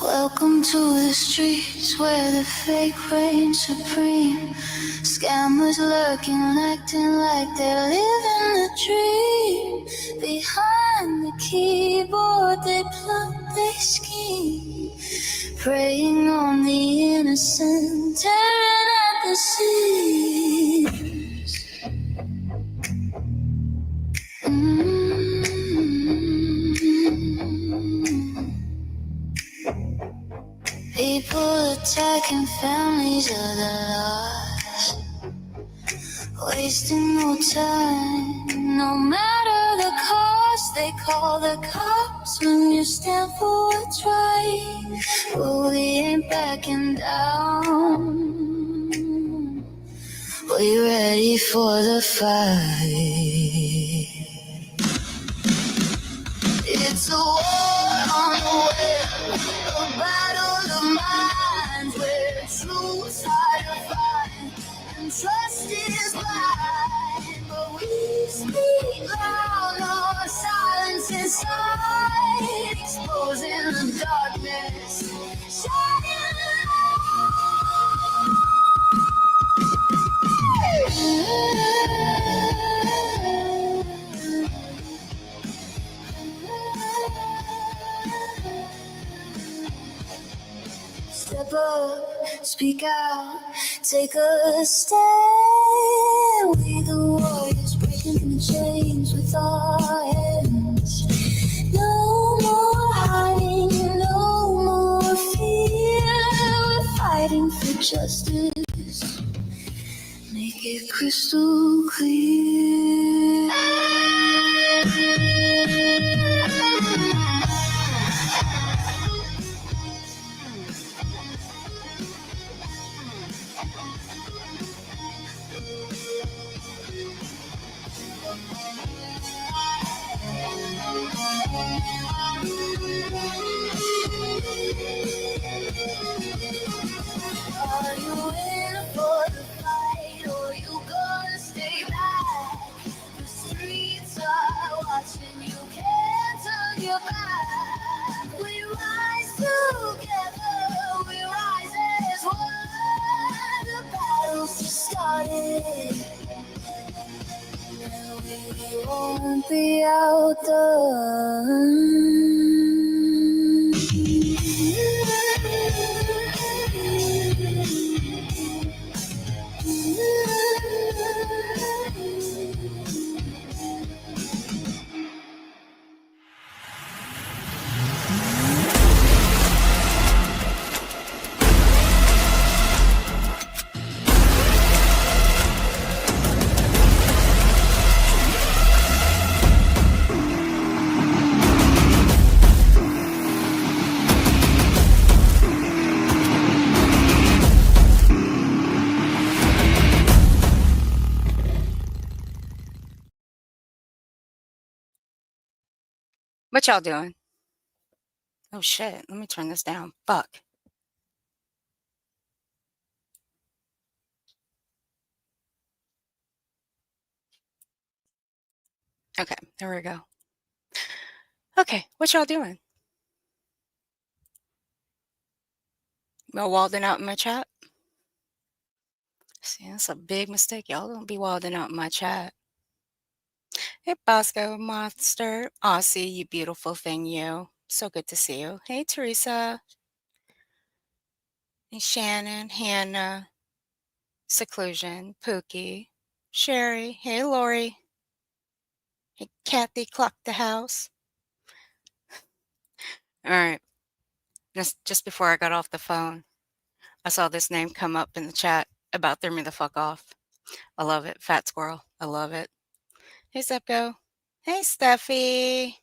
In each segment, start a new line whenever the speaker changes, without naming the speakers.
Welcome to the streets where the fake reigns supreme. Scammers lurking, acting like they're living the dream. Behind the keyboard they plot, they scheme, preying on the innocent, tearing at the seams. People attacking families of the lost, wasting no time, no matter the cost. They call the cops when you stand for what's right, but we ain't backing down. We ready for the fight. It's a war on the web, a battle of minds, where truth's hard to find and trust is blind. But we speak loud, no silence inside, exposing the darkness, shining Step up, speak out, take a stand. We the warriors breaking the chains with our hands. No more hiding, no more fear. We're fighting for justice, make it crystal clear. Are you in for the fight, or you gonna stay back? The streets are watching, you can't turn your back. We rise together, we rise be outdoors.
What y'all doing? Oh shit, let me turn this down. Fuck. Okay, there we go. Okay, what y'all doing? Y'all wilding out in my chat? See, that's a big mistake. Y'all don't be wilding out in my chat. Hey, Bosco Monster. Aussie, you beautiful thing, you. So good to see you. Hey, Teresa. Hey, Shannon, Hannah, Seclusion, Pookie, Sherry. Hey, Lori. Hey, Kathy, Clock the House. All right, just before I got off the phone, I saw this name come up in the chat about threw me the fuck off. I love it. Fat Squirrel. I love it. Hey, Zepko. Hey, Steffi.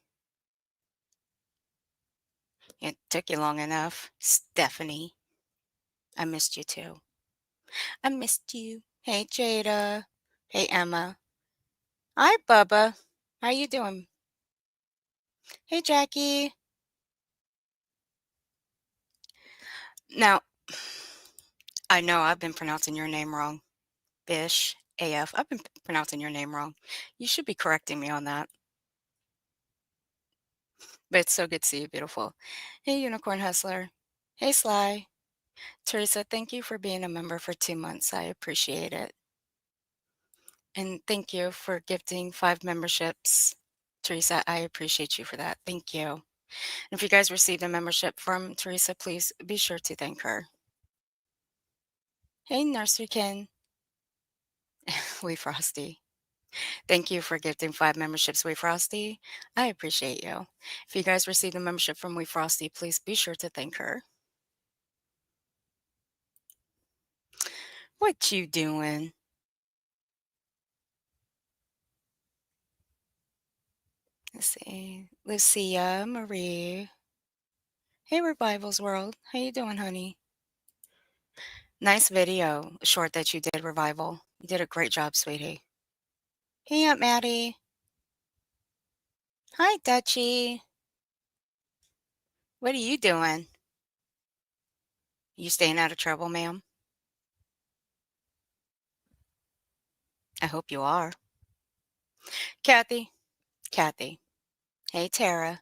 It took you long enough. Stephanie. I missed you too. I missed you. Hey, Jada. Hey, Emma. Hi, Bubba. How you doing? Hey, Jackie. Now, I know I've been pronouncing your name wrong. Bish. AF. I've been pronouncing your name wrong. You should be correcting me on that. But it's so good to see you, beautiful. Hey, Unicorn Hustler. Hey, Sly. Teresa, thank you for being a member for 2 months. I appreciate it. And thank you for gifting 5 memberships. Teresa, I appreciate you for that. Thank you. And if you guys received a membership from Teresa, please be sure to thank her. Hey, Nurserykin. Wee Frosty. Thank you for gifting 5 memberships, Wee Frosty. I appreciate you. If you guys received a membership from Wee Frosty, please be sure to thank her. What you doing? Let's see. Lucia, Marie. Hey, Revivals World. How you doing, honey? Nice video, short that you did, Revival. You did a great job, sweetie. Hey, Aunt Maddie. Hi, Dutchie. What are you doing? You staying out of trouble, ma'am? I hope you are. Kathy. Kathy. Hey, Tara.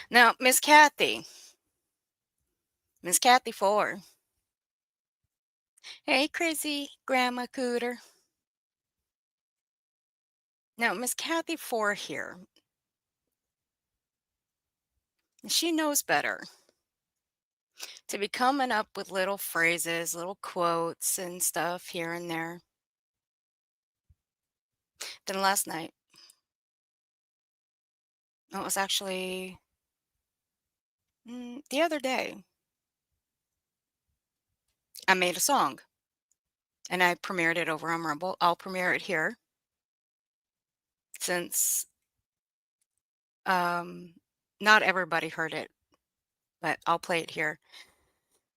Now, Miss Kathy. Miss Kathy 4. Hey, crazy Grandma Cooter. Now, Miss Kathy 4 here. She knows better to be coming up with little phrases, little quotes and stuff here and there. Then last night, it was actually the other day, I made a song and I premiered it over on Rumble. I'll premiere it here since not everybody heard it, but I'll play it here.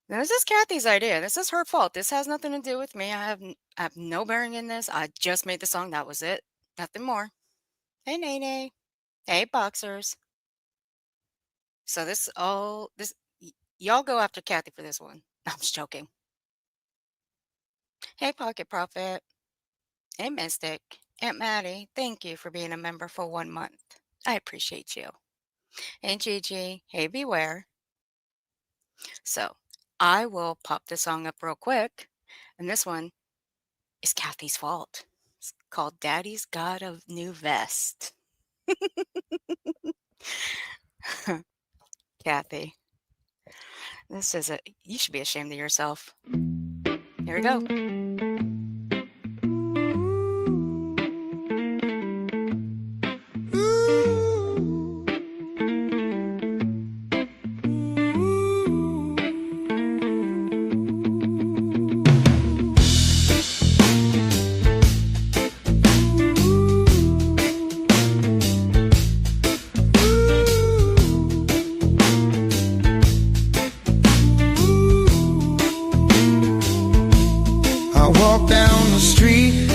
Now, this is Kathy's idea. This is her fault. This has nothing to do with me. I have no bearing in this. I just made the song. That was it. Nothing more. Hey, Nene. Hey, boxers. So y'all go after Kathy for this one. I'm just joking. Hey, Pocket Prophet. Hey, Mystic. Aunt Maddie, thank you for being a member for 1 month. I appreciate you. Hey, Gigi. Hey, Beware. So I will pop this song up real quick. And this one is Kathy's fault. It's called Daddy's Got a New Vest. Kathy, this is a, you should be ashamed of yourself. Here we go.
I walk down the street,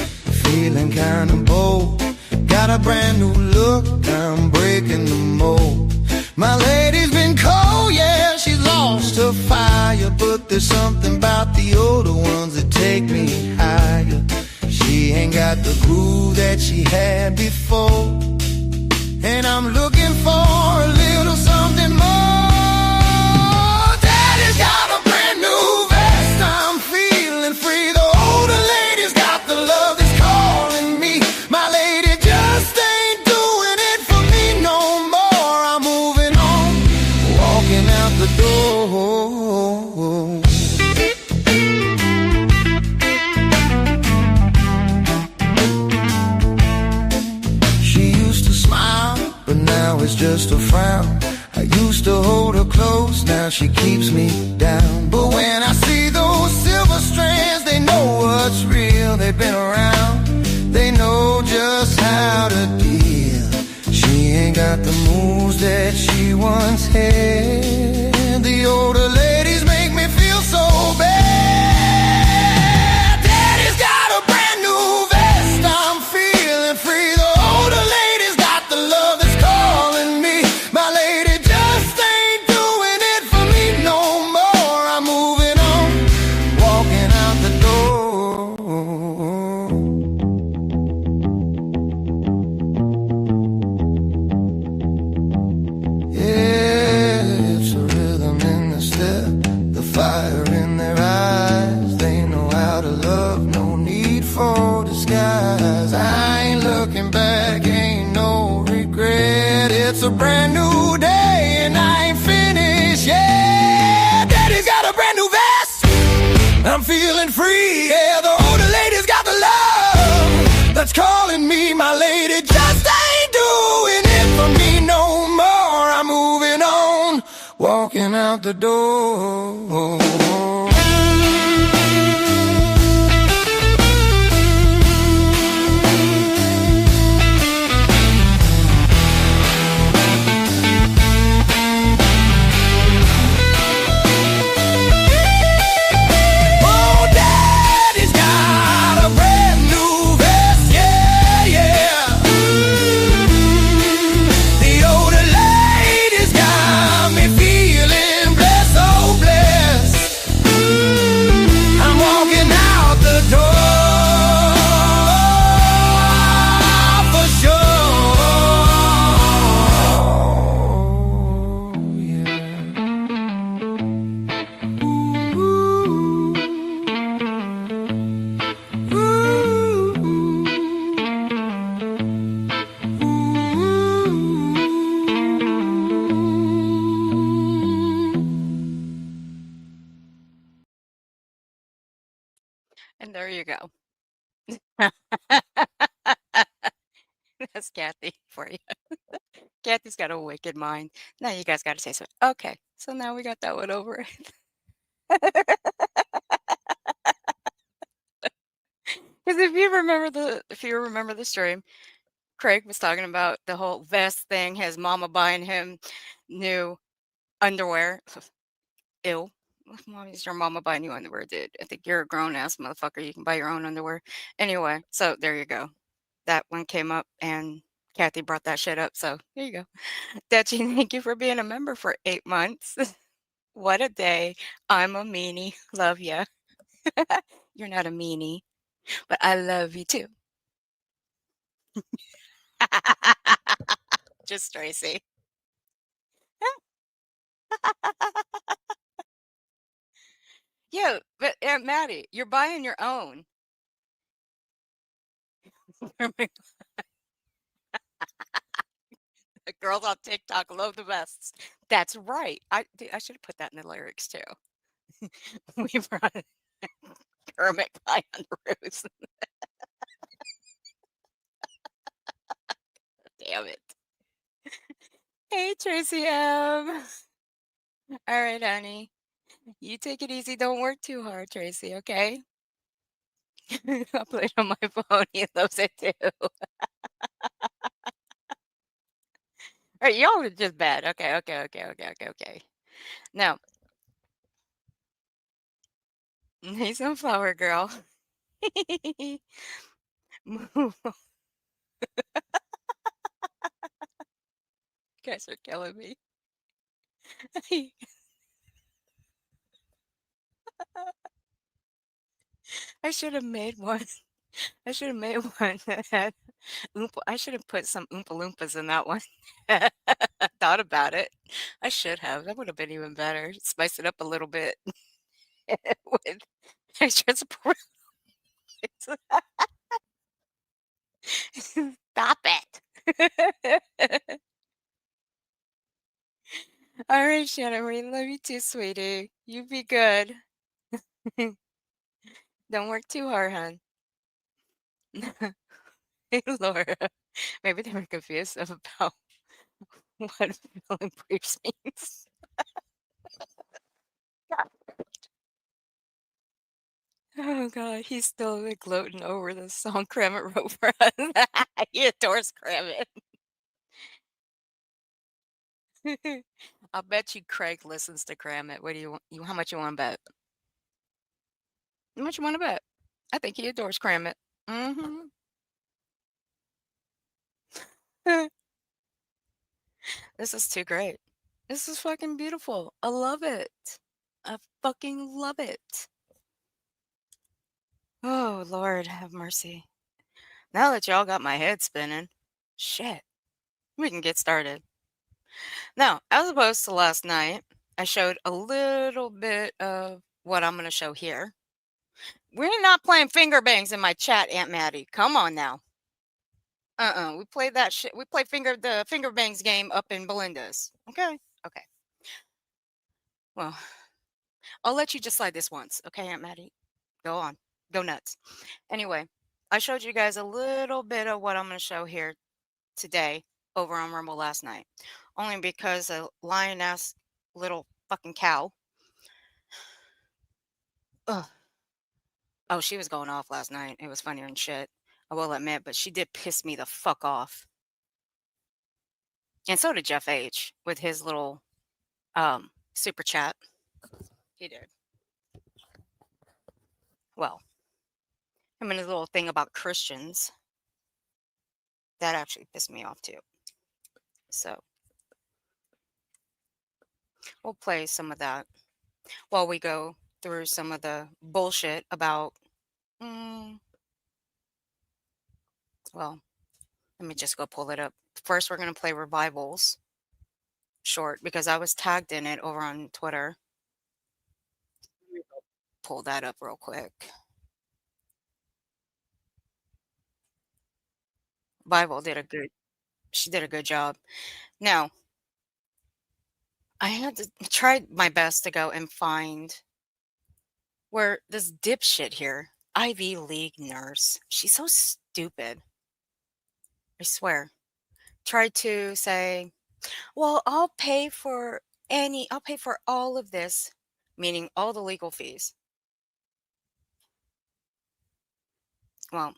feeling kinda bold. Got a brand new look, I'm breaking the mold. My lady's been cold, yeah, she's lost her fire. But there's something about the older ones that take me higher. She ain't got the groove that she had before, and I'm looking for a little something more. Daddy's got a brand new vest, I'm feeling free. The older lady's got the love that's calling me. My lady just ain't doing it for me no more. I'm moving on, walking out the door. She used to smile, but now it's just a frown. I used to hold her close, now she keeps me down. But when I see those silver strands, they know what's real. They've been around, they know just how to deal. She ain't got the moves that she once had. The older ladies make me feel so bad. Daddy's got a brand new vest, I'm feeling free. The older lady's got the love that's calling me. My lady just ain't doing it for me no more. I'm moving on, walking out the door. Yeah, it's a rhythm in the step, the fire in their eyes. They know how to love, no need for disguise. I ain't looking back, ain't no regret. It's a brand new day and I ain't finished yet. Daddy's got a brand new vest, I'm feeling free. Yeah, the older lady's got the love that's calling me. My lady just ain't doing it for me no more. I'm moving on, walking out the door. Oh, Daddy's got a brand new vest, yeah, yeah. The older lady's got me feeling blessed, oh blessed. I'm walking out the door for sure, yeah.
And there you go. That's Kathy for you. Kathy's got a wicked mind. Now you guys got to say so. Okay, so now we got that one over. Because if you remember the stream, Craig was talking about the whole vest thing. His mama buying him new underwear. Ew. Why is your mama buying you underwear, dude? I think you're a grown ass motherfucker. You can buy your own underwear. Anyway, so there you go. That one came up and Kathy brought that shit up. So there you go. Dutchie, thank you for being a member for 8 months. What a day. I'm a meanie. Love ya. You're not a meanie, but I love you too. Just Tracy. Yeah, but Aunt Maddie, you're buying your own. The girls on TikTok love the vests. That's right. I should have put that in the lyrics too. We brought Kermit Pie on the Roost. Damn it. Hey, Tracy M. All right, honey. You take it easy. Don't work too hard, Tracy, okay? I'll play it on my phone. He loves it too. All right, y'all are just bad. Okay. Now, hey, Sunflower Girl. You guys are killing me. I should have made one. I should have made one that had I should have put some Oompa Loompas in that one. I thought about it. I should have. That would have been even better. Spice it up a little bit with extra support. Stop it. All right, Shannon, we love you too, sweetie. You be good. Don't work too hard, hon. Hey, Laura. Maybe they were confused about what feeling briefs means. Oh God, he's still like, gloating over the song Kramit wrote for us. He adores Kramit. I'll bet you Craig listens to Kramit. What do you want? How much you want to bet? How much you want to bet? I think he adores Kramit. Mm-hmm. This is too great. This is fucking beautiful. I love it. I fucking love it. Oh Lord, have mercy. Now that y'all got my head spinning, shit, we can get started. Now, as opposed to last night, I showed a little bit of what I'm going to show here. We're not playing finger bangs in my chat, Aunt Maddie. Come on now. We played that shit. We played the finger bangs game up in Belinda's. Okay. Well, I'll let you just slide this once. Okay, Aunt Maddie. Go on. Go nuts. Anyway, I showed you guys a little bit of what I'm going to show here today over on Rumble last night. Only because a lion ass little fucking cow. Ugh. Oh, she was going off last night. It was funnier than shit. I will admit, but she did piss me the fuck off. And so did Jeff H with his little super chat. He did. Well, I mean his little thing about Christians. That actually pissed me off too. So we'll play some of that while we go through some of the bullshit about well, let me just go pull it up. First, we're going to play Revivals short because I was tagged in it over on Twitter. Pull that up real quick. Bible she did a good job. Now, I had to try my best to go and find where this dipshit here, Ivy League nurse, she's so stupid. I swear. Tried to say, well, I'll pay for all of this, meaning all the legal fees. Well,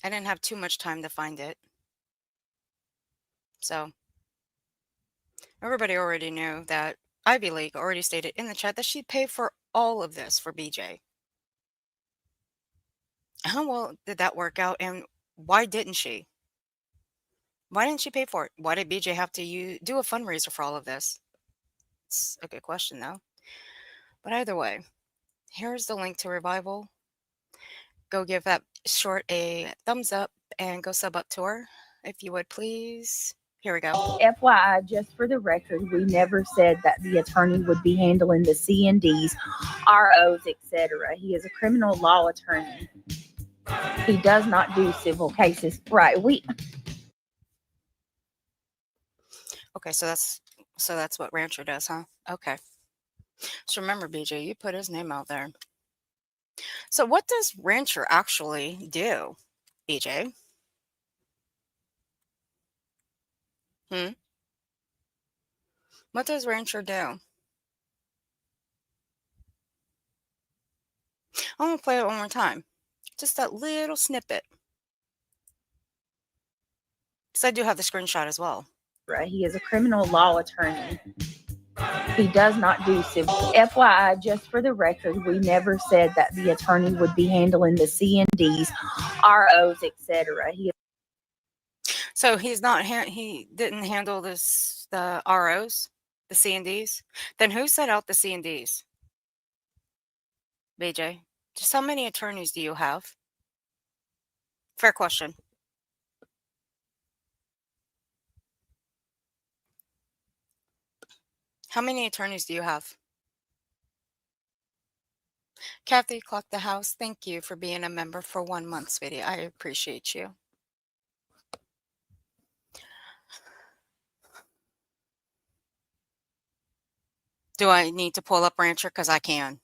I didn't have too much time to find it. So, everybody already knew that Ivy League already stated in the chat that she'd pay for all of this for BJ. How well did that work out, and why didn't she? Why didn't she pay for it? Why did BJ have to do a fundraiser for all of this? It's a good question, though. But either way, here's the link to Revival. Go give that short a thumbs up and go sub up to her, if you would, please. Here we go.
FYI, just for the record, we never said that the attorney would be handling the CNDs, ROs, etc. He is a criminal law attorney. He does not do civil cases. Right.
Okay, so that's what Rancher does, huh? Okay. So remember, BJ, you put his name out there. So what does Rancher actually do, BJ? Hmm? What does Rancher do? I'm gonna play it one more time. Just that little snippet. Because I do have the screenshot as well.
He is a criminal law attorney. He does not do civil. FYI, just for the record, we never said that the attorney would be handling the C&Ds, ROs, etc.
So he's not he didn't handle the ROs, the C&Ds. Then who set out the C&Ds? BJ, just how many attorneys do you have? Fair question. How many attorneys do you have? Kathy Clock the House, thank you for being a member for 1 month, sweetie. I appreciate you. Do I need to pull up Rancher? Because I can.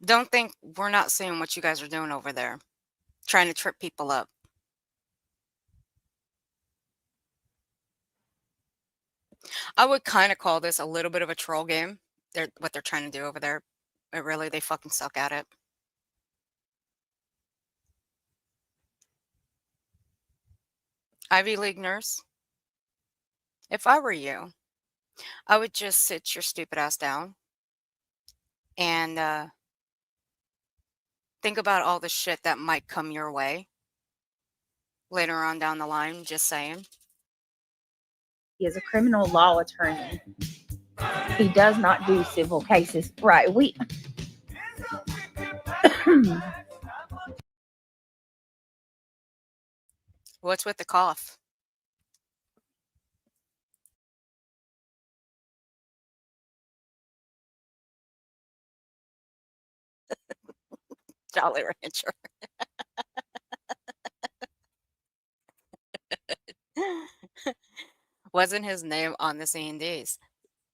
Don't think we're not seeing what you guys are doing over there, trying to trip people up. I would kind of call this a little bit of a troll game. What they're trying to do over there. But really, they fucking suck at it. Ivy League nurse, if I were you, I would just sit your stupid ass down and think about all the shit that might come your way later on down the line. Just saying.
He is a criminal law attorney. He does not do civil cases. Right.
What's with the cough? Jolly Rancher. Wasn't his name on the C&Ds?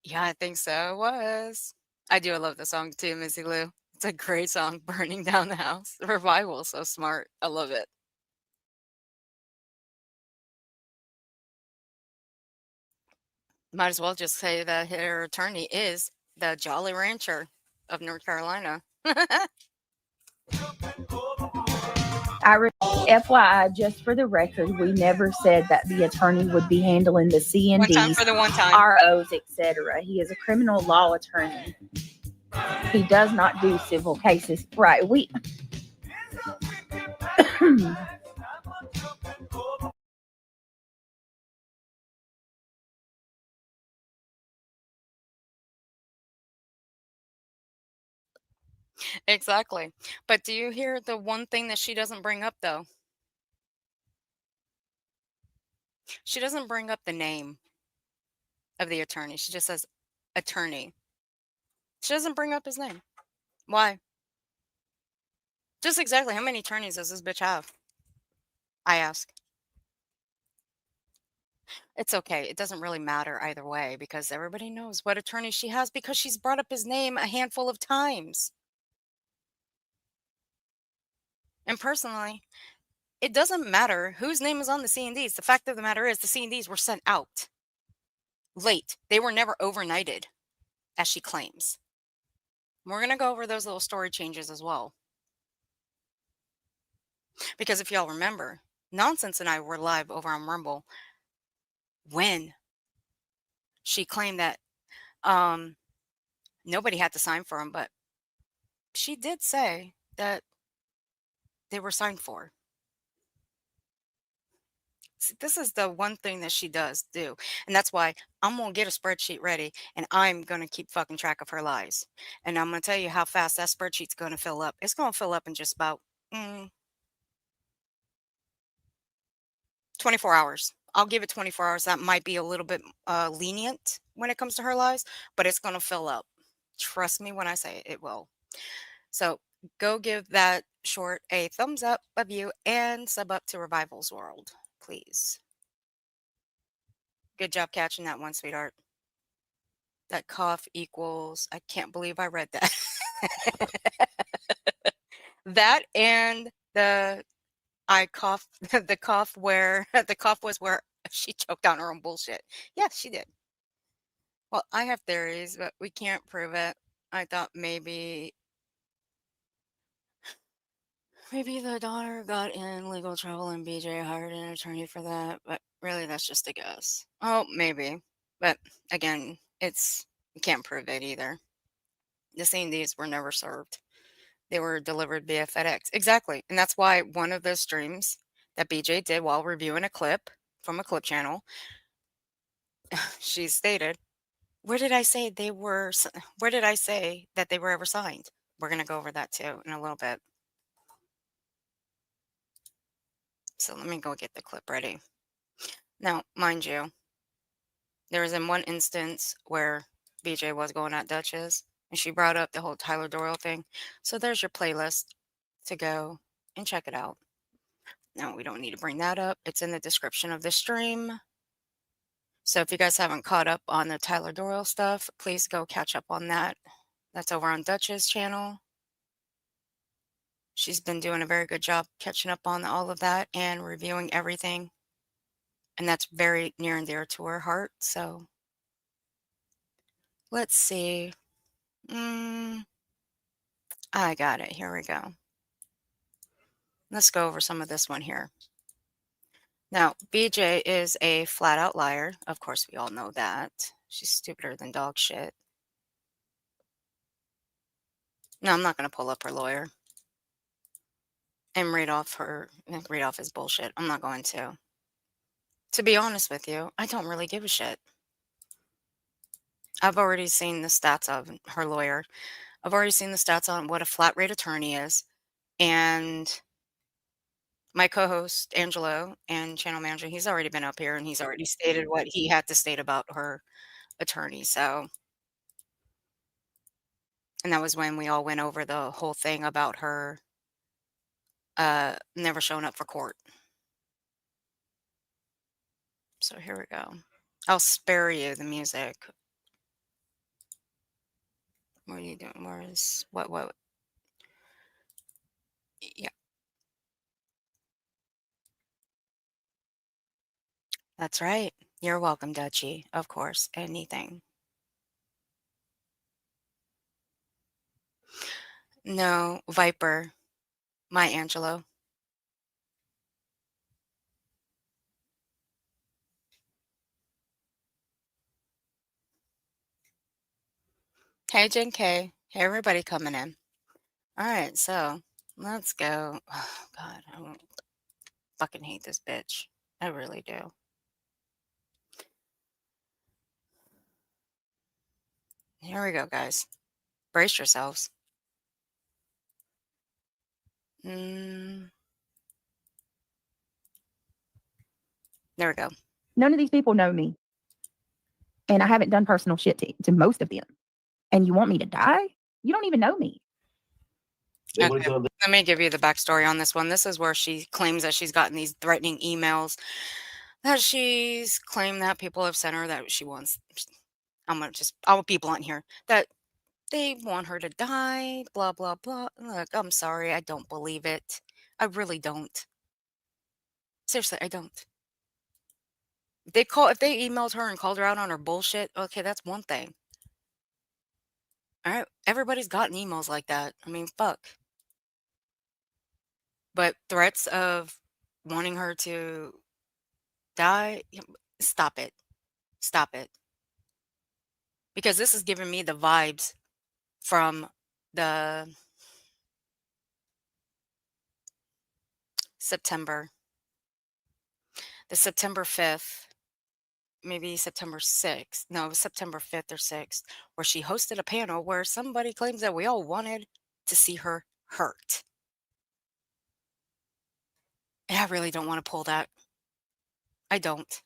Yeah, I think so. It was. I do love the song too, Missy Lou. It's a great song, Burning Down the House. The revival is so smart. I love it. Might as well just say that her attorney is the Jolly Rancher of North Carolina.
FYI, just for the record, we never said that the attorney would be handling the
One time
C&Ds,
for the one time.
ROs, etc. He is a criminal law attorney. He does not do civil cases. Right.
Exactly. But do you hear the one thing that she doesn't bring up, though? She doesn't bring up the name of the attorney. She just says attorney. She doesn't bring up his name. Why? Just exactly how many attorneys does this bitch have? I ask. It's okay. It doesn't really matter either way because everybody knows what attorney she has because she's brought up his name a handful of times. And personally, it doesn't matter whose name is on the C&Ds. The fact of the matter is the C&Ds were sent out late. They were never overnighted, as she claims. We're going to go over those little story changes as well. Because if y'all remember, Nonsense and I were live over on Rumble when she claimed that nobody had to sign for them, but she did say that they were signed for. See, this is the one thing that she does do. And that's why I'm going to get a spreadsheet ready and I'm going to keep fucking track of her lies. And I'm going to tell you how fast that spreadsheet's going to fill up. It's going to fill up in just about 24 hours. I'll give it 24 hours. That might be a little bit lenient when it comes to her lies, but it's going to fill up. Trust me when I say it, it will. So go give that short a thumbs up, a view, and sub up to Revival's World, please. Good job catching that one, sweetheart. That cough equals, I can't believe I read that. That and the I cough, the cough where, the cough was where she choked on her own bullshit. Yes, she did. Well, I have theories, but we can't prove it. I thought maybe the daughter got in legal trouble and BJ hired an attorney for that, but really that's just a guess. Oh, maybe. But again, we can't prove it either. The CDs were never served. They were delivered via FedEx. Exactly. And that's why one of the streams that BJ did while reviewing a clip from a clip channel, she stated, where did I say where did I say that they were ever signed? We're going to go over that too in a little bit. So let me go get the clip ready. Now, mind you, there was in one instance where BJ was going at Duchess and she brought up the whole Tyler Doyle thing. So there's your playlist to go and check it out. Now, we don't need to bring that up. It's in the description of the stream. So if you guys haven't caught up on the Tyler Doyle stuff, please go catch up on that. That's over on Dutch's channel. She's been doing a very good job catching up on all of that and reviewing everything. And that's very near and dear to her heart. So let's see. I got it. Here we go. Let's go over some of this one here. Now, BJ is a flat out liar. Of course, we all know that. She's stupider than dog shit. No, I'm not going to pull up her lawyer and read off his bullshit. I'm not going to. To be honest with you, I don't really give a shit. I've already seen the stats of her lawyer. I've already seen the stats on what a flat rate attorney is. And my co-host, Angelo, and channel manager, he's already been up here and he's already stated what he had to state about her attorney. So, and that was when we all went over the whole thing about her never showing up for court. So here we go. I'll spare you the music. What are you doing? Where is what? Yeah. That's right. You're welcome, Dutchie. Of course. Anything. No, Viper. My Angelo. Hey, Jen K. Hey, everybody coming in. All right, so let's go. Oh, God, I fucking hate this bitch. I really do. Here we go, guys. Brace yourselves. There we go.
None of these people know me. And I haven't done personal shit to most of them. And you want me to die? You don't even know me.
Okay. Let me give you the backstory on this one. This is where she claims that she's gotten these threatening emails that she's claimed that people have sent her that she wants. I'll be blunt here, that they want her to die, blah, blah, blah. Look, I'm sorry. I don't believe it. I really don't. Seriously, I don't. If they emailed her and called her out on her bullshit, okay, that's one thing. All right, everybody's gotten emails like that. I mean, fuck. But threats of wanting her to die, stop it. Stop it. Because this is giving me the vibes from the September 5th, maybe September 6th. No, it was September 5th or 6th, where she hosted a panel where somebody claims that we all wanted to see her hurt. And I really don't want to pull that. I don't.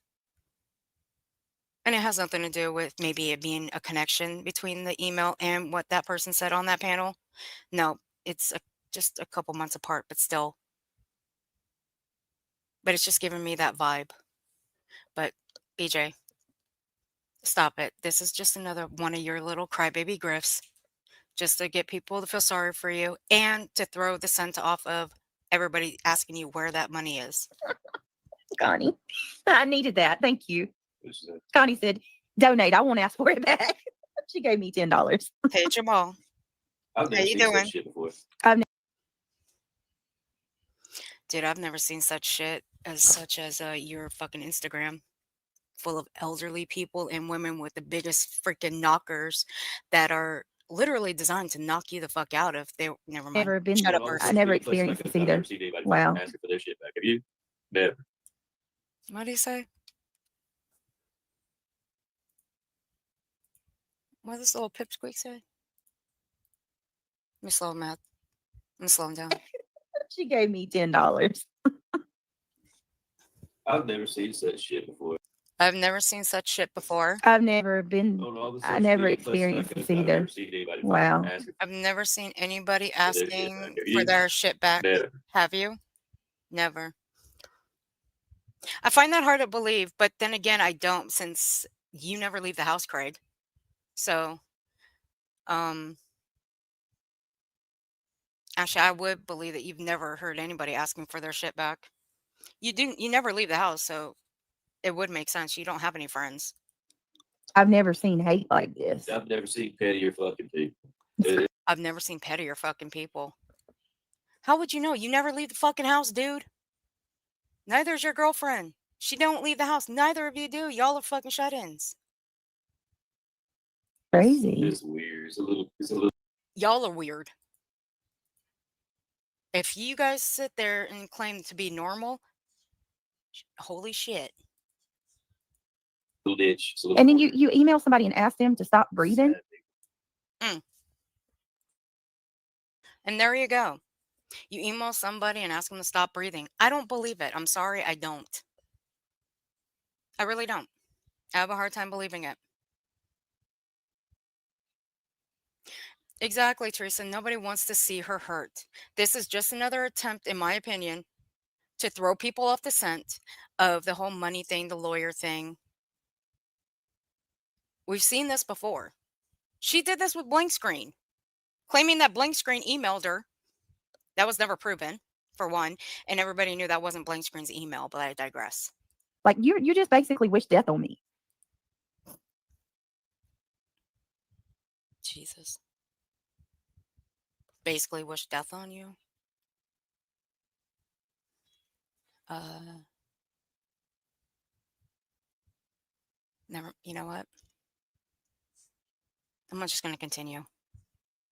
And it has nothing to do with maybe it being a connection between the email and what that person said on that panel. No, it's just a couple months apart, but still. But it's just giving me that vibe. But BJ, stop it. This is just another one of your little crybaby grifts, just to get people to feel sorry for you and to throw the scent off of everybody asking you where that money is.
Connie, I needed that. Thank you. Connie said, donate. I won't ask for it back. She gave me $10.
Hey, Jamal.
I've never
you
seen
doing?
such shit before.
Dude, I've never seen such shit such as your fucking Instagram full of elderly people and women with the biggest freaking knockers that are literally designed to knock you the fuck out if they never mind.
Never been.
Shut up,
I've
Earth.
I never
seen places
experienced
like
this
I've never
either.
seen anybody
Wow.
asking for their shit back. Have you? Never.
What do you say? What does this little pipsqueak say? Let me slow him out. Let me slow him down.
She gave me $10.
I've never seen such shit before.
I've never seen such shit before.
I've never been.
On all the
I
social
never
media places
experienced
I go,
this
I've
either.
never seen anybody
Wow.
asking
I've never seen anybody
for their shit
asking
back. Have
for
you?
their shit back.
Never.
Have you? Never. I find that hard to believe, but then again, I don't, since you never leave the house, Craig. So, actually, I would believe that you've never heard anybody asking for their shit back. You never leave the house, so it would make sense. You don't have any friends.
I've never seen hate like this.
I've never seen pettier fucking people.
I've never seen pettier fucking people. How would you know? You never leave the fucking house, dude. Neither is your girlfriend. She don't leave the house. Neither of you do. Y'all are fucking shut-ins.
Crazy.
It's weird. It's a little.
Y'all are weird. If you guys sit there and claim to be normal, holy shit.
Little ditch. It's a little
And then you email somebody and ask them to stop breathing.
And there you go. You email somebody and ask them to stop breathing. I don't believe it. I'm sorry, I don't. I really don't. I have a hard time believing it. Exactly, Teresa. Nobody wants to see her hurt. This is just another attempt, in my opinion, to throw people off the scent of the whole money thing, the lawyer thing. We've seen this before. She did this with Blank Screen, claiming that Blank Screen emailed her. That was never proven, for one, and everybody knew that wasn't Blank Screen's email, but I digress.
Like you just basically wish death on me.
Jesus. Basically wish death on you. Never, you know what? I'm just going to continue.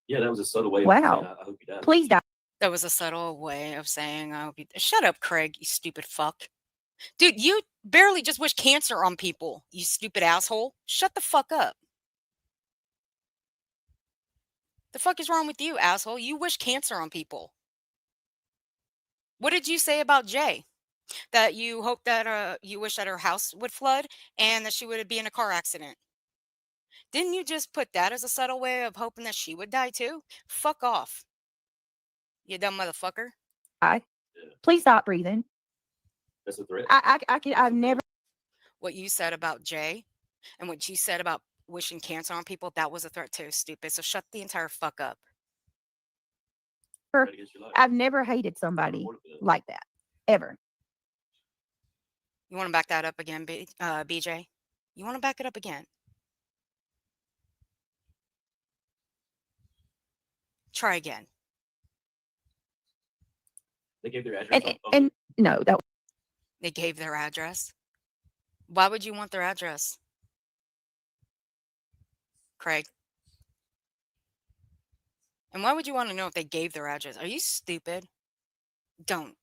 Yeah, that was a subtle way.
Wow.
Of saying, I hope you die.
Please die.
That was a subtle way of saying, I hope you... Shut up, Craig, you stupid fuck. Dude, you barely just wish cancer on people, you stupid asshole. Shut the fuck up. The fuck is wrong with you, asshole? You wish cancer on people. What did you say about Jay? That you hope that you wish that her house would flood and that she would be in a car accident. Didn't you just put that as a subtle way of hoping that she would die too? Fuck off. You dumb motherfucker.
Please stop breathing.
That's a threat.
I've never.
What you said about Jay and what you said about wishing cancer on people, that was a threat too, stupid. So shut the entire fuck up.
Right against your life.
I've never hated somebody like that ever.
You want to back that up again, BJ? You want to back it up again? Try again.
They gave their address.
And no, that
They gave their address. Why would you want their address? Craig. And why would you want to know if they gave their address? Are you stupid? Don't.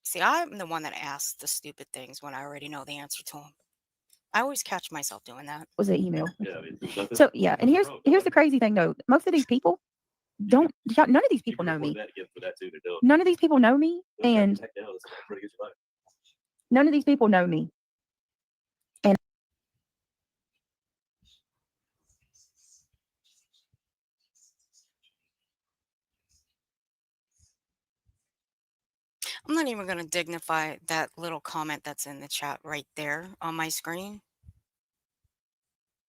See, I'm the one that asks the stupid things when I already know the answer to them. I always catch myself doing that.
was an email.
Yeah, I mean, there's nothing-
So yeah, and here's the crazy thing though. Most of these people don't. None of these
you
people
can
know
report
me.
that again for that too, they're dumb.
None of these people know me,
They'll
and
jack down, it's right against your life.
none of these people know me. And
I'm not even going to dignify that little comment that's in the chat right there on my screen.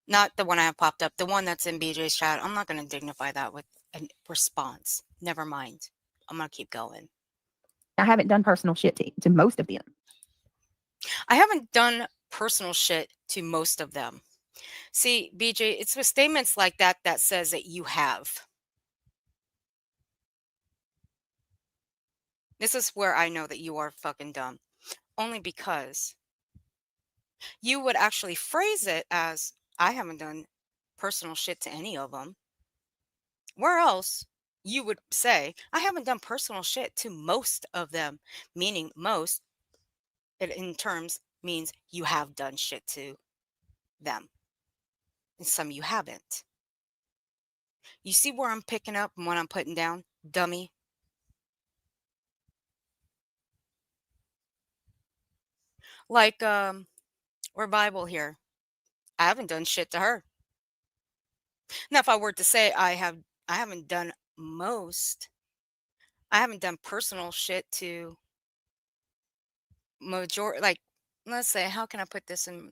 Not the one I have popped up, the one that's in BJ's chat. I'm not going to dignify that with a response. Never mind. I'm going to keep going.
I haven't done personal shit to most of them.
I haven't done personal shit to most of them. See, BJ, it's with statements like that that says that you have. This is where I know that you are fucking dumb. Only because you would actually phrase it as, I haven't done personal shit to any of them. Where else you would say, I haven't done personal shit to most of them, meaning most, it in terms means you have done shit to them. And some you haven't. You see where I'm picking up and what I'm putting down, dummy? Like Revival here. I haven't done shit to her. Now, if I were to say I haven't done most, I haven't done personal shit to majority. Like, let's say, how can I put this in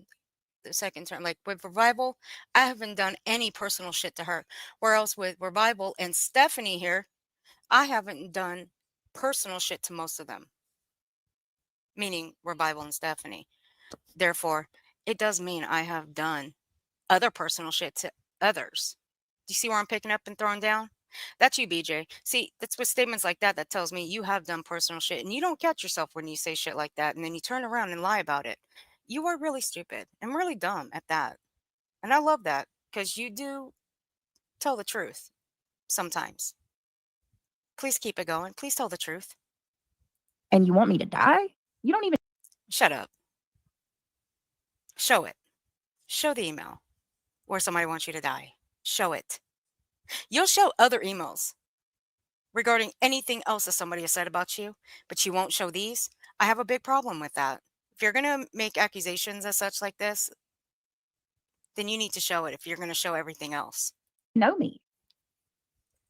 the second term? Like with Revival, I haven't done any personal shit to her. Whereas with Revival and Stephanie here, I haven't done personal shit to most of them. Meaning Revival and Stephanie. Therefore, it does mean I have done other personal shit to others. Do you see where I'm picking up and throwing down? That's you, BJ. See, that's with statements like that that tells me you have done personal shit and you don't catch yourself when you say shit like that and then you turn around and lie about it. You are really stupid and really dumb at that. And I love that because you do tell the truth sometimes. Please keep it going. Please tell the truth.
And you want me to die? You don't even.
Shut up. Show it. Show the email where somebody wants you to die. Show it. You'll show other emails regarding anything else that somebody has said about you, but you won't show these. I have a big problem with that. If you're going to make accusations as such like this, then you need to show it if you're going to show everything else.
Know me.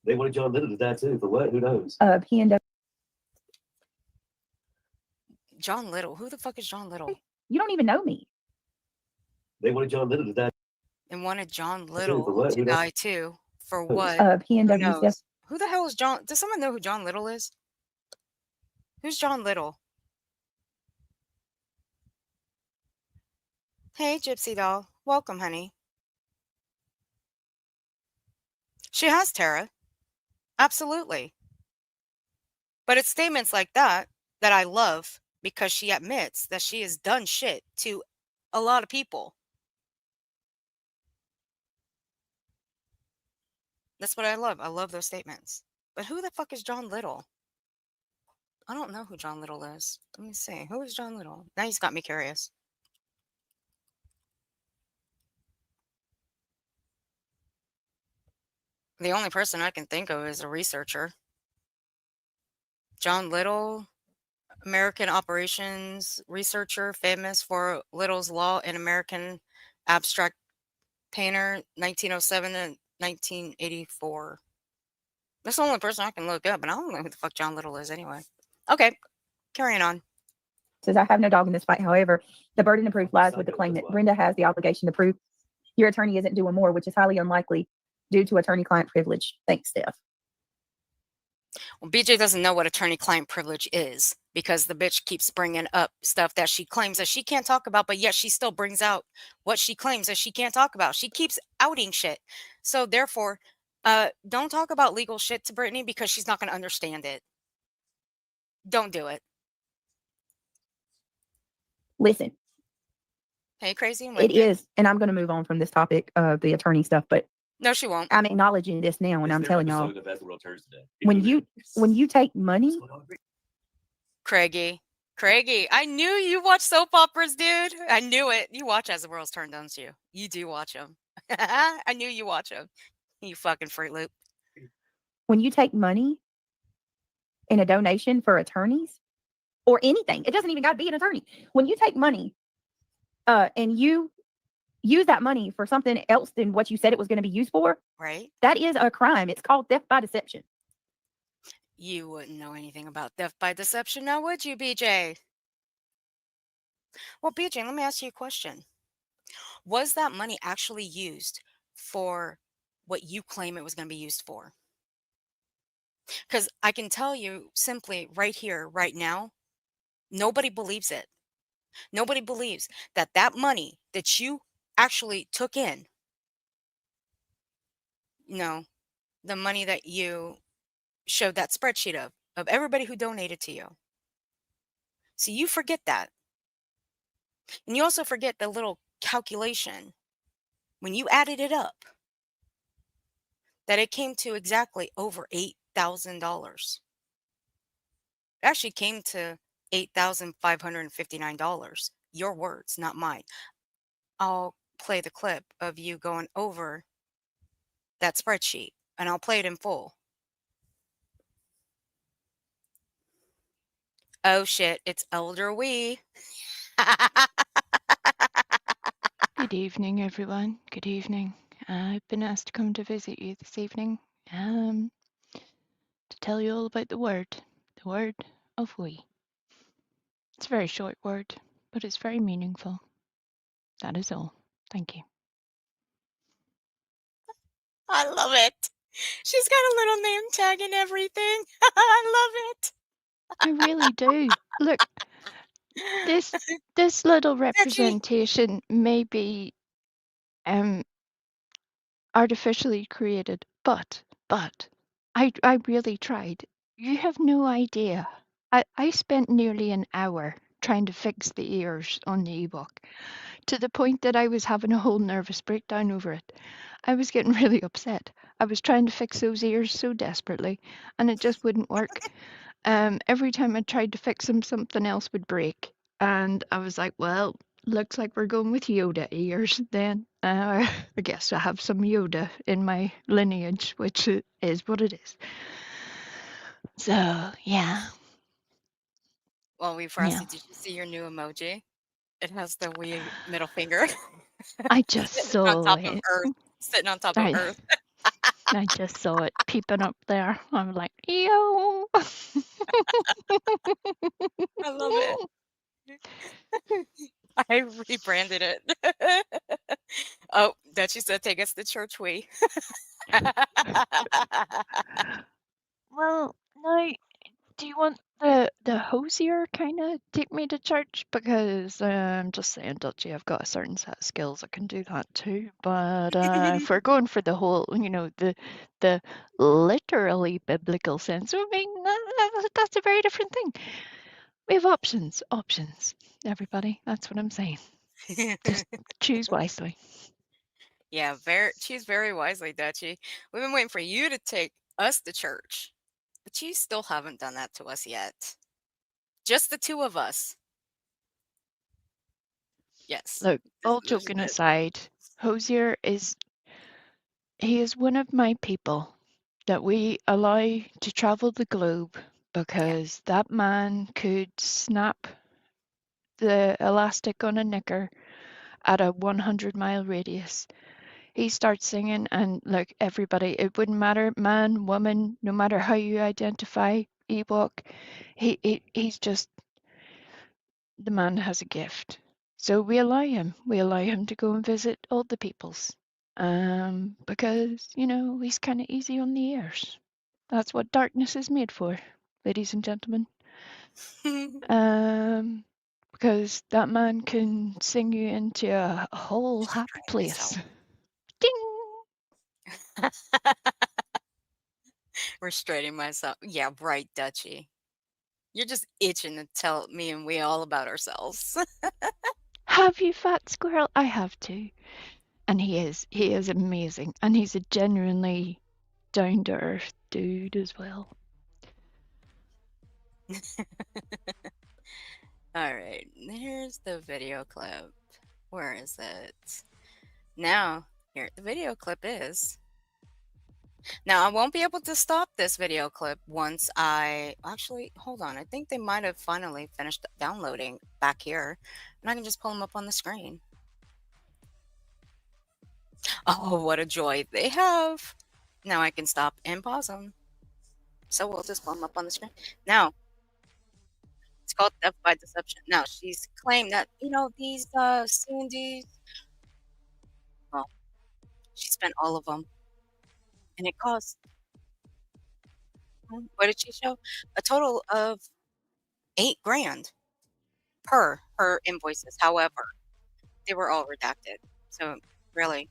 They wanted John Little to die too. For what? Who knows?
PNW.
John Little. Who the fuck is John Little?
You don't even know me.
They wanted John Little to die.
And wanted John Little
what?
to die too. For what?
PNW
Who knows?
stuff.
Who the hell is John? Does someone know who John Little is? Who's John Little? Hey, Gypsy Doll. Welcome, honey. She has Tara. Absolutely. But it's statements like that that I love because she admits that she has done shit to a lot of people. That's what I love. I love those statements. But who the fuck is John Little? I don't know who John Little is. Let me see. Who is John Little? Now he's got me curious. The only person I can think of is a researcher. John Little, American operations researcher, famous for Little's Law and American abstract painter, 1907 to 1984. That's the only person I can look up, and I don't know who the fuck John Little is anyway. Okay, carrying on.
Says, I have no dog in this fight. However, the burden of proof lies with the claimant. Brenda has the obligation to prove your attorney isn't doing more, which is highly unlikely due to attorney-client privilege. Thanks, Steph.
Well, BJ doesn't know what attorney-client privilege is because the bitch keeps bringing up stuff that she claims that she can't talk about, but yet she still brings out what she claims that she can't talk about. She keeps outing shit. So therefore, don't talk about legal shit to Brittany because she's not going to understand it. Don't do it.
Listen.
Hey, crazy.
It is, and I'm going to move on from this topic of the attorney stuff, but
no, she won't.
I'm acknowledging this now, and I'm telling y'all, when you take money,
Craigie, I knew you watch soap operas, dude. I knew it. You watch As the World's Turned, don't you? You do watch them. I knew you watch them. You fucking Fruit Loop.
When you take money in a donation for attorneys or anything, it doesn't even got to be an attorney. When you take money, and you use that money for something else than what you said it was going to be used for,
right?
That is a crime. It's called theft by deception.
You wouldn't know anything about theft by deception now, would you, BJ? Well, BJ, let me ask you a question. Was that money actually used for what you claim it was going to be used for? Because I can tell you simply right here, right now, nobody believes it. Nobody believes that that money that you actually took in, you know, the money that you showed that spreadsheet of everybody who donated to you. So you forget that. And you also forget the little calculation when you added it up that it came to exactly over $8,000. It actually came to $8,559. Your words, not mine. I'll play the clip of you going over that spreadsheet and I'll play it in full. Oh shit, it's Elder We.
Good evening, everyone. Good evening. I've been asked to come to visit you this evening to tell you all about the word of we. It's a very short word, but it's very meaningful. That is all. Thank you.
I love it. She's got a little name tag and everything. I love it.
I really do. Look, this little
Edgy.
representation may be um artificially created, but I really tried. You have no idea. I spent nearly an hour trying to fix the ears on the ebook to the point that I was having a whole nervous breakdown over it. I was getting really upset. I was trying to fix those ears so desperately, and it just wouldn't work. Every time I tried to fix them, something else would break. And I was like, well, looks like we're going with Yoda ears then. I guess I have some Yoda in my lineage, which is what it is. So, yeah,
Well, we
yeah.
Frosty, did you see your new emoji? It has the wee middle finger
I just
sitting on
saw
top of
it.
Earth. Sitting on top of
I,
Earth.
I just saw it peeping up there. I'm like, yo.
I love it. I rebranded it. Oh, Dutchie said take us to church we.
Well, now, do you want the hosier kind of take me to church? Because I'm just saying, Dutchy, I've got a certain set of skills that can do that too. But if we're going for the whole, the literally biblical sense, I mean, that's a very different thing. We have options, everybody. That's what I'm saying. Just choose wisely.
Yeah, choose very wisely, Dutchie. We've been waiting for you to take us to church, but you still haven't done that to us yet. Just the two of us. Yes.
Look, all
This is
joking
it.
aside, Hosier he is one of my people that we allow to travel the globe
Yeah.
because that man could snap the elastic on a knicker at a 100-mile radius. He starts singing, and look, everybody, it wouldn't matter, man, woman, no matter how you identify Ewok, he's just, the man has a gift. So we allow him. We allow him to go and visit all the peoples. Because, he's kind of easy on the ears. That's what darkness is made for, ladies and gentlemen. Um, because that man can sing you into a whole happy
Restraining
place.
myself.
Ding!
Restraining myself. Yeah, right, Dutchie. You're just itching to tell me and we all about ourselves.
Have you, fat squirrel? I have too. And he is amazing. And he's a genuinely down to earth dude as well.
All right, here's the video clip. Where is it? Now, here the video clip is. Now, I won't be able to stop this video clip once actually, hold on. I think they might have finally finished downloading back here. And I can just pull them up on the screen. Oh, what a joy they have. Now I can stop and pause them. So we'll just pull them up on the screen. Now, it's called theft by deception. Now, she's claimed that, these C&Ds, well, she spent all of them. And it cost, what did she show? A total of 8 grand per her invoices. However, they were all redacted. So really,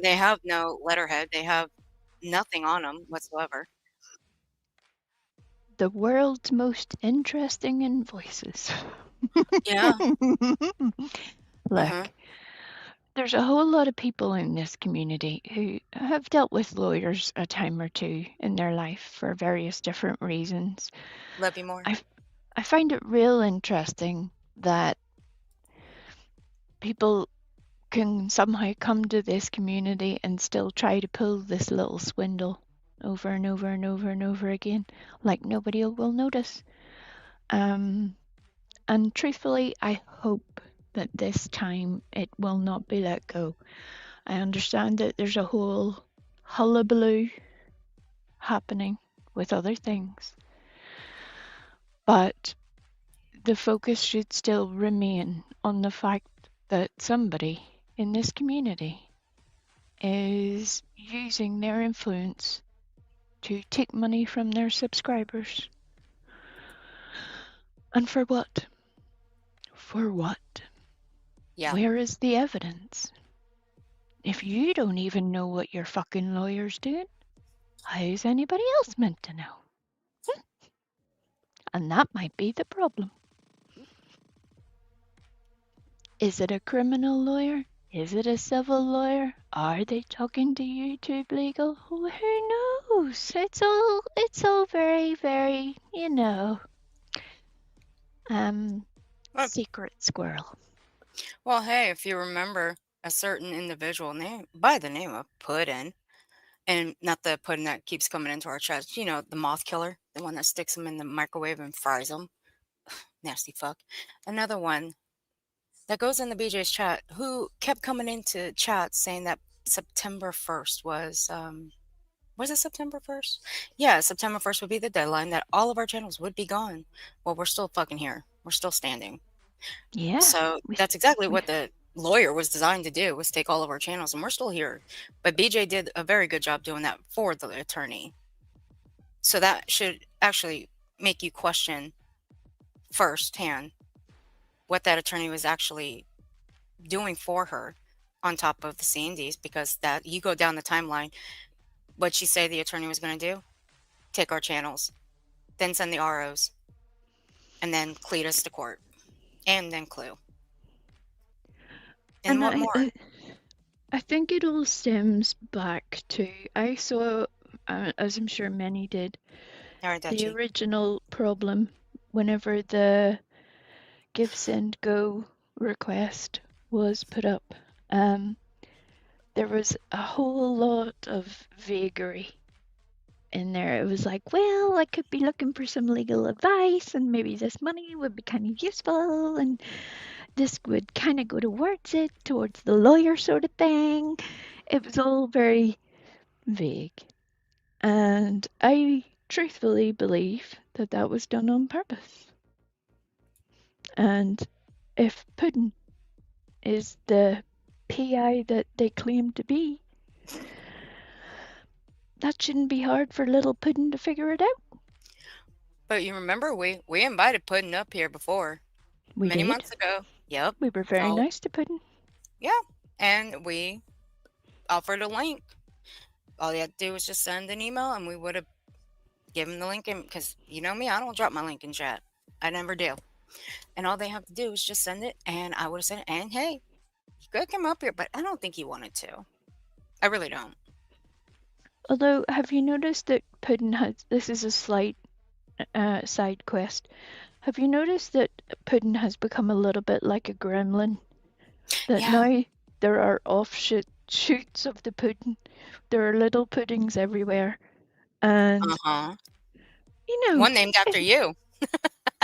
they have no letterhead. They have nothing on them whatsoever.
The world's most interesting invoices.
Yeah.
Look,
Uh-huh.
there's a whole lot of people in this community who have dealt with lawyers a time or two in their life for various different reasons.
Love you more.
I find it real interesting that people can somehow come to this community and still try to pull this little swindle over and over and over and over again, like nobody will notice. And truthfully, I hope that this time it will not be let go. I understand that there's a whole hullabaloo happening with other things, but the focus should still remain on the fact that somebody in this community is using their influence to take money from their subscribers. And for what? For what?
Yeah.
Where is the evidence? If you don't even know what your fucking lawyer's doing, how's anybody else meant to know? And that might be the problem. Is it a criminal lawyer? Is it a civil lawyer? Are they talking to YouTube legal? Who knows? It's all very, very,
Well,
secret squirrel.
well, hey, if you remember a certain individual name by the name of Puddin, and not the pudding that keeps coming into our chest, the moth killer, the one that sticks them in the microwave and fries them. Nasty fuck. Another one that goes in the BJ's chat who kept coming into chat saying that September 1st was it September 1st? Yeah, September 1st would be the deadline that all of our channels would be gone. Well, we're still fucking here. We're still standing.
Yeah.
So that's exactly what the lawyer was designed to do, was take all of our channels, and we're still here. But BJ did a very good job doing that for the attorney. So that should actually make you question firsthand what that attorney was actually doing for her on top of the C&Ds, because that you go down the timeline, what'd she say the attorney was going to do? Take our channels, then send the ROs, and then cleat us to court, and then clue. And what more?
I think it all stems back to, I saw, as I'm sure many did, the original problem whenever the give, send, go request was put up. There was a whole lot of vagary in there. It was like, well, I could be looking for some legal advice, and maybe this money would be kind of useful, and this would kind of go towards it, towards the lawyer sort of thing. It was all very vague. And I truthfully believe that that was done on purpose. And if Puddin is the PI that they claim to be, that shouldn't be hard for little Puddin to figure it out.
But you remember we invited Puddin up here before. Many months ago. Yep.
We were very nice to Puddin.
Yeah. And we offered a link. All you had to do was just send an email, and we would have given the link in, because you know me, I don't drop my link in chat. I never do. And all they have to do is just send it, and I would have sent it. And hey, he could come up here, but I don't think he wanted to. I really don't.
Although, have you noticed that Puddin has, this is a slight side quest, have you noticed that Puddin has become a little bit like a gremlin? That now there are offshoots of the Puddin. There are little puddings everywhere. And,
one named after you.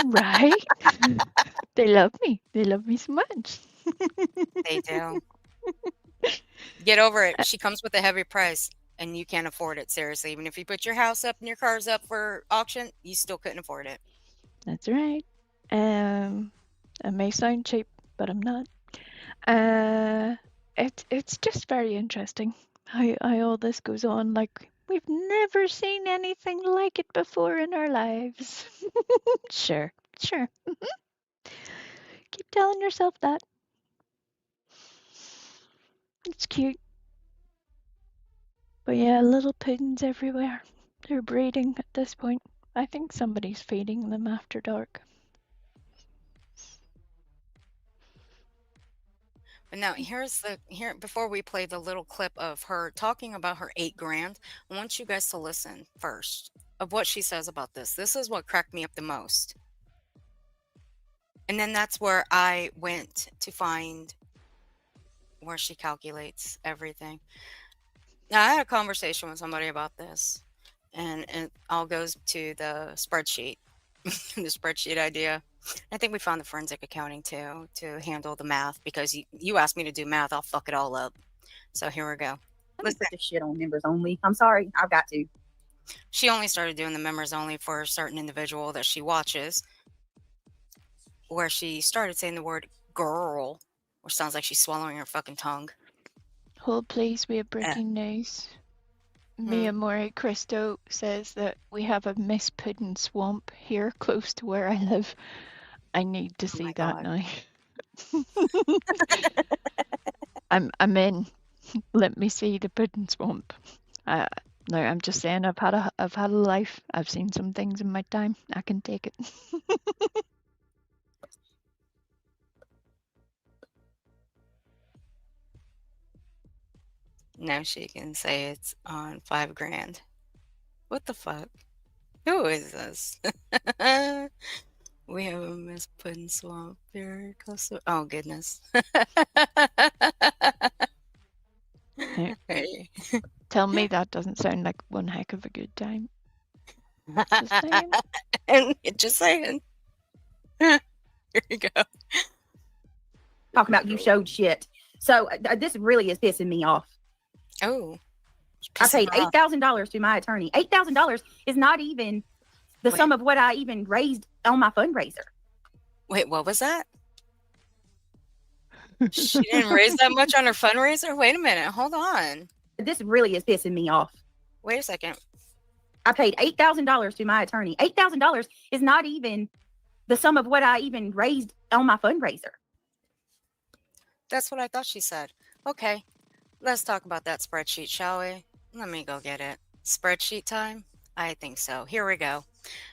Right? They love me. They love me so much.
They do. Get over it. She comes with a heavy price. and you can't afford it. Seriously, even if you put your house up and your cars up for auction, you still couldn't afford it.
That's right. I may sound cheap, but I'm not. It's just very interesting how all this goes on. Like we've never seen anything like it before in our lives. Sure. Keep telling yourself that. It's cute. But yeah, little puddings everywhere. They're breeding at this point. I think somebody's feeding them after dark.
But now here before we play the little clip of her talking about her 8 grand, I want you guys to listen first of what she says about this. This is what cracked me up the most. And then that's where I went to find where she calculates everything. Now, I had a conversation with somebody about this, and it all goes to the spreadsheet, the spreadsheet idea. I think we found the forensic accounting too to handle the math because you asked me to do math, I'll fuck it all up. So here we go.
Let me
Listen,
put this shit on members only. I'm sorry. I've got to.
she only started doing the members only for a certain individual that she watches, where she started saying the word girl, which sounds like she's swallowing her fucking tongue.
Hold please, we have breaking news. Mia Mori Christo says that we have a Miss Puddin swamp here close to where I live. I need to see that now. I'm in. Let me see the pudding swamp. No, I'm just saying I've had a life. I've seen some things in my time. I can take it.
Now she can say it's on 5 grand. What the fuck? Who is this? We have a Miss Puddin swamp very close to. Oh goodness. Hey.
Tell me that doesn't sound like one heck of a good time. Just saying.
And just saying. Here you go.
Talking about you showed shit. So this really is pissing me off.
Oh.
I paid $8,000 to my attorney. $8,000 is not even the sum of what I even raised on my fundraiser.
Wait, what was that? She didn't raise that much on her fundraiser? Wait a minute. Hold on.
This really is pissing me off.
Wait a second.
I paid $8,000 to my attorney. $8,000 is not even the sum of what I even raised on my fundraiser.
That's what I thought she said. Okay. Let's talk about that spreadsheet, shall we? Let me go get it. Spreadsheet time? I think so. Here we go.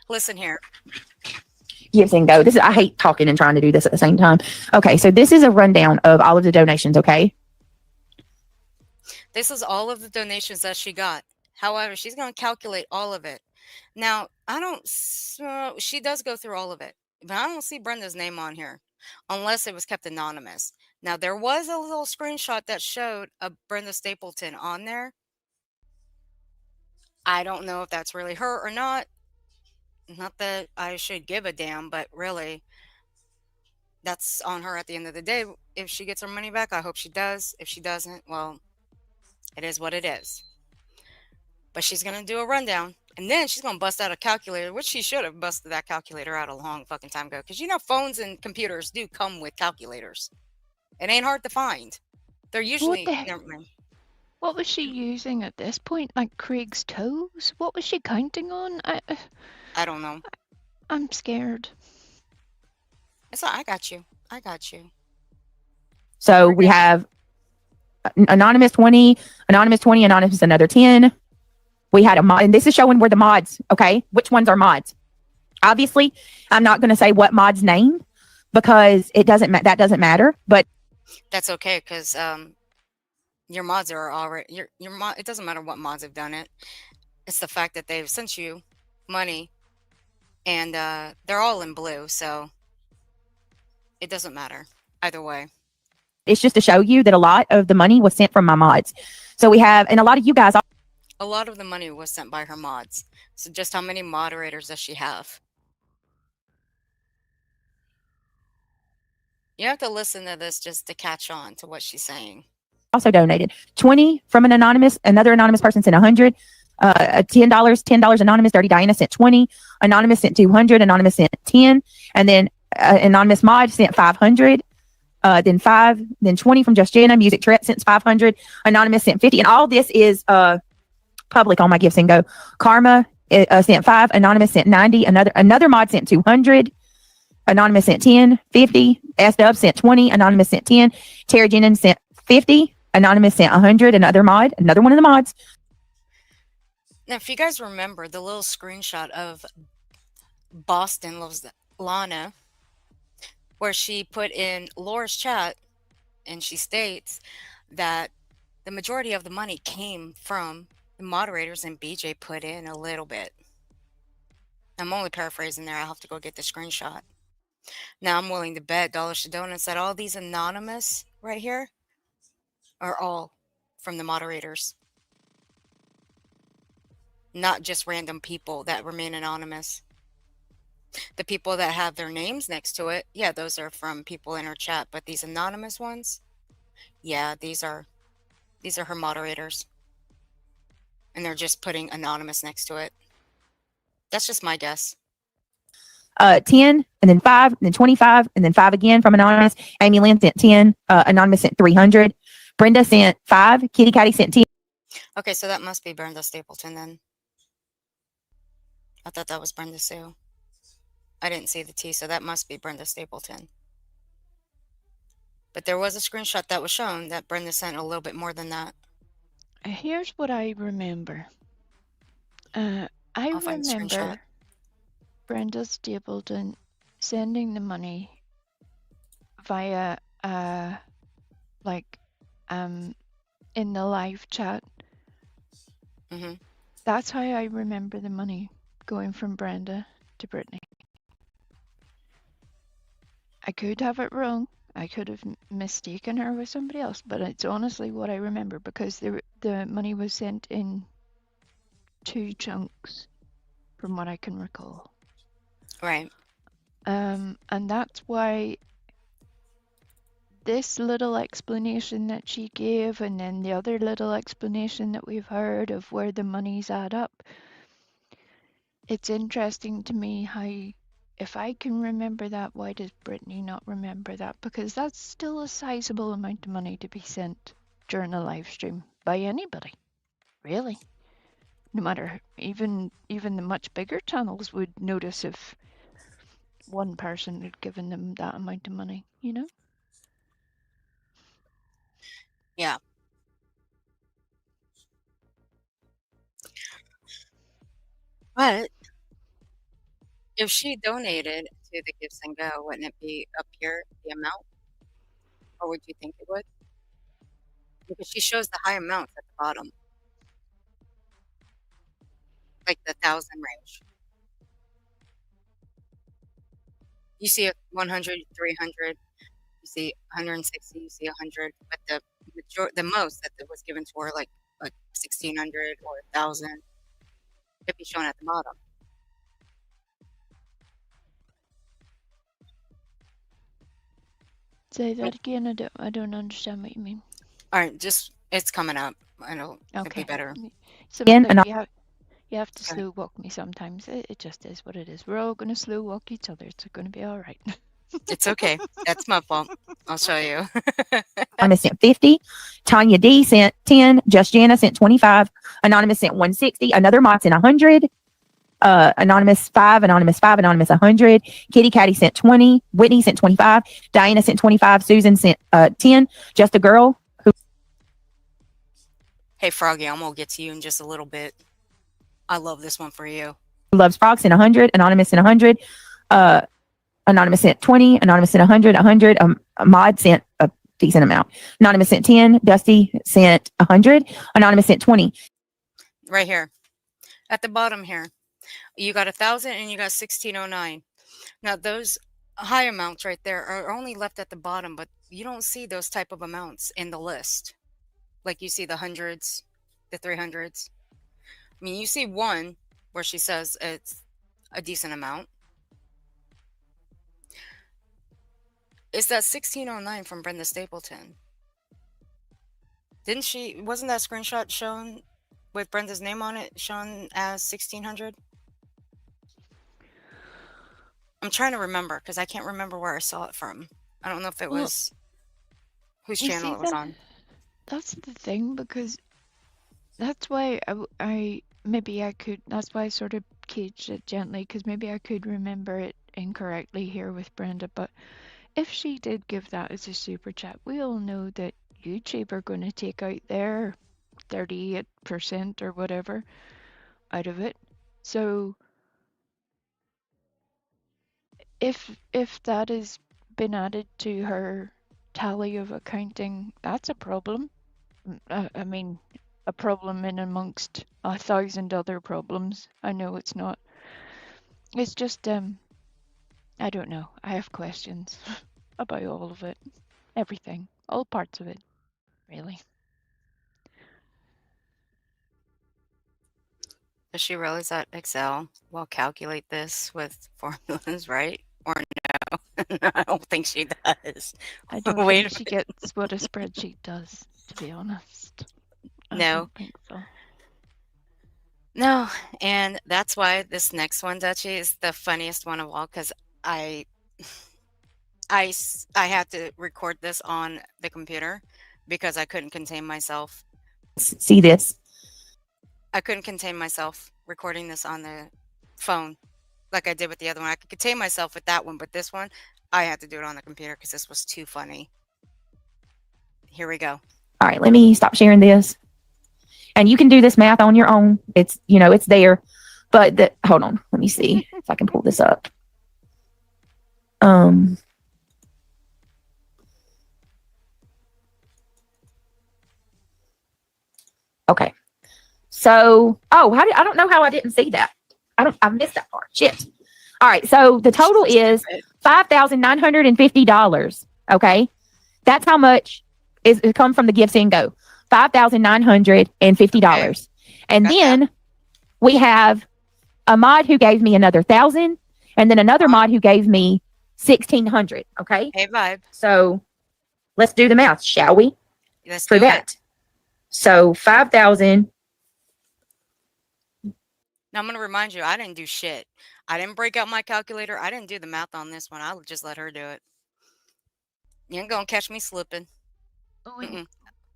Listen here.
Give and go. I hate talking and trying to do this at the same time. Okay, so this is a rundown of all of the donations, okay?
This is all of the donations that she got. However, she's going to calculate all of it. Now, she does go through all of it, but I don't see Brenda's name on here unless it was kept anonymous. Now, there was a little screenshot that showed a Brenda Stapleton on there. I don't know if that's really her or not. Not that I should give a damn, but really, that's on her at the end of the day. If she gets her money back, I hope she does. If she doesn't, well, it is what it is. But she's going to do a rundown, and then she's going to bust out a calculator, which she should have busted that calculator out a long fucking time ago. Because phones and computers do come with calculators. It ain't hard to find. They're usually...
What was she using at this point? Like Craig's toes? What was she counting on?
I don't know.
I'm scared.
I got you.
So we have anonymous 20, anonymous another 10. We had a mod, and this is showing where the mods, okay? Which ones are mods? Obviously, I'm not going to say what mod's name because that doesn't matter, but
that's okay because your mods are already your mod. It doesn't matter what mods have done it. It's the fact that they've sent you money, and they're all in blue, so it doesn't matter either way.
It's just to show you that a lot of the money was sent from my mods. So we have, and a lot of you guys.
A lot of the money was sent by her mods. So just how many moderators does she have? You have to listen to this just to catch on to what she's saying.
also donated. 20 from another anonymous person sent 100. $10 anonymous. Dirty Diana sent 20. Anonymous sent 200. Anonymous sent 10. And then anonymous mod sent 500. Then 20 from Just Jenna. Music Trip sent 500. Anonymous sent 50. And all this is public on my Gifts and Go. Karma sent 5. Anonymous sent 90. Another mod sent 200. Anonymous sent 10. 50. S-Dub sent 20. Anonymous sent 10. Tara Jennings sent 50. Anonymous sent 100. Another one of the mods.
Now, if you guys remember the little screenshot of Boston Loves Lana, where she put in Laura's chat, and she states that the majority of the money came from the moderators, and BJ put in a little bit. I'm only paraphrasing there. I'll have to go get the screenshot. Now, I'm willing to bet dollars to donuts that all these anonymous right here are all from the moderators, not just random people that remain anonymous. The people that have their names next to it, yeah, those are from people in her chat. But these anonymous ones, yeah, these are her moderators, and they're just putting anonymous next to it. That's just my guess.
10, and then 5, and then 25, and then 5 again from anonymous. Amy Lynn sent 10. Anonymous sent 300. Brenda sent 5. Kitty Catty sent 10.
Okay, so that must be Brenda Stapleton then. I thought that was Brenda Sue. I didn't see the T, so that must be Brenda Stapleton. But there was a screenshot that was shown that Brenda sent a little bit more than that.
Here's what I remember. I remember Brenda Stapleton sending the money via in the live chat.
Mm-hmm.
That's how I remember the money going from Brenda to Brittany. I could have it wrong. I could have mistaken her with somebody else, but it's honestly what I remember because the money was sent in 2 chunks from what I can recall.
Right.
And that's why this little explanation that she gave, and then the other little explanation that we've heard of where the monies add up, it's interesting to me how, if I can remember that, why does Brittany not remember that? Because that's still a sizable amount of money to be sent during a live stream by anybody, really. No matter, even the much bigger channels would notice if one person had given them that amount of money, you know?
Yeah. But if she donated to the Gifts and Go, wouldn't it be up here, the amount? Or would you think it would? Because she shows the high amounts at the bottom, like the 1,000 range. You see 100, 300, you see 160, you see 100, but the most that was given to her, like 1,600 or 1,000, could be shown at the bottom.
Say that again. I don't understand what you mean.
All right, just it's coming up. I know it'd be better.
Samantha, you have to slow walk me sometimes. It just is what it is. We're all going to slow walk each other. It's going to be all right.
It's okay. That's my fault. I'll show you.
Anonymous sent 50. Tanya D sent 10. Just Jana sent 25. Anonymous sent 160. Another mod sent 100. Anonymous 5. Anonymous 5. Anonymous 100. Kitty Catty sent 20. Whitney sent 25. Diana sent 25. Susan sent 10. Just a girl who.
Hey, Froggy, I'm going to get to you in just a little bit. I love this one for you.
Loves Frogs sent 100. Anonymous sent 100. Anonymous sent 20. Anonymous sent 100. 100. Mod sent a decent amount. Anonymous sent 10. Dusty sent 100. Anonymous sent 20.
Right here. At the bottom here. You got 1,000 and you got 1,609. Now, those high amounts right there are only left at the bottom, but you don't see those type of amounts in the list. Like you see the hundreds, the 300s. I mean, you see one where she says it's a decent amount. It's that 1,609 from Brenda Stapleton. Wasn't that screenshot shown with Brenda's name on it, shown as 1600? I'm trying to remember because I can't remember where I saw it from. I don't know if it
Well,
was whose
you
channel
see
it was on.
that's the thing, because that's why maybe I could, that's why I sort of caged it gently, because maybe I could remember it incorrectly here with Brenda. But if she did give that as a super chat, we all know that YouTube are going to take out their 38% or whatever out of it. So if that has been added to her tally of accounting, that's a problem. I mean, a problem in amongst 1,000 other problems. I know it's not. It's just I don't know. I have questions about all of it, everything, all parts of it, really.
Does she realize that Excel will calculate this with formulas, right? Or no? I don't think she does.
I don't
Wait
think
a
she
minute.
gets what a spreadsheet does, to be honest. I
No,
don't think so.
no, and that's why this next one, Dutchie, is the funniest one of all because I, I had to record this on the computer because I couldn't contain myself.
See this?
I couldn't contain myself recording this on the phone like I did with the other one. I could contain myself with that one, but this one, I had to do it on the computer because this was too funny. Here we go.
All right, let me stop sharing this. And you can do this math on your own. It's, it's there. But hold on, let me see if I can pull this up. Okay. So, I don't know how I didn't see that. I missed that part. Shit. All right. So the total is $5,950. Okay. That's how much it come from the Give Send Go. $5,950. And
Got
then we have a mod who gave me another 1,000, and then another mod who gave me 1,600. Okay.
Hey, vibe.
So let's do the math, shall we?
Let's
For
do
that.
it.
So 5,000.
Now I'm going to remind you, I didn't do shit. I didn't break out my calculator. I didn't do the math on this one. I'll just let her do it. You ain't going to catch me slipping.
Oh, and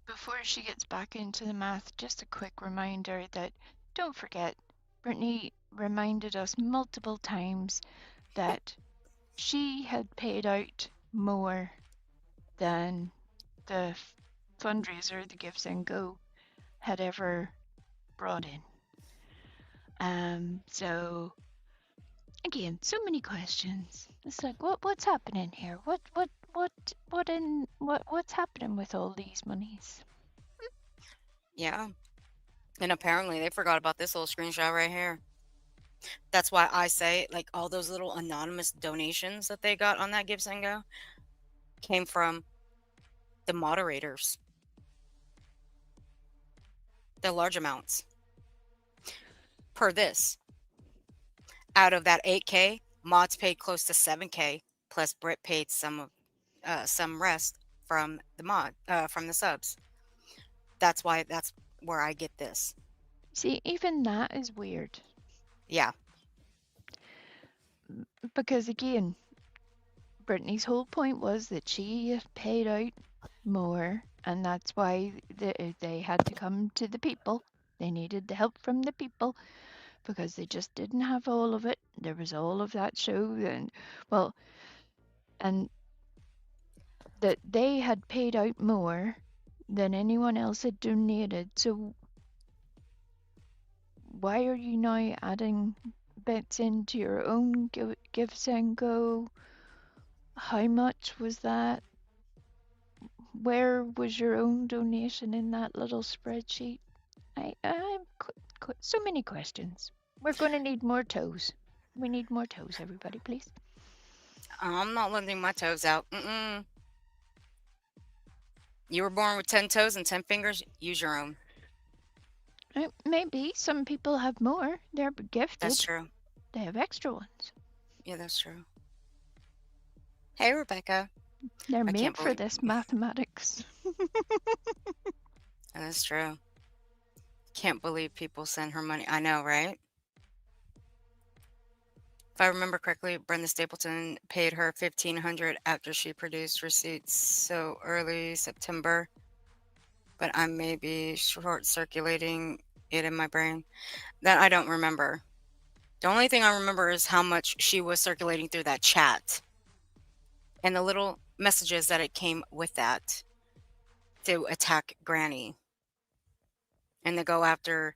before she gets back into the math, just a quick reminder that don't forget, Brittany reminded us multiple times that she had paid out more than the fundraiser, the Give Send Go, had ever brought in. So again, so many questions. It's like, what's happening here? What's happening with all these monies?
Yeah. And apparently they forgot about this little screenshot right here. That's why I say, like, all those little anonymous donations that they got on that Give Send Go came from the moderators. The large amounts. Per this. Out of that 8K, mods paid close to 7K, plus Brit paid some rest from the subs. That's where I get this.
See, even that is weird.
Yeah.
Because again, Brittany's whole point was that she paid out more, and that's why they had to come to the people. They needed the help from the people because they just didn't have all of it. There was all of that show, and that they had paid out more than anyone else had donated. So why are you now adding bits into your own Give Send Go? How much was that? Where was your own donation in that little spreadsheet? I'm so many questions. We're going to need more toes. We need more toes, everybody, please.
I'm not letting my toes out. You were born with 10 toes and 10 fingers. Use your own.
Maybe some people have more. They're gifted.
That's true.
They have extra ones.
Yeah, that's true. Hey, Rebecca.
They're
I
made
can't
for
believe
this mathematics.
That's true. Can't believe people send her money. I know, right? If I remember correctly, Brenda Stapleton paid her $1,500 after she produced receipts so early September, but I may be short circulating it in my brain. That I don't remember. The only thing I remember is how much she was circulating through that chat and the little messages that it came with that to attack Granny and to go after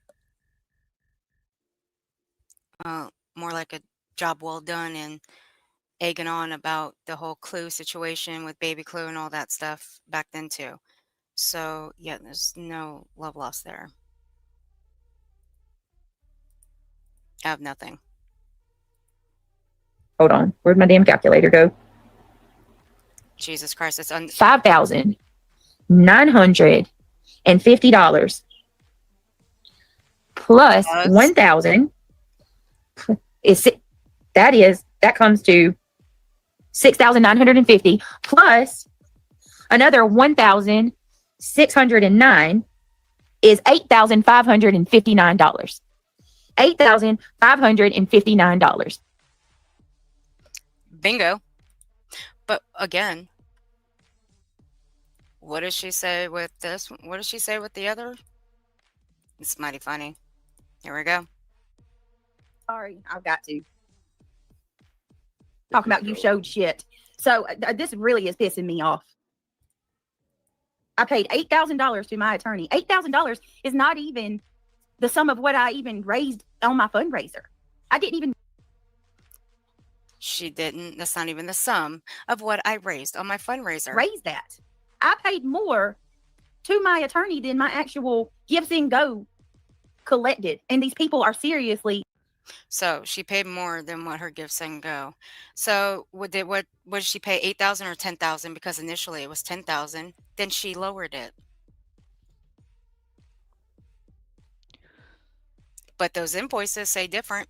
more like a job well done and egging on about the whole Clue situation with Baby Clue and all that stuff back then too. So yeah, there's no love lost there. I have nothing.
Hold on. Where'd my damn calculator go?
Jesus Christ, it's
$5,950 plus
Plus?
1,000 is that comes to 6,950 plus another 1,609 is $8,559. $8,559.
Bingo. But again, what does she say with this? What does she say with the other? It's mighty funny. Here we go.
Sorry, I've got to. Talking about you showed shit. So this really is pissing me off. I paid $8,000 to my attorney. $8,000 is not even the sum of what I even raised on my fundraiser. I didn't even.
She didn't. That's not even the sum of what I raised on my fundraiser.
Raise that. I paid more to my attorney than my actual Give Send Go collected. And these people are seriously.
So she paid more than what her Give Send Go. So what did she pay? 8,000 or 10,000? Because initially it was 10,000. Then she lowered it. But those invoices say different.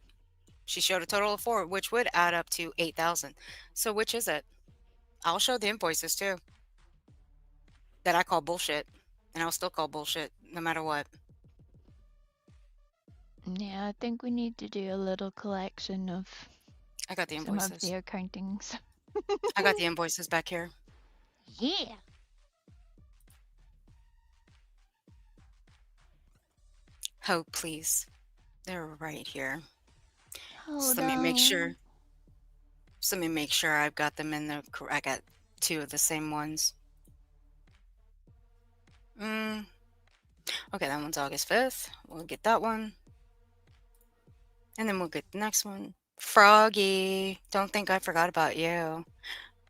She showed a total of 4, which would add up to 8,000. So which is it? I'll show the invoices too. That I call bullshit. And I'll still call bullshit no matter what.
Yeah, I think we need to do a little collection of
I got the
some of
invoices.
the accountings.
I got the invoices back here.
Yeah.
Oh, please. They're right here.
Hold
Let me make
on.
sure. Just let me make sure I've got them in the. I got 2 of the same ones. Okay, that one's August 5th. We'll get that one. And then we'll get the next one. Froggy, don't think I forgot about you.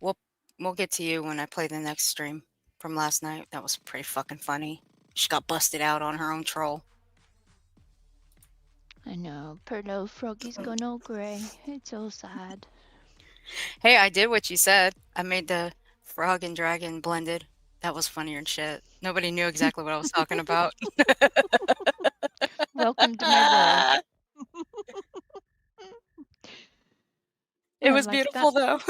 We'll get to you when I play the next stream from last night. That was pretty fucking funny. She got busted out on her own troll.
I know, poor little Froggy's gone all grey. It's all sad.
Hey, I did what you said. I made the frog and dragon blended. That was funnier than shit. Nobody knew exactly what I was talking about.
Welcome to my world.
It
I
was
like
beautiful though.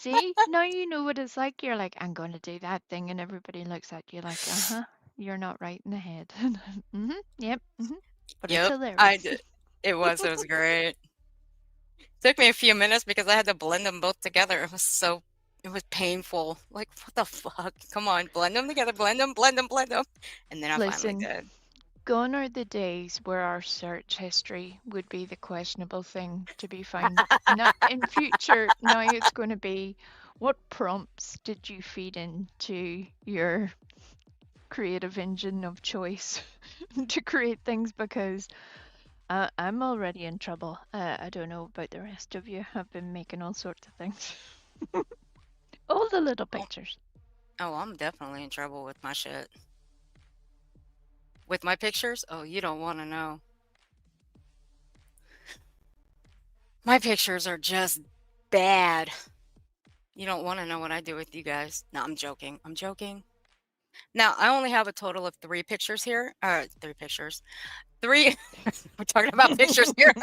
See, now you know what it's like. You're like, I'm going to do that thing, and everybody looks at you like, you're not right in the head. Yep. But it's
Yep,
hilarious.
I did. It was great. Took me a few minutes because I had to blend them both together. It was painful. Like, what the fuck? Come on, blend them together, blend them. And then I finally did.
Gone are the days where our search history would be the questionable thing to be found. Now, in future, now it's going to be, what prompts did you feed into your creative engine of choice to create things? Because I'm already in trouble. I don't know about the rest of you. I've been making all sorts of things. All the little pictures.
Oh, I'm definitely in trouble with my shit. With my pictures? Oh, you don't want to know. My pictures are just bad. You don't want to know what I do with you guys. No, I'm joking. Now, I only have a total of 3 pictures here. 3 pictures. 3. We're talking about pictures here.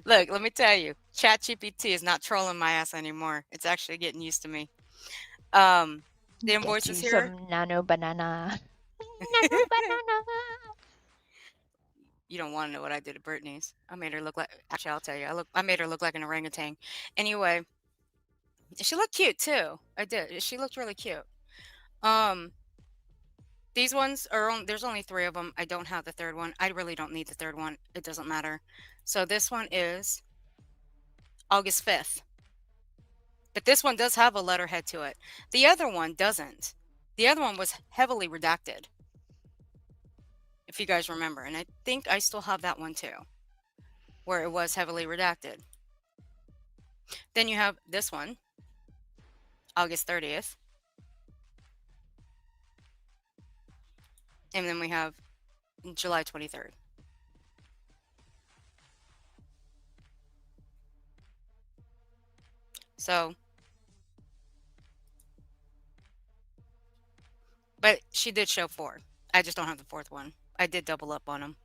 Look, let me tell you. ChatGPT is not trolling my ass anymore. It's actually getting used to me. The
Get
invoices
you
here,
some nano banana. Nano banana.
you don't want to know what I did to Brittany's. I made her look like. Actually, I'll tell you. I made her look like an orangutan. Anyway, she looked cute too. I did. She looked really cute. Um, these ones are on. There's only 3 of them. I don't have the third one. I really don't need the third one. It doesn't matter. So this one is August 5th. But this one does have a letterhead to it. The other one doesn't. The other one was heavily redacted, if you guys remember. And I think I still have that one too, where it was heavily redacted. Then you have this one, August 30th. And then we have July 23rd. So, but she did show 4. I just don't have the 4th one. I did double up on them.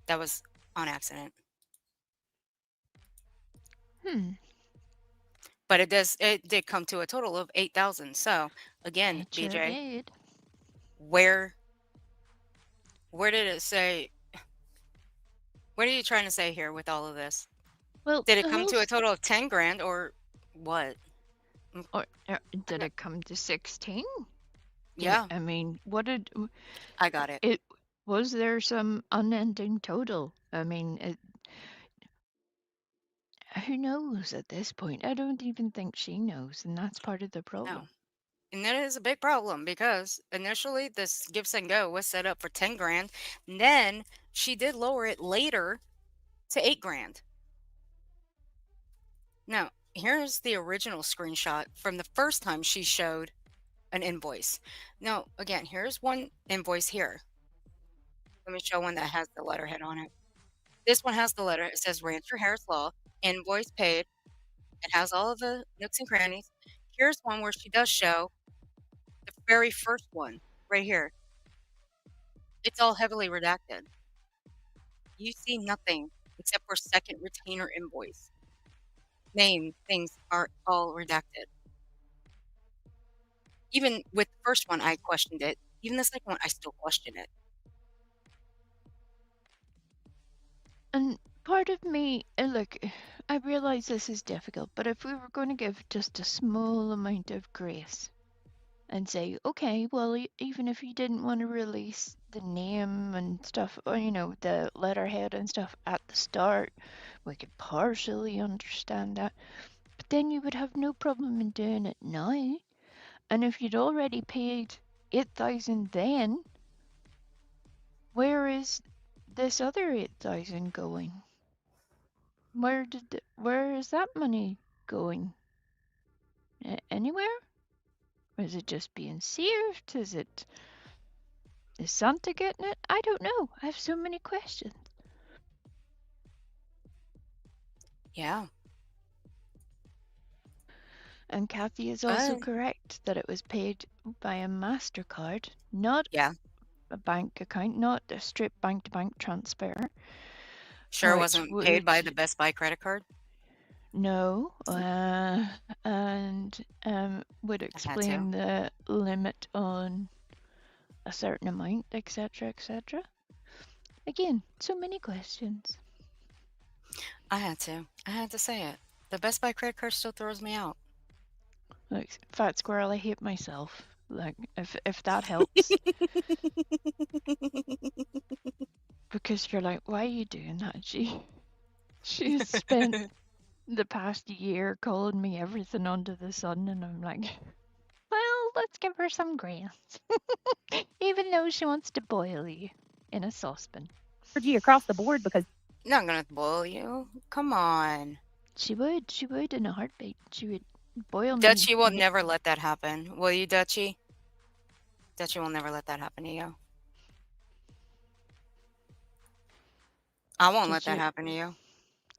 That was on accident. But it did come to a total of 8,000. So, again,
It sure
BJ,
did.
where did it say? What are you trying to say here with all of this?
Well,
Did it
the
come
whole
to a total of 10 grand or what?
or did it come to 16?
Yeah,
I mean, what did
I got it.
it was there some unending total? I mean, who knows at this point? I don't even think she knows, and that's part of the problem.
No. And that is a big problem because initially this Give Send Go was set up for 10 grand. And then she did lower it later to 8 grand. Now, here's the original screenshot from the first time she showed an invoice. Now, again, here's one invoice here. Let me show one that has the letterhead on it. This one has the letter. It says Rancher Harris Law, invoice paid. It has all of the nooks and crannies. Here's one where she does show the very first one right here. It's all heavily redacted. You see nothing except for second retainer invoice. Name things are all redacted. Even with the first one, I questioned it. Even the second one, I still question it.
And part of me, look, I realize this is difficult, but if we were going to give just a small amount of grace and say, okay, well, even if you didn't want to release the name and stuff, or, the letterhead and stuff at the start, we could partially understand that. But then you would have no problem in doing it now. And if you'd already paid 8,000 then, where is this other 8,000 going? Where is that money going? Anywhere? Or is it just being saved? Is Santa getting it? I don't know. I have so many questions.
Yeah.
And Kathy is also correct that it was paid by a MasterCard, not
Yeah.
a bank account, not a straight bank-to-bank transfer.
Sure wasn't paid by the Best Buy credit card?
No, and would explain the limit on a certain amount, etc., etc. Again, so many questions.
I had to say it. The Best Buy credit card still throws me out.
Like, fat squirrel, I hate myself. Like, if that helps. Because you're like, why are you doing that? She's spent the past year calling me everything under the sun, and I'm like, well, let's give her some grants. Even though she wants to boil you in a saucepan.
Across the board because
Not gonna boil you. Come on.
She would in a heartbeat. She would boil me.
Dutchie will never let that happen. Will you, Dutchie? Dutchie will never let that happen to you. I won't let that happen to you.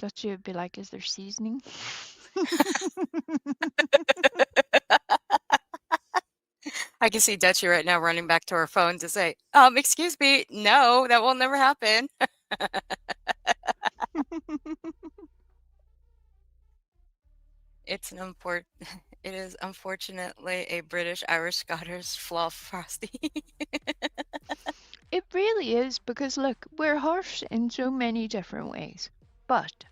Dutchie would be like, is there seasoning?
I can see Dutchie right now running back to her phone to say, excuse me, no, that will never happen. It's an important It is unfortunately a British Irish Scottish fluff frosty.
It really is because look, we're harsh in so many different ways. But,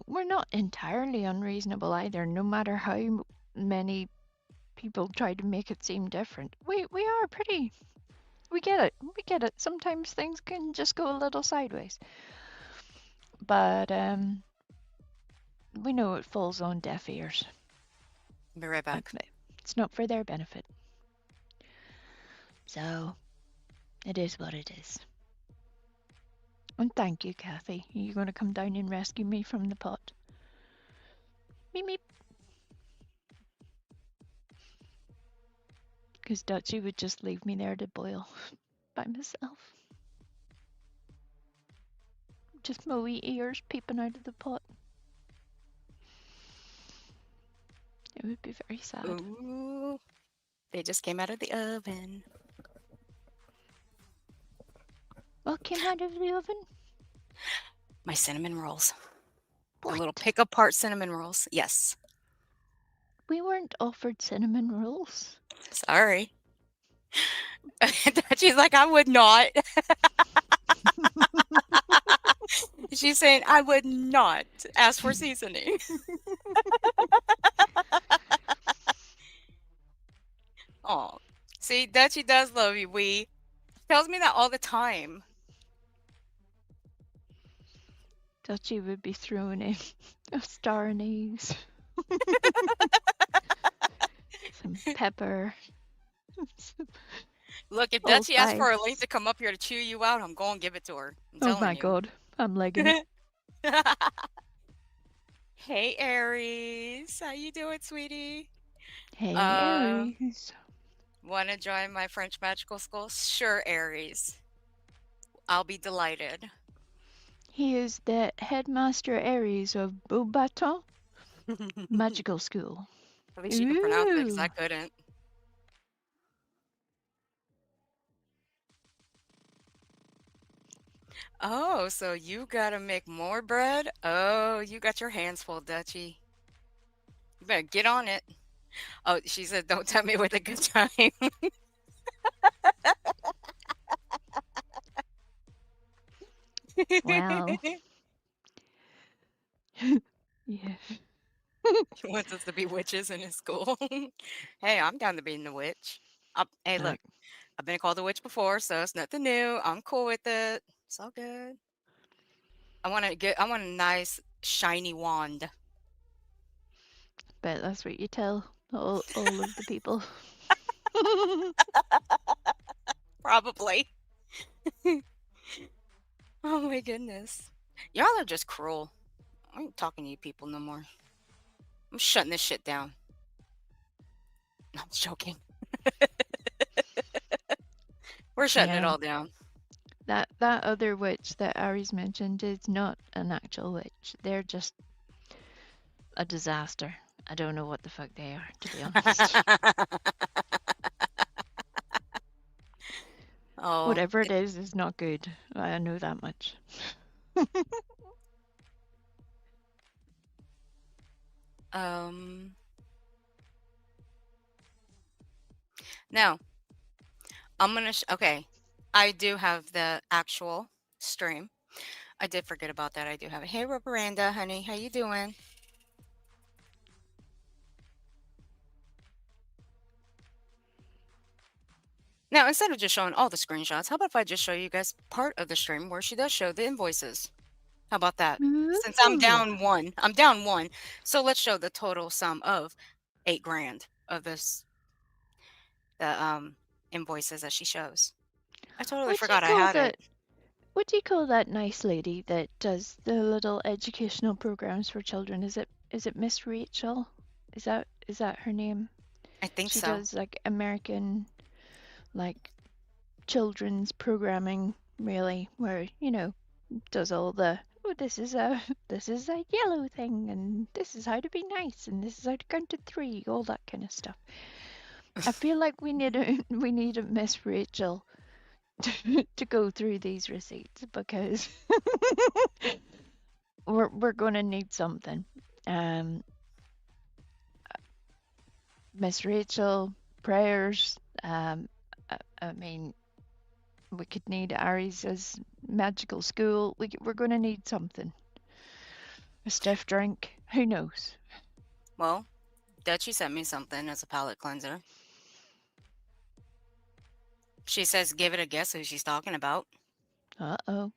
we're not entirely unreasonable either, no matter how many people try to make it seem different. We are pretty. We get it. We get it. Sometimes things can just go a little sideways. But we know it falls on deaf ears.
Be right
And
back.
it's not for their benefit. So, it is what it is. And thank you, Kathy. Are you going to come down and rescue me from the pot? Meep meep. Because Dutchy would just leave me there to boil by myself. Just my wee ears peeping out of the pot. It would be very sad.
Ooh, they just came out of the oven.
What came out of the oven?
My cinnamon rolls. The little
What?
pick apart cinnamon rolls. Yes.
We weren't offered cinnamon rolls.
Sorry. She's like, I would not. She's saying, I would not ask for seasoning. Oh, see, Dutchie does love you. She tells me that all the time.
Dutchy would be throwing in a star anise, some pepper.
Look, if
All
Dutchie asks for a link
spice.
to come up here to chew you out, I'm going to give it to her. I'm
Oh
telling
my
you.
god, I'm legging it.
Hey, Aries. How you doing, sweetie?
Hey,
Uh,
Aries.
Want to join my French magical school? Sure, Aries. I'll be delighted.
He is the headmaster Aries of Beaubaton Magical School.
At least you can pronounce it because
Ooh.
I couldn't. Oh, so you gotta make more bread? Oh, you got your hands full, Dutchie. You better get on it. Oh, she said, don't tell me with a good time.
Well. Yeah.
He wants us to be witches in his school. Hey, I'm down to being the witch. Hey, look, I've been called a witch before, so it's nothing new. I'm cool with it. It's all good. I want a nice shiny wand.
Bet that's what you tell all of the people.
Probably. Oh my goodness. Y'all are just cruel. I ain't talking to you people no more. I'm shutting this shit down. No, I'm joking. We're shutting it
Yeah.
all down.
That other witch that Aries mentioned is not an actual witch. They're just a disaster. I don't know what the fuck they are, to be honest.
Oh,
Whatever it is not good. I know that much.
now I'm gonna. Okay, I do have the actual stream. I did forget about that. I do have it. Hey, Miranda, honey, how you doing? Now, instead of just showing all the screenshots, how about if I just show you guys part of the stream where she does show the invoices? How about that? Since I'm
Ooh.
down one. So let's show the total sum of $8,000 of the invoices that she shows. I totally forgot I had it.
What do you call that nice lady that does the little educational programs for children? Is it Miss Rachel? Is that her name?
I think
She
so.
does like American like children's programming really where, does all the this is a yellow thing and this is how to be nice and this is how to count to 3, all that kind of stuff. I feel like we need a Miss Rachel to go through these receipts because we're going to need something. Miss Rachel, prayers. I mean, we could need Ari's magical school. We're going to need something. A stiff drink. Who knows?
Well, Dutchie sent me something as a palate cleanser. She says, give it a guess who she's talking about.
Uh-oh.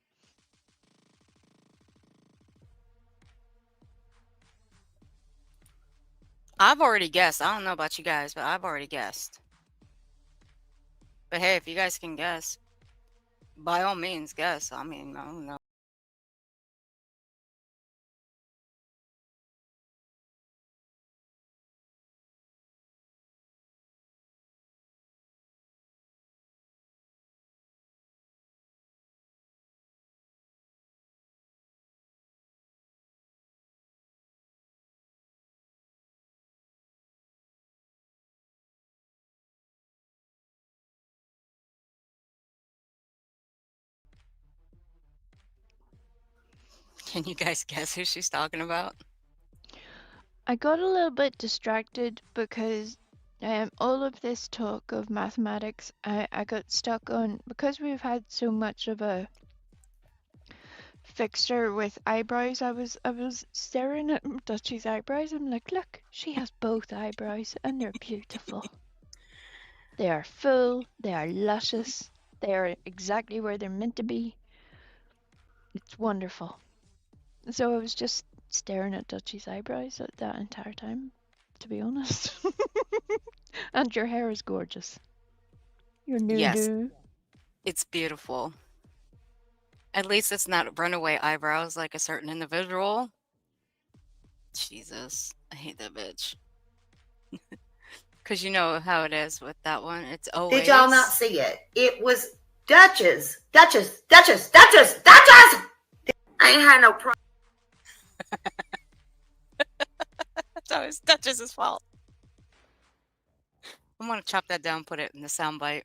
I've already guessed. I don't know about you guys, but I've already guessed. But hey, if you guys can guess, by all means, guess. I mean, I don't know. Can you guys guess who she's talking about?
I got a little bit distracted because all of this talk of mathematics, I got stuck on because we've had so much of a fixture with eyebrows. I was staring at Dutchie's eyebrows. I'm like, look, she has both eyebrows and they're beautiful. They are full, they are luscious, they are exactly where they're meant to be. It's wonderful. So I was just staring at Dutchie's eyebrows at that entire time, to be honest. And your hair is gorgeous. Your new
Yes,
do.
it's beautiful. At least it's not runaway eyebrows like a certain individual. Jesus, I hate that bitch. Because you know how it is with that one. It's always.
Did y'all not see it? It was Duchess. I ain't had no problem.
It's always Duchess's fault. I'm gonna chop that down, put it in the soundbite.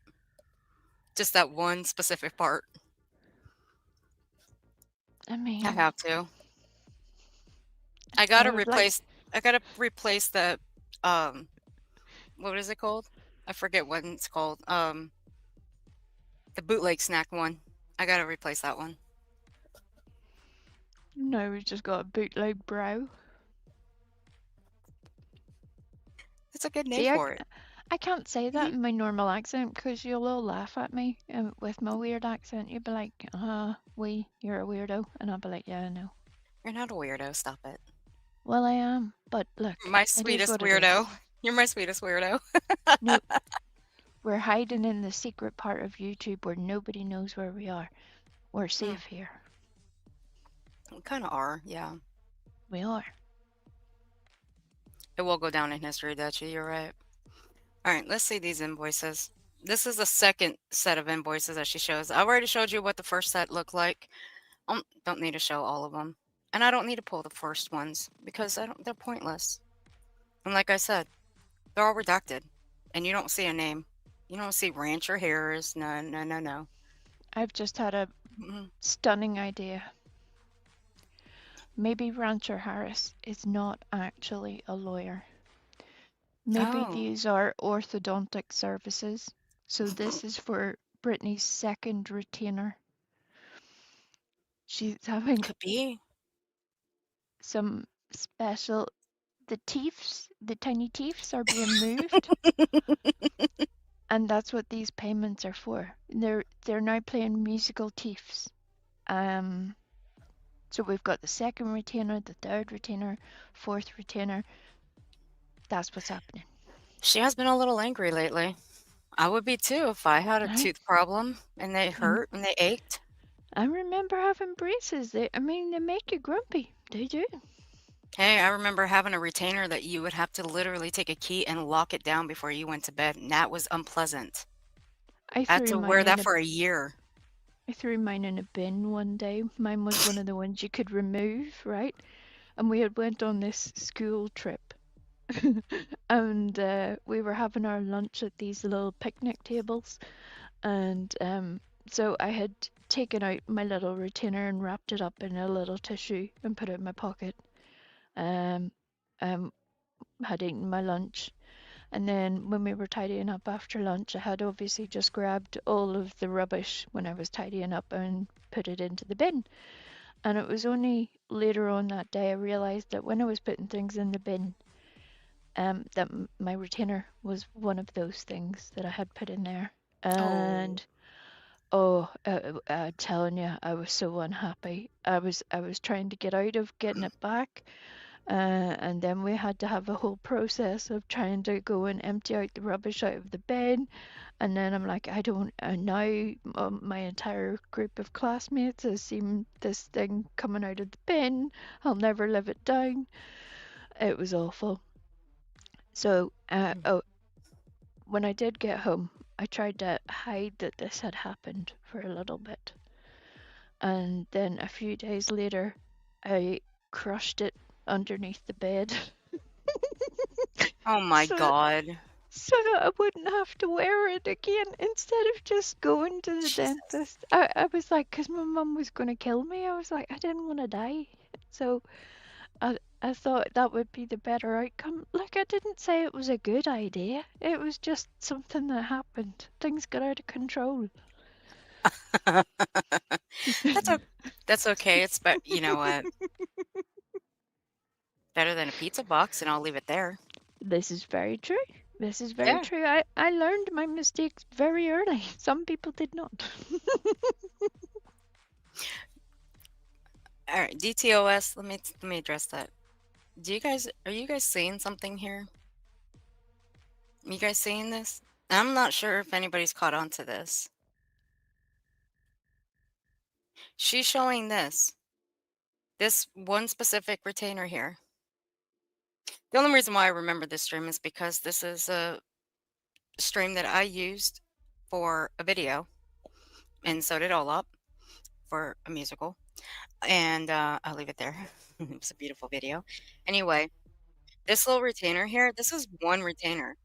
Just that one specific part.
I mean,
I have to. I gotta
I would like.
replace. I gotta replace the. Um, what is it called? I forget what it's called. The bootleg snack one. I gotta replace that one.
No, we just got a bootleg brow.
It's a good name
See,
for it.
I can't say that
Mhm.
in my normal accent because you'll all laugh at me with my weird accent. You'll be like, you're a weirdo. And I'll be like, yeah, I know.
You're not a weirdo. Stop it.
Well, I am, but look,
You're my
it is
sweetest
what it is.
weirdo. You're my sweetest weirdo.
No, we're hiding in the secret part of YouTube where nobody knows where we are. We're safe here.
We kind of are, yeah.
We are.
It will go down in history, Dutchie. You're right. All right, let's see these invoices. This is the second set of invoices that she shows. I've already showed you what the first set looked like. Don't need to show all of them. And I don't need to pull the first ones because they're pointless. And like I said, they're all redacted. And you don't see a name. You don't see Rancher Harris. No, no, no, no.
I've just had a stunning idea. Maybe Rancher Harris is not actually a lawyer. Maybe these are orthodontic services. So this is for Brittany's second retainer. She's having
Could be.
some special. The teeths, the tiny teeths, are being moved, and that's what these payments are for. They're now playing musical teeths. So we've got the second retainer, the third retainer, fourth retainer. That's what's happening.
She has been a little angry lately. I would be too if I had a tooth problem and they hurt and they ached.
I remember having braces. They make you grumpy. They do.
Hey, I remember having a retainer that you would have to literally take a key and lock it down before you went to bed, and that was unpleasant.
I
I had
threw
to
mine
wear
in
that
a
for a year.
I threw mine in a bin one day. Mine was one of the ones you could remove, right? And we had went on this school trip. And we were having our lunch at these little picnic tables. And so I had taken out my little retainer and wrapped it up in a little tissue and put it in my pocket. Um, had eaten my lunch. And then when we were tidying up after lunch, I had obviously just grabbed all of the rubbish when I was tidying up and put it into the bin. And it was only later on that day I realized that when I was putting things in the bin, that my retainer was one of those things that I had put in there.
Oh.
And I'm telling you, I was so unhappy. I was trying to get out of getting it back, and then we had to have a whole process of trying to go and empty out the rubbish out of the bin. And then I'm like, I don't. And now my entire group of classmates has seen this thing coming out of the bin. I'll never live it down. It was awful. So, when I did get home, I tried to hide that this had happened for a little bit. And then a few days later, I crushed it underneath the bed.
Oh my
so that,
God.
so that I wouldn't have to wear it again instead of just going to the
Jesus.
dentist. I was like, because my mum was going to kill me, I was like, I didn't want to die. So I thought that would be the better outcome. Like, I didn't say it was a good idea. It was just something that happened. Things got out of control.
That's o that's okay. It's you know what? Better than a pizza box, and I'll leave it there.
This is very true. This is very
Yeah.
true. I learned my mistakes very early. Some people did not.
All right, DTOS, let me address that. Are you guys seeing something here? You guys seeing this? I'm not sure if anybody's caught on to this. She's showing this one specific retainer here. The only reason why I remember this stream is because this is a stream that I used for a video, and so did Olap for a musical. And I'll leave it there. It was a beautiful video. Anyway, this little retainer here, this is one retainer.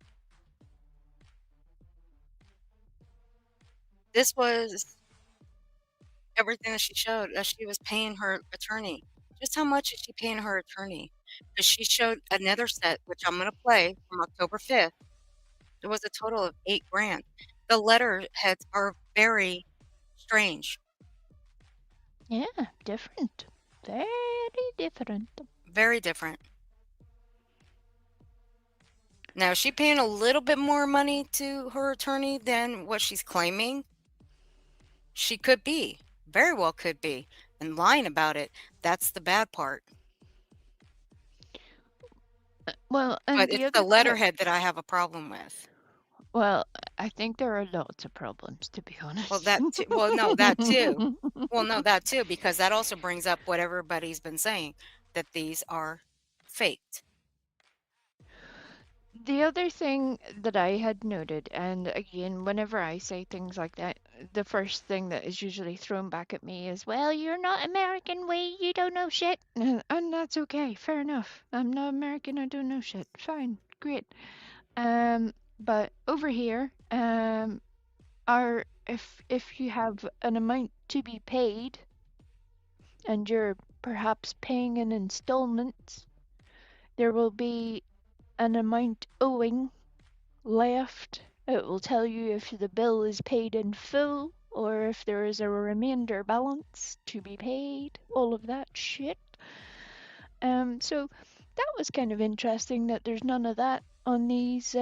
This was everything that she showed that she was paying her attorney. Just how much is she paying her attorney? Because she showed another set, which I'm going to play from October 5th. It was a total of 8 grand. The letterheads are very strange,
Yeah, different. Very different.
very different. Now, is she paying a little bit more money to her attorney than what she's claiming? She could be, very well could be, and lying about it. That's the bad part.
Well, and
But
the
it's the
other part,
letterhead that I have a problem with.
well, I think there are lots of problems, to be honest.
Well, that too. Well, no, that too. Well, no, that too, because that also brings up what everybody's been saying, that these are faked.
The other thing that I had noted, and again, whenever I say things like that, the first thing that is usually thrown back at me is, well, you're not American, way, you don't know shit. And that's okay, fair enough. I'm not American, I don't know shit. Fine, great. But over here, are if you have an amount to be paid and you're perhaps paying in installments, there will be an amount owing left. It will tell you if the bill is paid in full or if there is a remainder balance to be paid, all of that shit. So that was kind of interesting that there's none of that on these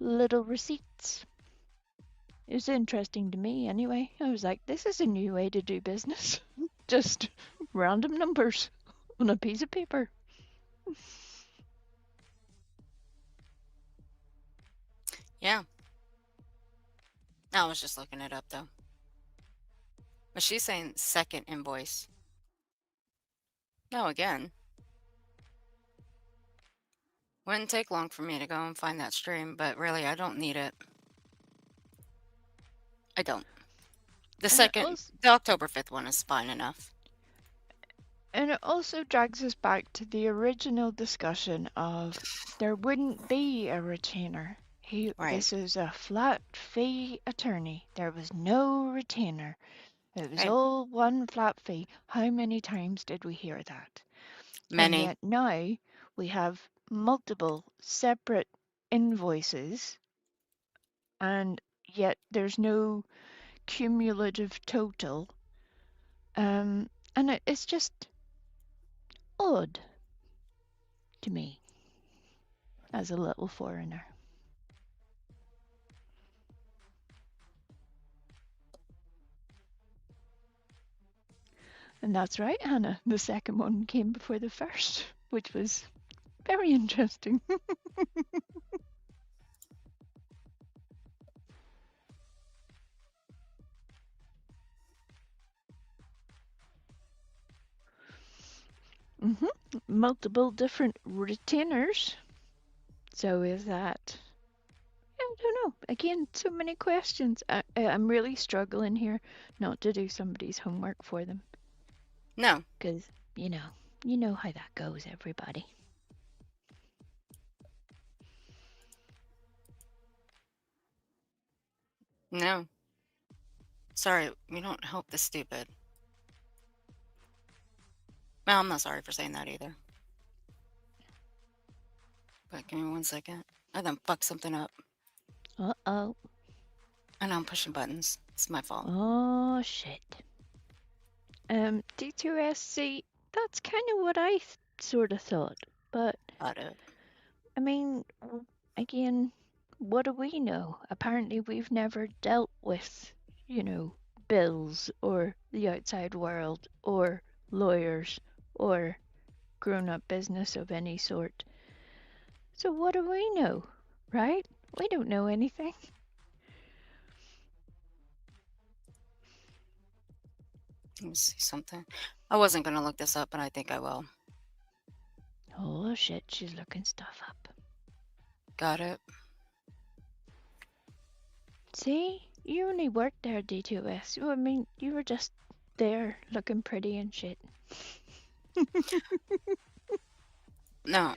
little receipts. It was interesting to me anyway. I was like, this is a new way to do business. Just random numbers on a piece of paper.
Yeah. I was just looking it up though. But she's saying second invoice. No, again. Wouldn't take long for me to go and find that stream, but really, I don't need it. I don't. The October 5th one is fine enough.
And it also drags us back to the original discussion of there wouldn't be a retainer.
Right.
This is a flat fee attorney. There was no retainer. It was
Right.
all one flat fee. How many times did we hear that? And
Many.
yet now we have multiple separate invoices, and yet there's no cumulative total. And it's just odd to me as a little foreigner. And that's right, Hannah. The second one came before the first, which was very interesting. Multiple different retainers. So is that? I don't know. Again, so many questions. I'm really struggling here not to do somebody's homework for them.
No.
Because, you know how that goes, everybody.
No. Sorry, we don't help the stupid. Well, I'm not sorry for saying that either. But give me 1 second. I done fucked something up.
Uh-oh.
I know I'm pushing buttons. It's my fault.
Oh, shit. D2SC, that's kind of what I sort of thought. But,
Got it.
I mean, again, what do we know? Apparently we've never dealt with, bills or the outside world or lawyers or grown-up business of any sort. So what do we know, right? We don't know anything.
Let me see something. I wasn't going to look this up, but I think I will.
Oh shit, she's looking stuff up.
Got it.
See? You only worked there, D2S. I mean, you were just there looking pretty and shit.
No,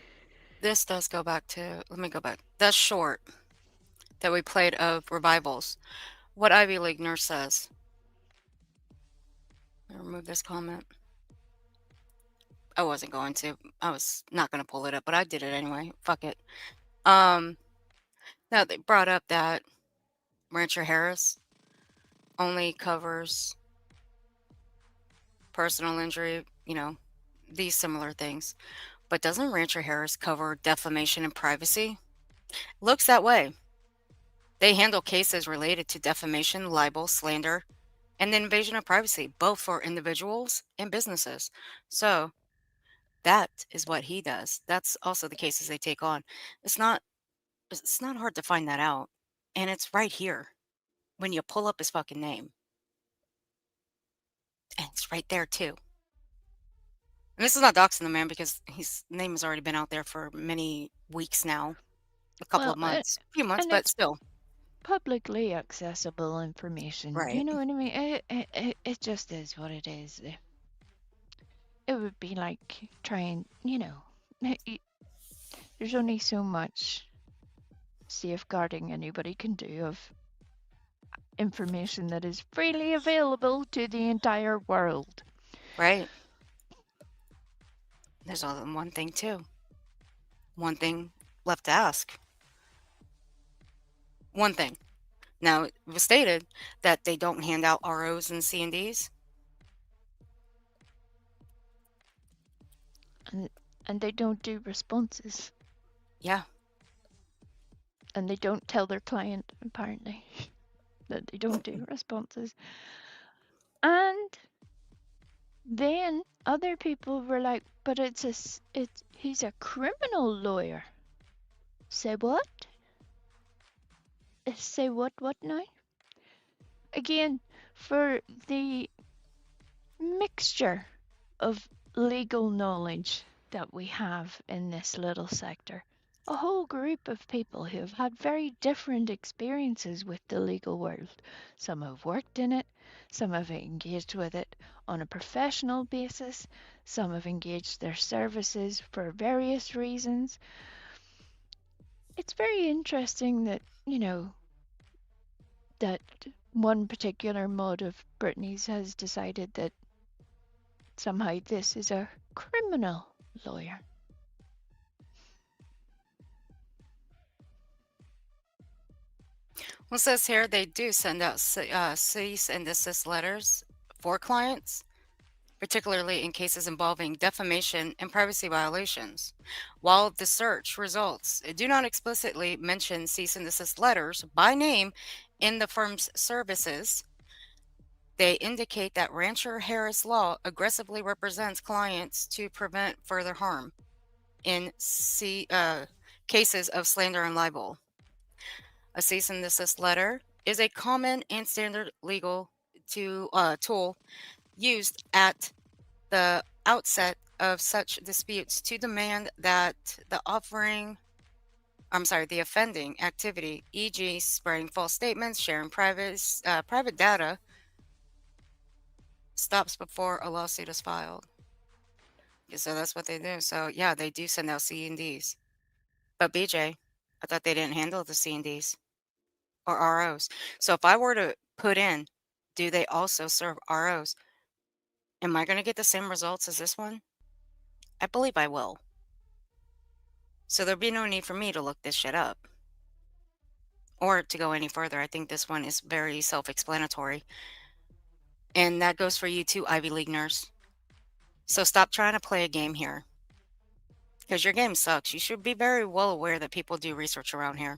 this does go back to, let me go back. That's short that we played of revivals. What Ivy League nurse says. I'll remove this comment. I wasn't going to. I was not going to pull it up, but I did it anyway. Fuck it. Now they brought up that Rancher Harris only covers personal injury, these similar things. But doesn't Rancher Harris cover defamation and privacy? Looks that way. They handle cases related to defamation, libel, slander, and the invasion of privacy, both for individuals and businesses. So that is what he does. That's also the cases they take on. It's not hard to find that out. And it's right here when you pull up his fucking name. And it's right there too. And this is not doxing the man because his name has already been out there for many weeks now. A couple of months. A few months, but still.
Publicly accessible information.
Right.
You know what I mean? It just is what it is. It would be like trying, there's only so much safeguarding anybody can do of information that is freely available to the entire world.
Right. There's only one thing too. One thing left to ask. One thing. Now, it was stated that they don't hand out ROs and C&Ds.
And they don't do responses.
Yeah.
And they don't tell their client, apparently, that they don't do responses. And then other people were like, but he's a criminal lawyer. Say what? Say what now? Again, for the mixture of legal knowledge that we have in this little sector, a whole group of people who have had very different experiences with the legal world. Some have worked in it, some have engaged with it on a professional basis, some have engaged their services for various reasons. It's very interesting that, that one particular mod of Brittany's has decided that somehow this is a criminal lawyer.
Well, it says here they do send out cease and desist letters for clients, particularly in cases involving defamation and privacy violations. While the search results do not explicitly mention cease and desist letters by name in the firm's services, they indicate that Rancher Harris Law aggressively represents clients to prevent further harm in cases of slander and libel. A cease and desist letter is a common and standard legal tool used at the outset of such disputes to demand that the offending activity, e.g., spreading false statements, sharing private data, stops before a lawsuit is filed. Yeah, so that's what they do. So yeah, they do send out C&Ds. But BJ, I thought they didn't handle the C&Ds or ROs. So if I were to put in, do they also serve ROs? Am I going to get the same results as this one? I believe I will. So there'd be no need for me to look this shit up or to go any further. I think this one is very self-explanatory. And that goes for you too, Ivy League nurse. So stop trying to play a game here. Because your game sucks. You should be very well aware that people do research around here.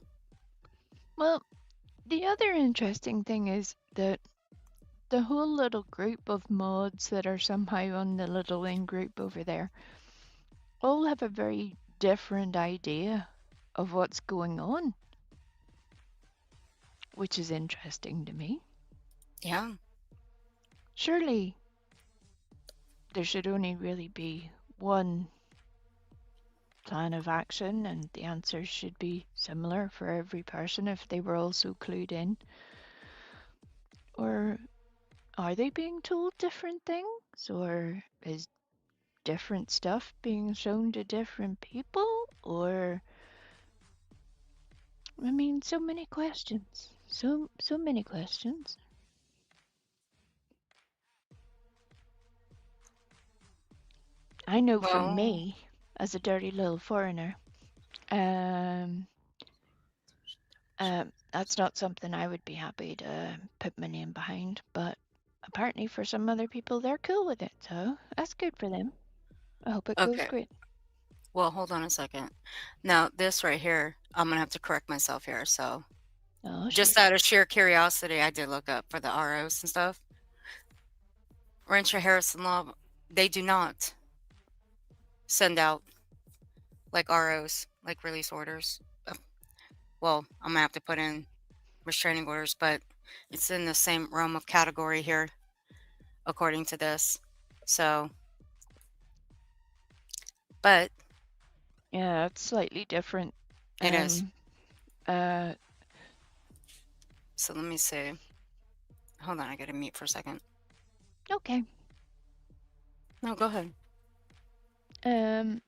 Well, the other interesting thing is that the whole little group of mods that are somehow on the little in group over there all have a very different idea of what's going on, which is interesting to me.
Yeah.
Surely there should only really be one plan of action, and the answers should be similar for every person if they were also clued in. Or are they being told different things? Or is different stuff being shown to different people? Or I mean, so many questions. So many questions. I know for
Well,
me, as a dirty little foreigner, um, that's not something I would be happy to put my name behind, but apparently for some other people, they're cool with it, so that's good for them. I hope it goes
okay.
great.
Well, hold on a second. Now, this right here, I'm going to have to correct myself here. So,
Oh,
just
shoot.
out of sheer curiosity, I did look up for the ROs and stuff. Rancher Harrison Law, they do not send out like ROs, like release orders. Well, I'm going to have to put in restraining orders, but it's in the same realm of category here, according to this. So, but
Yeah, it's slightly different.
it is.
Uh,
So let me see. Hold on, I gotta mute for a second.
okay.
No, go ahead.
Um,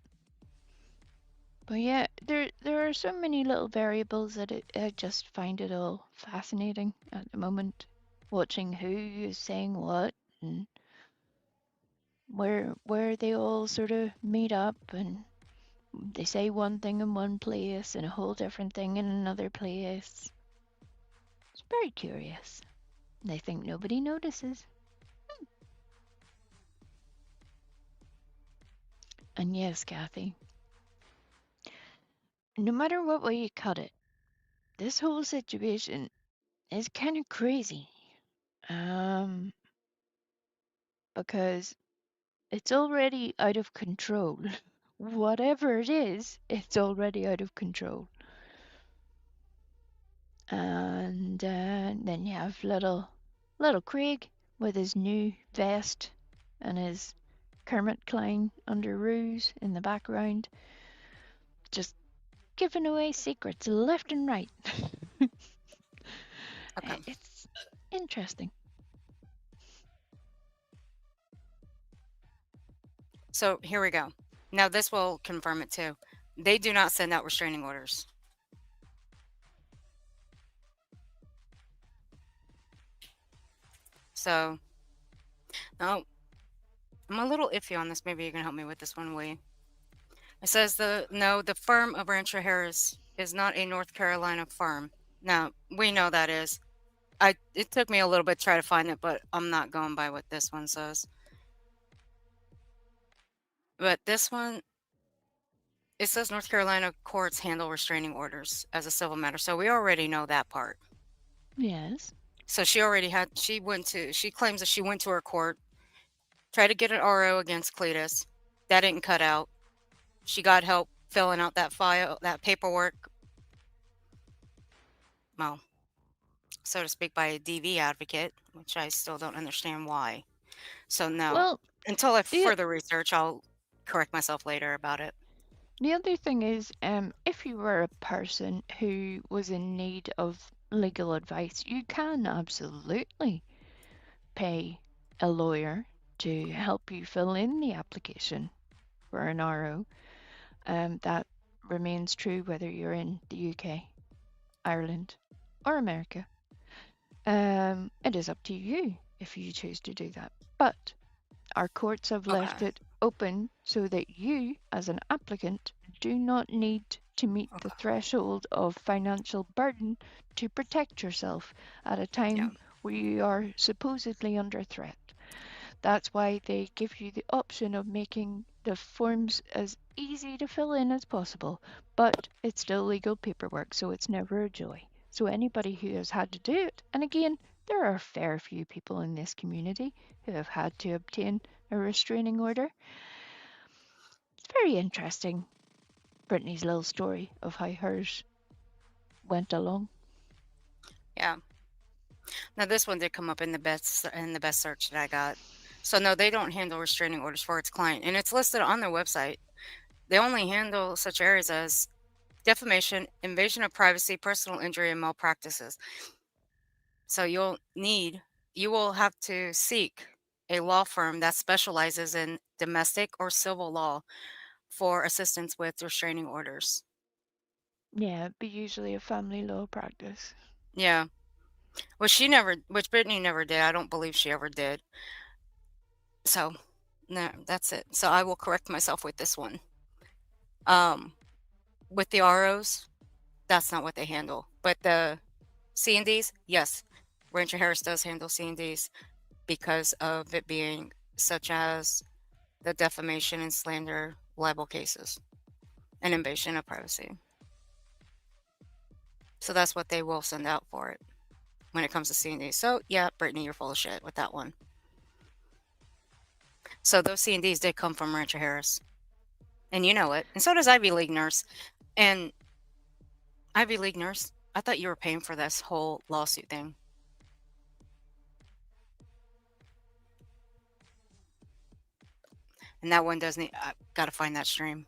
but yeah, there are so many little variables that I just find it all fascinating at the moment, watching who is saying what and where they all sort of meet up and they say one thing in one place and a whole different thing in another place. It's very curious. They think nobody notices. And yes, Kathy, no matter what way you cut it, this whole situation is kind of crazy. Because it's already out of control. Whatever it is, it's already out of control. And then you have little Craig with his new vest and his Kermit Klein underoos in the background, just giving away secrets left and right.
Okay.
It's interesting.
So here we go. Now this will confirm it too. They do not send out restraining orders. So, no, I'm a little iffy on this. Maybe you can help me with this one, will you? It says the firm of Rancher Harris is not a North Carolina firm. No, we know that is. It took me a little bit to try to find it, but I'm not going by what this one says. But this one, it says North Carolina courts handle restraining orders as a civil matter. So we already know that part.
Yes.
So she claims that she went to her court, tried to get an RO against Cletus. That didn't cut out. She got help filling out that paperwork, well, so to speak, by a DV advocate, which I still don't understand why. So no,
Well,
until I
the
further research, I'll correct myself later about it.
the other thing is, if you were a person who was in need of legal advice, you can absolutely pay a lawyer to help you fill in the application for an RO. That remains true whether you're in the UK, Ireland, or America. It is up to you if you choose to do that. But our courts have left
Okay.
it open so that you, as an applicant, do not need to meet the
Okay.
threshold of financial burden to protect yourself at a
Yeah.
time where you are supposedly under threat. That's why they give you the option of making the forms as easy to fill in as possible, but it's still legal paperwork, so it's never a joy. So anybody who has had to do it, and again, there are a fair few people in this community who have had to obtain a restraining order. It's very interesting, Brittany's little story of how hers went along.
Yeah. Now this one did come up in the best search that I got. So no, they don't handle restraining orders for its client, and it's listed on their website. They only handle such areas as defamation, invasion of privacy, personal injury, and malpractices. So you will have to seek a law firm that specializes in domestic or civil law for assistance with restraining orders.
Yeah, it'd be usually a family law practice.
Yeah. Which Brittany never did. I don't believe she ever did. So, no, that's it. So I will correct myself with this one. With the ROs, that's not what they handle. But the C&Ds, yes, Ranger Harris does handle C&Ds because of it being such as the defamation and slander libel cases and invasion of privacy. So that's what they will send out for it when it comes to C&Ds. So yeah, Brittany, you're full of shit with that one. So those C&Ds did come from Rancher Harris. And you know it. And so does Ivy League Nurse. And Ivy League Nurse, I thought you were paying for this whole lawsuit thing. And that one doesn't, I gotta find that stream.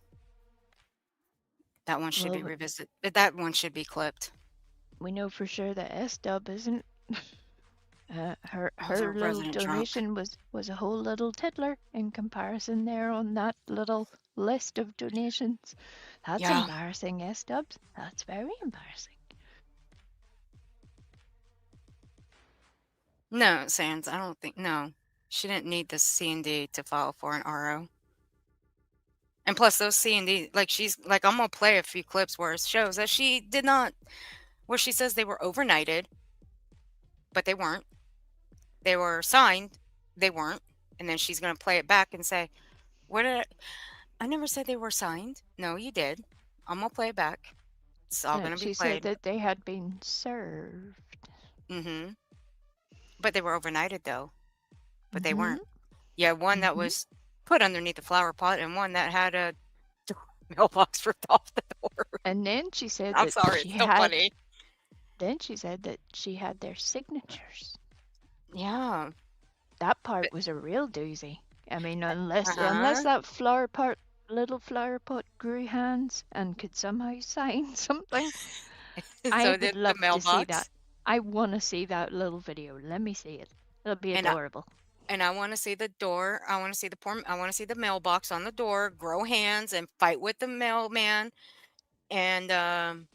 That one should be
Well,
revisited. That one should be clipped.
we know for sure that S-Dub isn't. Her
Those are
little
resident drunk.
donation was a whole little tiddler in comparison there on that little list of donations. That's
Yeah.
embarrassing, S-Dubs. That's very embarrassing.
No, Sans, I don't think, no. She didn't need the C&D to file for an RO. And plus those C&D, like I'm gonna play a few clips where it shows that she did not, where she says they were overnighted, but they weren't. They were signed, they weren't. And then she's gonna play it back and say, "Where did I never said they were signed. No, you did. I'm gonna play it back. It's all gonna be
She said
played."
that they had been served.
Mm-hmm. But they were overnighted though. But they
Mhm.
weren't. Yeah, one that
Mhm.
was put underneath the flower pot and one that had a mailbox ripped off the door.
And then she said
I'm
that
sorry,
she
it's so
had.
funny.
Then she said that she had their signatures.
Yeah.
That part
But,
was a real doozy. I mean, unless
uh-huh.
that little flower pot grew hands and could somehow sign something, I
So
would
did the
love to see that.
mailbox.
I want to see that little video. Let me see it. It'll be
And
adorable.
I want to see the door. I want to see I want to see the mailbox on the door grow hands and fight with the mailman and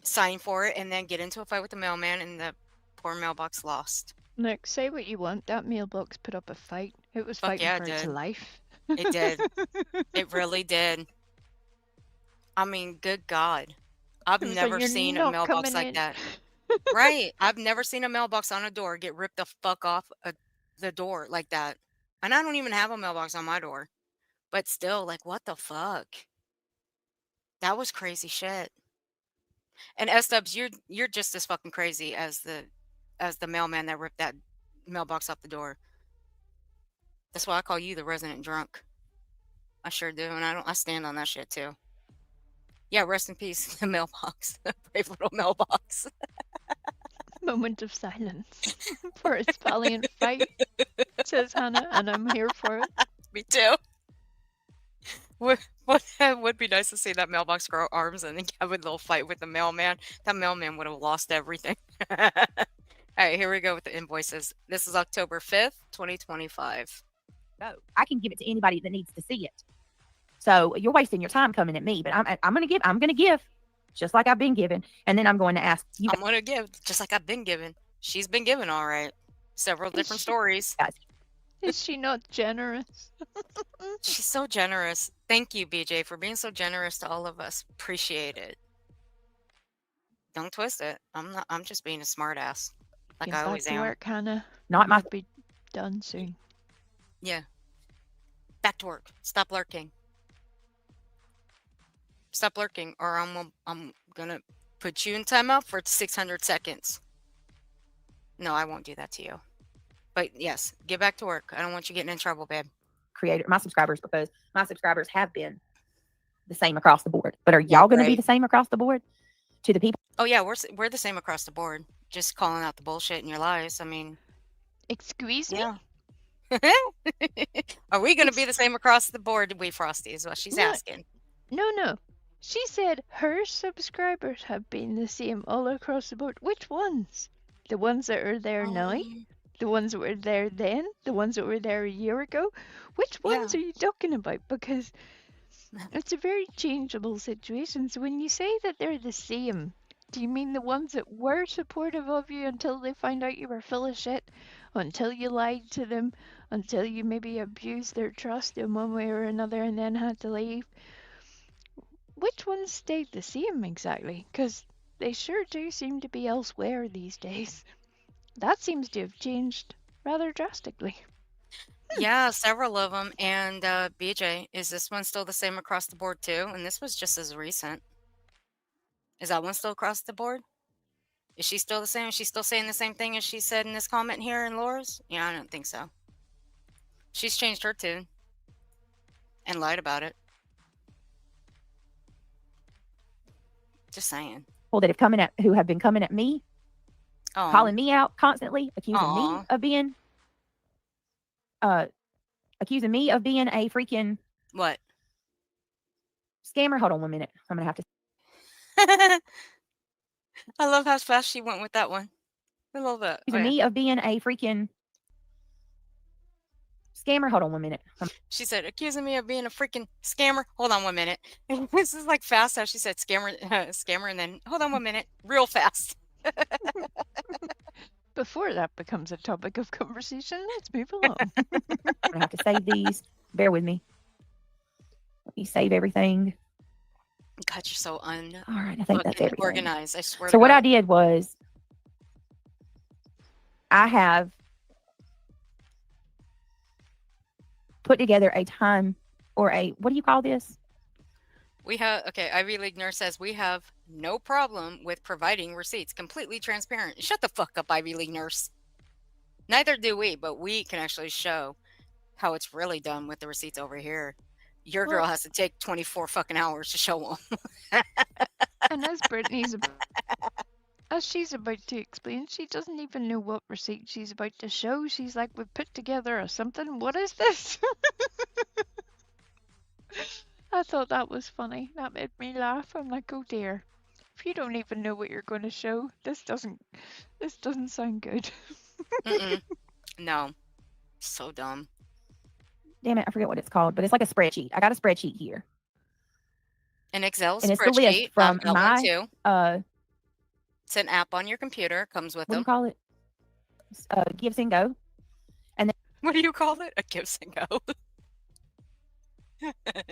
sign for it and then get into a fight with the mailman and the poor mailbox lost.
Look, say what you want. That mailbox put up a fight. It was
Fuck
fighting
yeah,
for
it
its
did.
life.
It did. It really did. I mean, good God. I've
It was like,
never
you're
seen a
not
mailbox
coming
like
in.
that. Right. I've never seen a mailbox on a door get ripped the fuck off the door like that. And I don't even have a mailbox on my door. But still, like, what the fuck? That was crazy shit. And S-Dubs, you're just as fucking crazy as the mailman that ripped that mailbox off the door. That's why I call you the resident drunk. I sure do, and I stand on that shit too. Yeah, rest in peace, the mailbox, the brave little mailbox.
Moment of silence for its valiant fight, says Hannah, and I'm here for it.
Me too. It would be nice to see that mailbox grow arms and then have a little fight with the mailman. That mailman would have lost everything. All right, here we go with the invoices. This is October 5th, 2025.
Go. I can give it to anybody that needs to see it. So you're wasting your time coming at me, but I'm gonna give just like I've been given, and then I'm going to ask you.
I'm gonna give just like I've been given. She's been given, all right. Several different stories.
Guys.
Is she not generous?
She's so generous. Thank you, BJ, for being so generous to all of us. Appreciate it. Don't twist it. I'm just being a smart ass. Like
Get
I
back
always
to
am.
work, Hannah.
Not my.
You'll be done soon.
Yeah. Back to work. Stop lurking. Stop lurking, or I'm gonna put you in timeout for 600 seconds. No, I won't do that to you. But yes, get back to work. I don't want you getting in trouble, babe.
Creator, my subscribers, because my subscribers have been the same across the board. But are y'all going to be
right.
the same across the board to the people?
Oh yeah, we're the same across the board. Just calling out the bullshit in your lies. I mean,
Excuse me?
yeah. Are we going to be the same across the board, we Frosty, is what she's
No.
asking.
No. She said her subscribers have been the same all across the board. Which ones? The ones that are there now? The ones that were there then? The ones that were there a year ago? Which ones
Yeah.
are you talking about? Because it's a very changeable situation. So when you say that they're the same, do you mean the ones that were supportive of you until they found out you were full of shit? Until you lied to them? Until you maybe abused their trust in one way or another and then had to leave? Which ones stayed the same exactly? Because they sure do seem to be elsewhere these days. That seems to have changed rather drastically.
Yeah, several of them. And BJ, is this one still the same across the board too? And this was just as recent. Is that one still across the board? Is she still the same? Is she still saying the same thing as she said in this comment here in Laura's? Yeah, I don't think so. She's changed her tune and lied about it. Just saying.
People that who have been coming at me, calling me out constantly, accusing me of being a freaking
what?
Scammer. Hold on 1 minute. I'm gonna have to.
I love how fast she went with that one. I love that.
Accusing me of being a freaking scammer. Hold on 1 minute.
She said, accusing me of being a freaking scammer. Hold on 1 minute. This is like fast how she said scammer, and then hold on 1 minute, real fast.
Before that becomes a topic of conversation, let's move along.
I'm gonna have to save these. Bear with me. Let me save everything.
God, you're so
All right, I think that's everything.
Organized. I swear.
So what I did was, I have put together a time or what do you call this?
We have, okay, Ivy League Nurse says, we have no problem with providing receipts, completely transparent. Shut the fuck up, Ivy League Nurse. Neither do we, but we can actually show how it's really done with the receipts over here. Your girl has to take 24 fucking hours to show them.
And as she's about to explain, she doesn't even know what receipt she's about to show. She's like, we've put together a something. What is this? I thought that was funny. That made me laugh. I'm like, oh dear. If you don't even know what you're going to show, this doesn't sound good.
No. So dumb.
Damn it, I forget what it's called, but it's like a spreadsheet. I got a spreadsheet here.
An Excel spreadsheet.
And it's the list from my
it's an app on your computer. Comes with
what
them.
do you call it? Gives and Go. And then
what do you call it? A Gives and Go.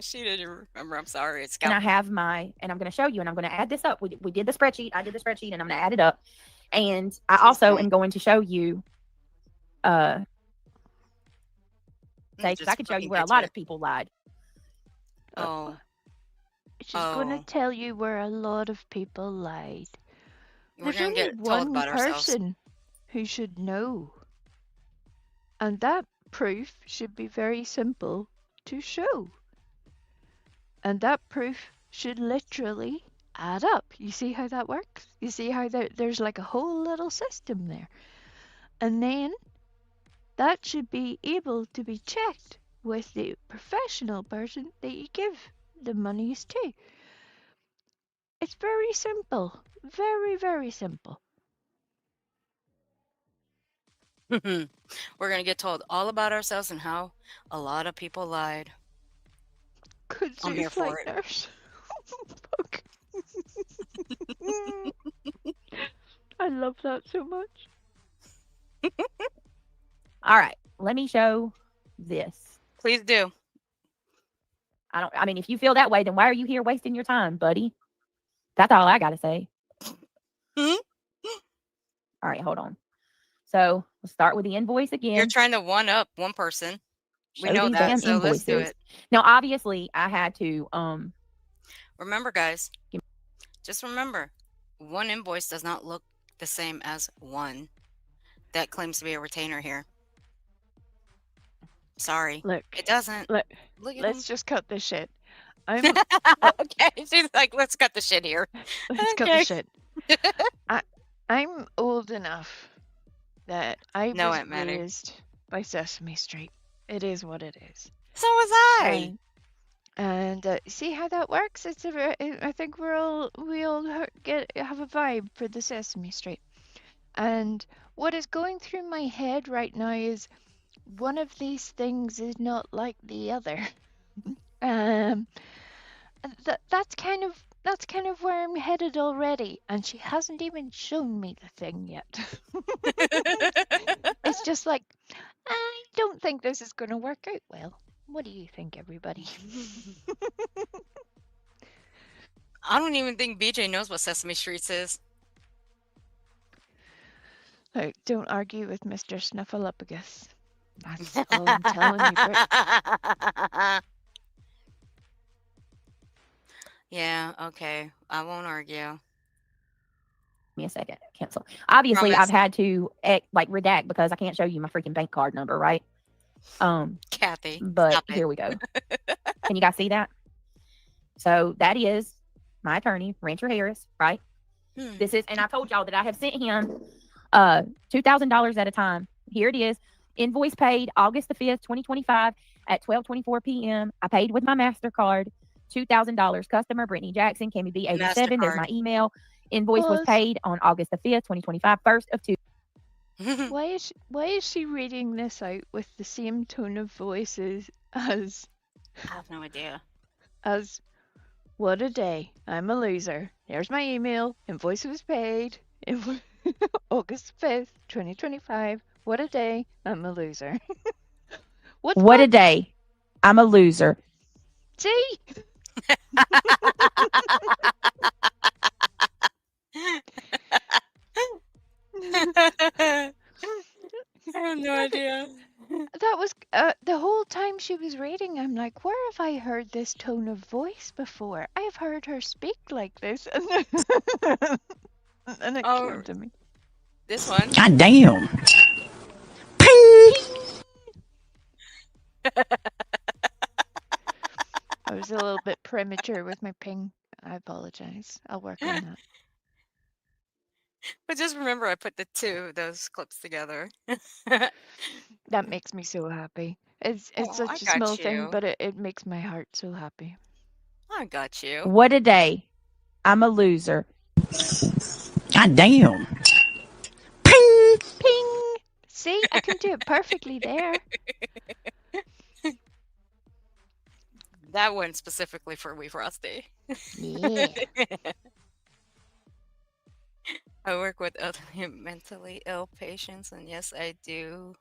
She didn't remember. I'm sorry. It's
and I have and I'm going to show you, and I'm going to add this up. We did the spreadsheet. I did the spreadsheet, and I'm going to add it up. And I also am going to show you, say, because I can show you where a lot of people lied.
Oh.
She's gonna tell you where a lot of people lied.
We're
There's
gonna
only
get told
one
about ourselves.
person who should know. And that proof should be very simple to show. And that proof should literally add up. You see how that works? You see how there's like a whole little system there. And then that should be able to be checked with the professional person that you give the monies to. It's very simple. Very, very simple.
We're gonna get told all about ourselves and how a lot of people lied.
Could
I'm
you
here for
flight
it.
nurse? Fuck. I love that so much.
All right, let me show this.
Please do.
I mean, if you feel that way, then why are you here wasting your time, buddy? That's all I got to say.
Hmm?
All right, hold on. So let's start with the invoice again.
You're trying to one up one person. We
Show
know
these
that,
damn
so let's do
invoices.
it.
Now, obviously, I had to
Remember, guys, just remember, one invoice does not look the same as one that claims to be a retainer here. Sorry.
Look,
it doesn't.
Look,
Look at
let's just cut this shit. I'm
okay. She's like, let's cut the shit here.
let's cut the shit. I'm old enough that I
No,
was
Aunt Maddie.
raised by Sesame Street. It is what it is.
So was I.
And see how that works? It's I think we all have a vibe for the Sesame Street. And what is going through my head right now is one of these things is not like the other. That's kind of where I'm headed already, and she hasn't even shown me the thing yet. It's just like, I don't think this is going to work out well. What do you think, everybody?
I don't even think BJ knows what Sesame Street is.
Look, don't argue with Mr. Snuffleupagus. That's all I'm telling you, Britt.
Yeah, okay. I won't argue.
me a second. Cancel. Obviously,
Promise.
I've had to like redact because I can't show you my freaking bank card number, right?
Kathy,
But
stop it.
here we go. Can you guys see that? So that is my attorney, Rancher Harris, right? This is, and I told y'all that I have sent him $2,000 at a time. Here it is. Invoice paid August the 5th, 2025 at 12:24 p.m. I paid with my MasterCard. $2,000. Customer Brittany Jackson, Cammy B87. There's my email. Invoice was paid on August the 5th, 2025, first of two.
Why is she reading this out with the same tone of voice as
I have no idea.
As what a day. I'm a loser. Here's my email. Invoice was paid. August 5th, 2025. What a day. I'm a loser.
What a day. I'm a loser.
See?
I have no idea.
That was the whole time she was reading. I'm like, where have I heard this tone of voice before? I have heard her speak like this, and it came to me.
This one.
God damn.
I was a little bit premature with my ping. I apologize. I'll work on that.
But just remember, I put the two of those clips together.
That makes me so happy. It's such a small thing, but it makes my heart so happy.
I got you.
What a day. I'm a loser.
God damn.
Ping! Ping! See, I can do it perfectly there.
That one specifically for Wee Frosty.
Yeah.
I work with mentally ill patients, and yes, I do.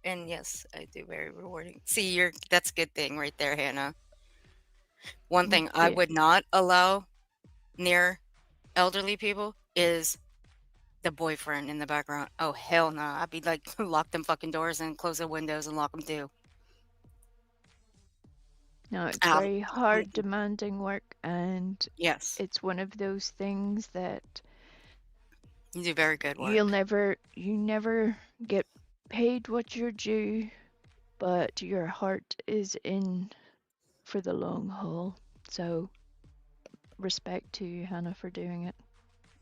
And yes, I do very rewarding. See, that's a good thing right there, Hannah. One thing I would not allow near elderly people is The boyfriend in the background. Oh, hell no. I'd be like, lock them fucking doors and close the windows and lock them too.
No, it's
Um,
very hard, demanding work, and
yes,
it's one of those things that
you do very good
you
work.
never get paid what you're due, but your heart is in for the long haul. So respect to you, Hannah, for doing it.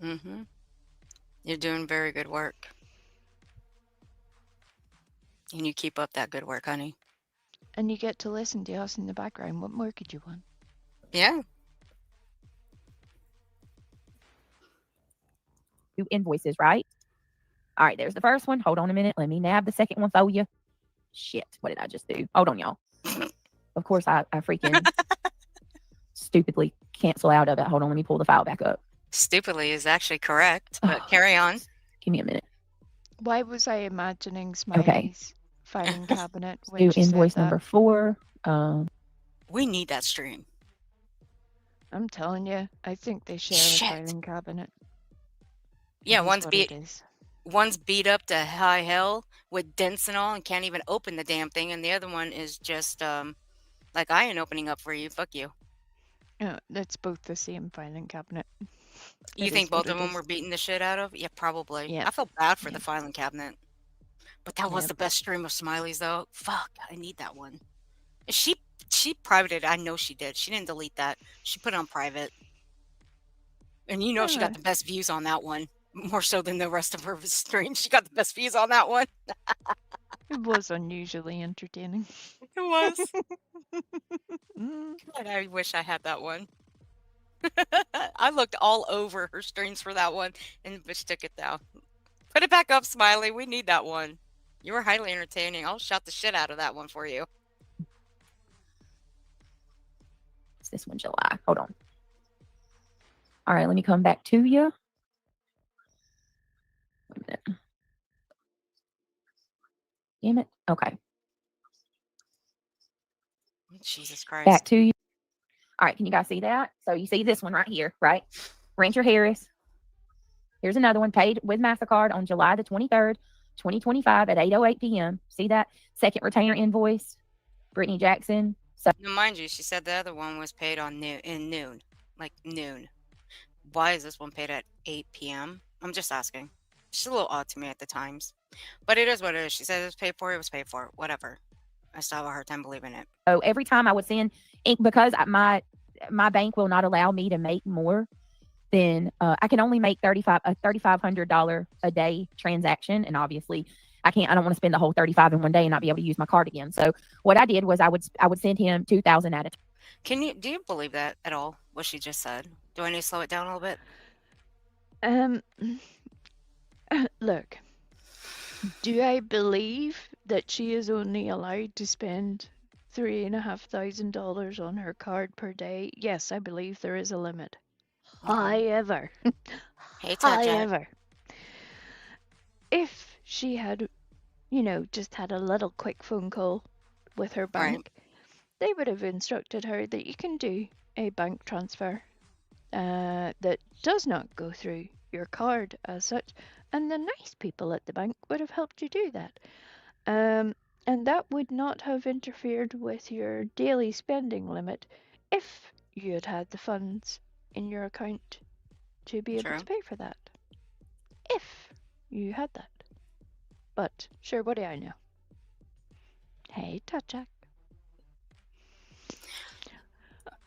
Mm-hmm. You're doing very good work. And you keep up that good work, honey.
And you get to listen to us in the background. What more could you want?
Yeah.
Do invoices, right? All right, there's the first one. Hold on a minute. Let me nab the second one for you. Shit, what did I just do? Hold on, y'all. Of course, I freaking stupidly cancel out of it. Hold on, let me pull the file back up.
Stupidly is actually correct, but carry on.
Give me a minute.
Why was I imagining
Okay.
Smiley's filing cabinet when
Do
she said
invoice
that?
number 4.
We need that stream.
I'm telling you, I think they share a
Shit.
filing cabinet.
Yeah,
It is
one's
what
beat
it is.
one's beat up to high hell with dents and all and can't even open the damn thing, and the other one is just like I ain't opening up for you. Fuck you.
It's both the same filing cabinet.
You
It
think
is what
both of
it
them
is.
were beating the shit out of? Yeah, probably.
Yep.
I felt bad for the
Yep.
filing cabinet. But that was
Yep.
the best stream of Smileys though. Fuck, I need that one. She privated it. I know she did. She didn't delete that. She put it on private. And you know she got the best views on that one. More so than the rest of her streams. She got the best views on that one.
It was unusually entertaining.
It was.
Mm.
God, I wish I had that one. I looked all over her streams for that one and bitch took it down. Put it back up, Smiley. We need that one. You were highly entertaining. I'll shout the shit out of that one for you.
It's this one, July. Hold on. All right, let me come back to you. Wait a minute. Damn it. Okay.
Jesus Christ.
Back to you. All right, can you guys see that? So you see this one right here, right? Rancher Harris. Here's another one paid with MasterCard on July the 23rd, 2025 at 8:08 p.m. See that? Second retainer invoice. Brittany Jackson. So
Now, mind you, she said the other one was paid on noon. Like noon. Why is this one paid at 8 p.m.? I'm just asking. It's a little odd to me at the times. But it is what it is. She said it was paid for, it was paid for. Whatever. I still have a hard time believing it.
every time I would send, because my bank will not allow me to make more than I can only make $3,500 a day transaction, and obviously I don't want to spend the whole 35 in one day and not be able to use my card again. So what I did was I would send him 2,000 at a time.
Do you believe that at all? What she just said? Do I need to slow it down a little bit?
Look, do I believe that she is only allowed to spend $3,500 on her card per day? Yes, I believe there is a limit. However, however, if she had, just had a little quick phone call with her bank, they would have instructed her that you can do a bank transfer that does not go through your card as such, and the nice people at the bank would have helped you do that. And that would not have interfered with your daily spending limit if you had had the funds in your account to be able to pay for that. If you had that. But sure, what do I know? Hey, Tachak.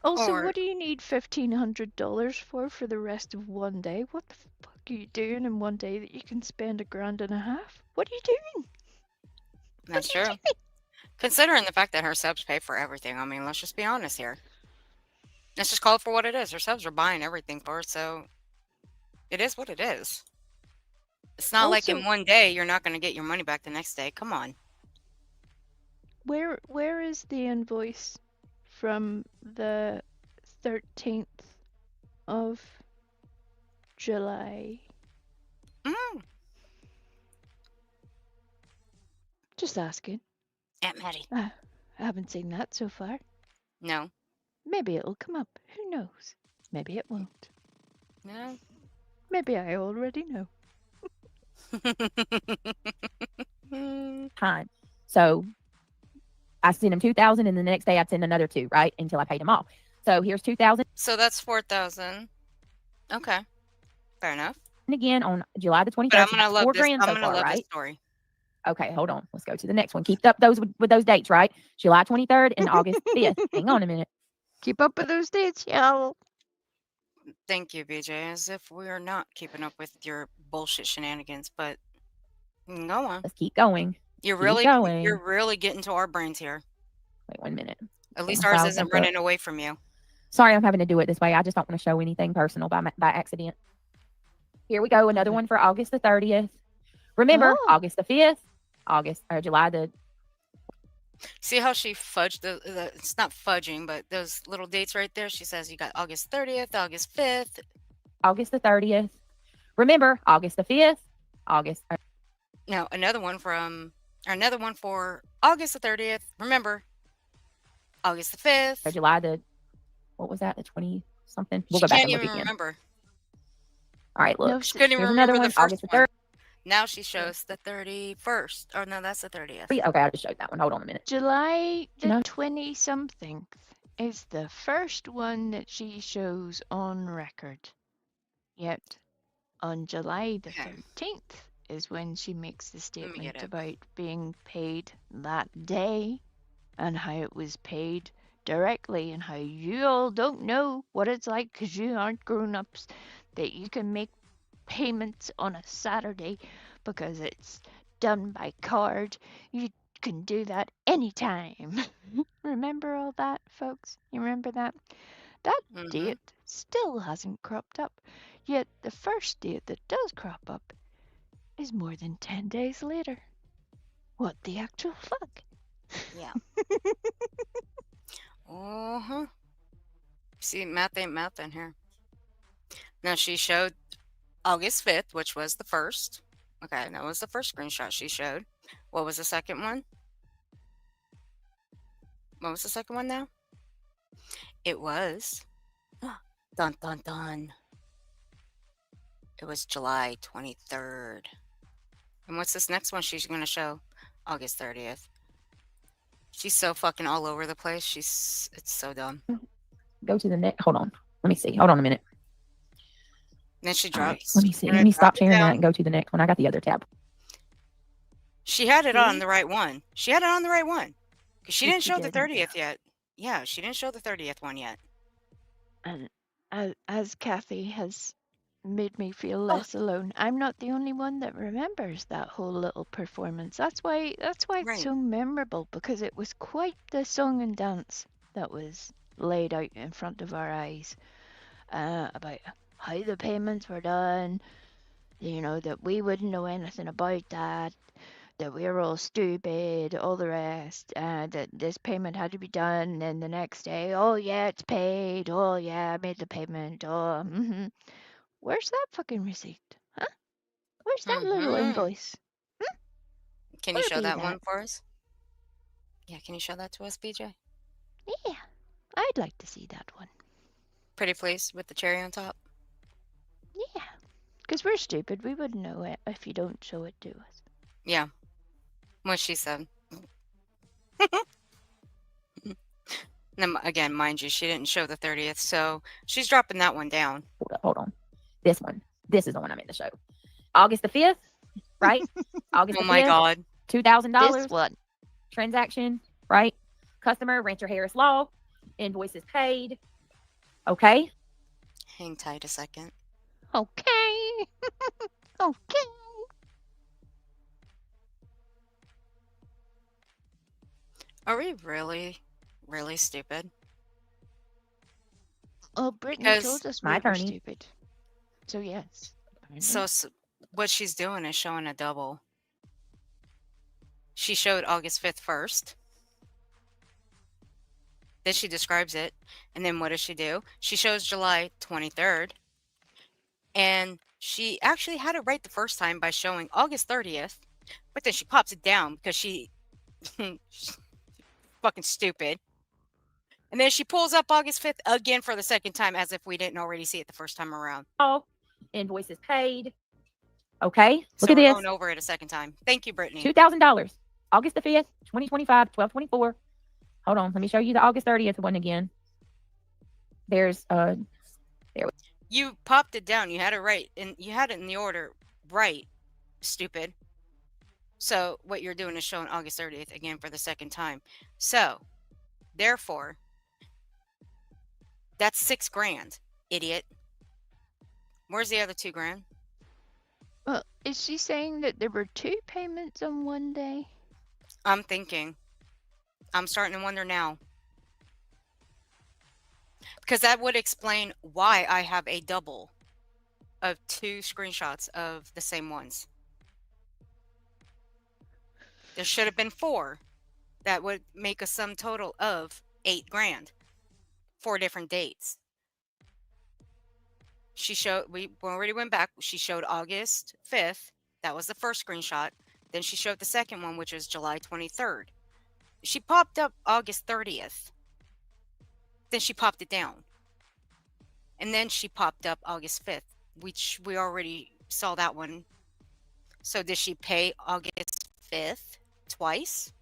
Also, what do you need $1,500 for the rest of one day? What the fuck are you doing in one day that you can spend $1,500? What are you doing?
That's true. Considering the fact that her subs pay for everything, I mean, let's just be honest here. Let's just call it for what it is. Her subs are buying everything for her, so it is what it is. It's not like in one day you're not going to get your money back the next day. Come on.
Where is the invoice from the 13th of July? Just asking.
Aunt Maddie.
I haven't seen that so far.
No.
Maybe it'll come up. Who knows? Maybe it won't.
No.
Maybe I already know.
time. So I sent him 2,000, and the next day I'd send another 2, right? Until I paid him off. So here's 2,000
So that's 4,000. Okay. Fair enough.
again on July the 23rd.
But I'm
So
gonna
that's
love
4
this.
grand
I'm
so
gonna
far,
love this
right?
story.
Okay, hold on. Let's go to the next one. Keep up those with those dates, right? July 23rd and August 5th. Hang on a minute.
Keep up with those dates, y'all.
Thank you, BJ. As if we are not keeping up with your bullshit shenanigans, but go on.
Let's keep going.
You're
Keep
you're
going.
really getting to our brains here.
Wait 1 minute.
At
Get
least
my
ours
file
isn't
back up.
running away from you.
Sorry, I'm having to do it this way. I just don't want to show anything personal by accident. Here we go. Another one for August the 30th. Remember,
Oh.
August the 5th, July the.
See how she fudged the it's not fudging, but those little dates right there. She says you got August 30th, August 5th.
August the 30th. Remember, August the 5th, August.
Now another one for August the 30th. Remember, August the 5th.
July the. What was that? The 20 something? We'll
She
go back
can't
and look
even
again.
remember.
All right, look.
No,
She couldn't even
Here's
remember
another
the
one.
first
August the
one.
3rd.
Now she shows the 31st. Oh no, that's the 30th.
Okay, I just showed that one. Hold on a minute.
July the
know-
20-something is the first one that she shows on record. Yet, on July the
Okay.
13th is when she makes the
get
statement
it.
about being paid that day and how it was paid directly and how you all don't know what it's like because you aren't grown-ups, that you can make payments on a Saturday because it's done by card. You can do that anytime. Remember all that, folks? You remember that? That
Mhm.
date still hasn't cropped up. Yet the first date that does crop up is more than 10 days later. What the actual fuck?
Yeah. Uh-huh. See, math ain't math in here. Now she showed August 5th, which was the first. Okay, that was the first screenshot she showed. What was the second one? What was the second one now? It was dun dun dun. It was July 23rd. And what's this next one she's going to show? August 30th. She's so fucking all over the place. It's so dumb.
Go to the next. Hold on. Let me see. Hold on a minute.
Then she
All right,
drops.
let me see.
We're gonna
Let me
drop
stop
it
sharing that
down.
and go to the next one. I got the other tab.
She had it on
See?
the right one. She had it on the right one. Because she
Yes,
didn't
she
show the
did.
30th yet. Yeah, she didn't show the 30th one yet.
And as Kathy has made me feel less alone, I'm not the only one that remembers that whole little performance. That's why it's
Right.
so memorable, because it was quite the song and dance that was laid out in front of our eyes about how the payments were done, you know, that we wouldn't know anything about that we were all stupid, all the rest, that this payment had to be done, and then the next day, oh yeah, it's paid, oh yeah, I made the payment, oh, Where's that fucking receipt? Huh? Where's that little
Mhm.
invoice?
Can you
Where
show
be
that
that?
one for us? Yeah, can you show that to us, BJ?
Yeah, I'd like to see that one.
Pretty please, with the cherry on top.
Yeah, because we're stupid. We wouldn't know it if you don't show it to us.
Yeah. What she said. Then again, mind you, she didn't show the 30th, so she's dropping that one down.
Hold on. This one. This is the one I meant to show. August the 5th, right? August
Oh
the 5th.
my god.
$2,000
This one.
transaction, right? Customer, Rancher Harris Law. Invoices paid. Okay.
Hang tight a second.
Okay. Okay.
Are we really stupid?
Oh, Brittany
Because
told us
my
we were
attorney.
stupid. So yes.
so what she's doing is showing a double. She showed August 5th first. Then she describes it. And then what does she do? She shows July 23rd. And she actually had it right the first time by showing August 30th. But then she pops it down because she's fucking stupid. And then she pulls up August 5th again for the second time as if we didn't already see it the first time around.
Oh, invoices paid. Okay, look
So
at
we're
this.
going over it a second time. Thank you, Brittany.
$2,000. August the 5th, 2025, 12/24. Hold on, let me show you the August 30th one again. There's
You popped it down. You had it right, and you had it in the order right. Stupid. So what you're doing is showing August 30th again for the second time. So, therefore, that's $6,000, idiot. Where's the other $2,000?
Well, is she saying that there were 2 payments on one day?
I'm thinking. I'm starting to wonder now. Because that would explain why I have a double of 2 screenshots of the same ones. There should have been 4. That would make a sum total of $8,000. 4 different dates. We already went back. She showed August 5th. That was the first screenshot. Then she showed the second one, which was July 23rd. She popped up August 30th. Then she popped it down. And then she popped up August 5th, which we already saw that one. So did she pay August 5th twice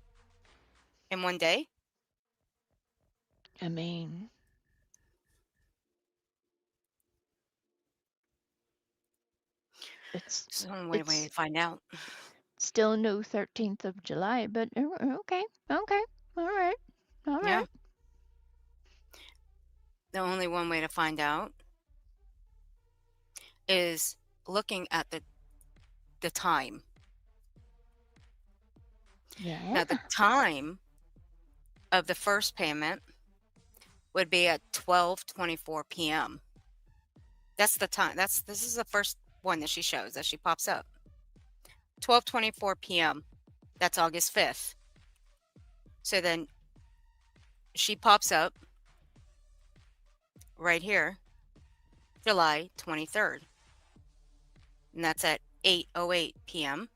in one day?
I mean, it's
There's only one way to find out.
still no 13th of July, but okay, all right.
Yeah. The only one way to find out is looking at the time.
Yeah.
Now, the time of the first payment would be at 12:24 p.m. That's the time. This is the first one that she shows that she pops up. 12:24 p.m. That's August 5th. So then she pops up right here, July 23rd. And that's at 8:08 p.m.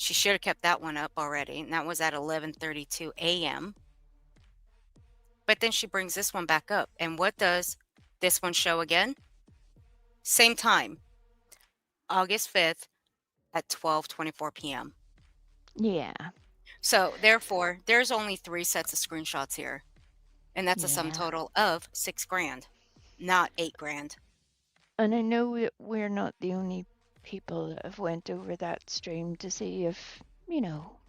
She should have kept that one up already, and that was at 11:32 a.m. But then she brings this one back up. And what does this one show again? Same time, August 5th at 12:24 p.m.
Yeah.
So therefore, there's only 3 sets of screenshots here. And that's a sum
Yeah.
total of $6,000, not $8,000.
And I know we're not the only people that have went over that stream to see if,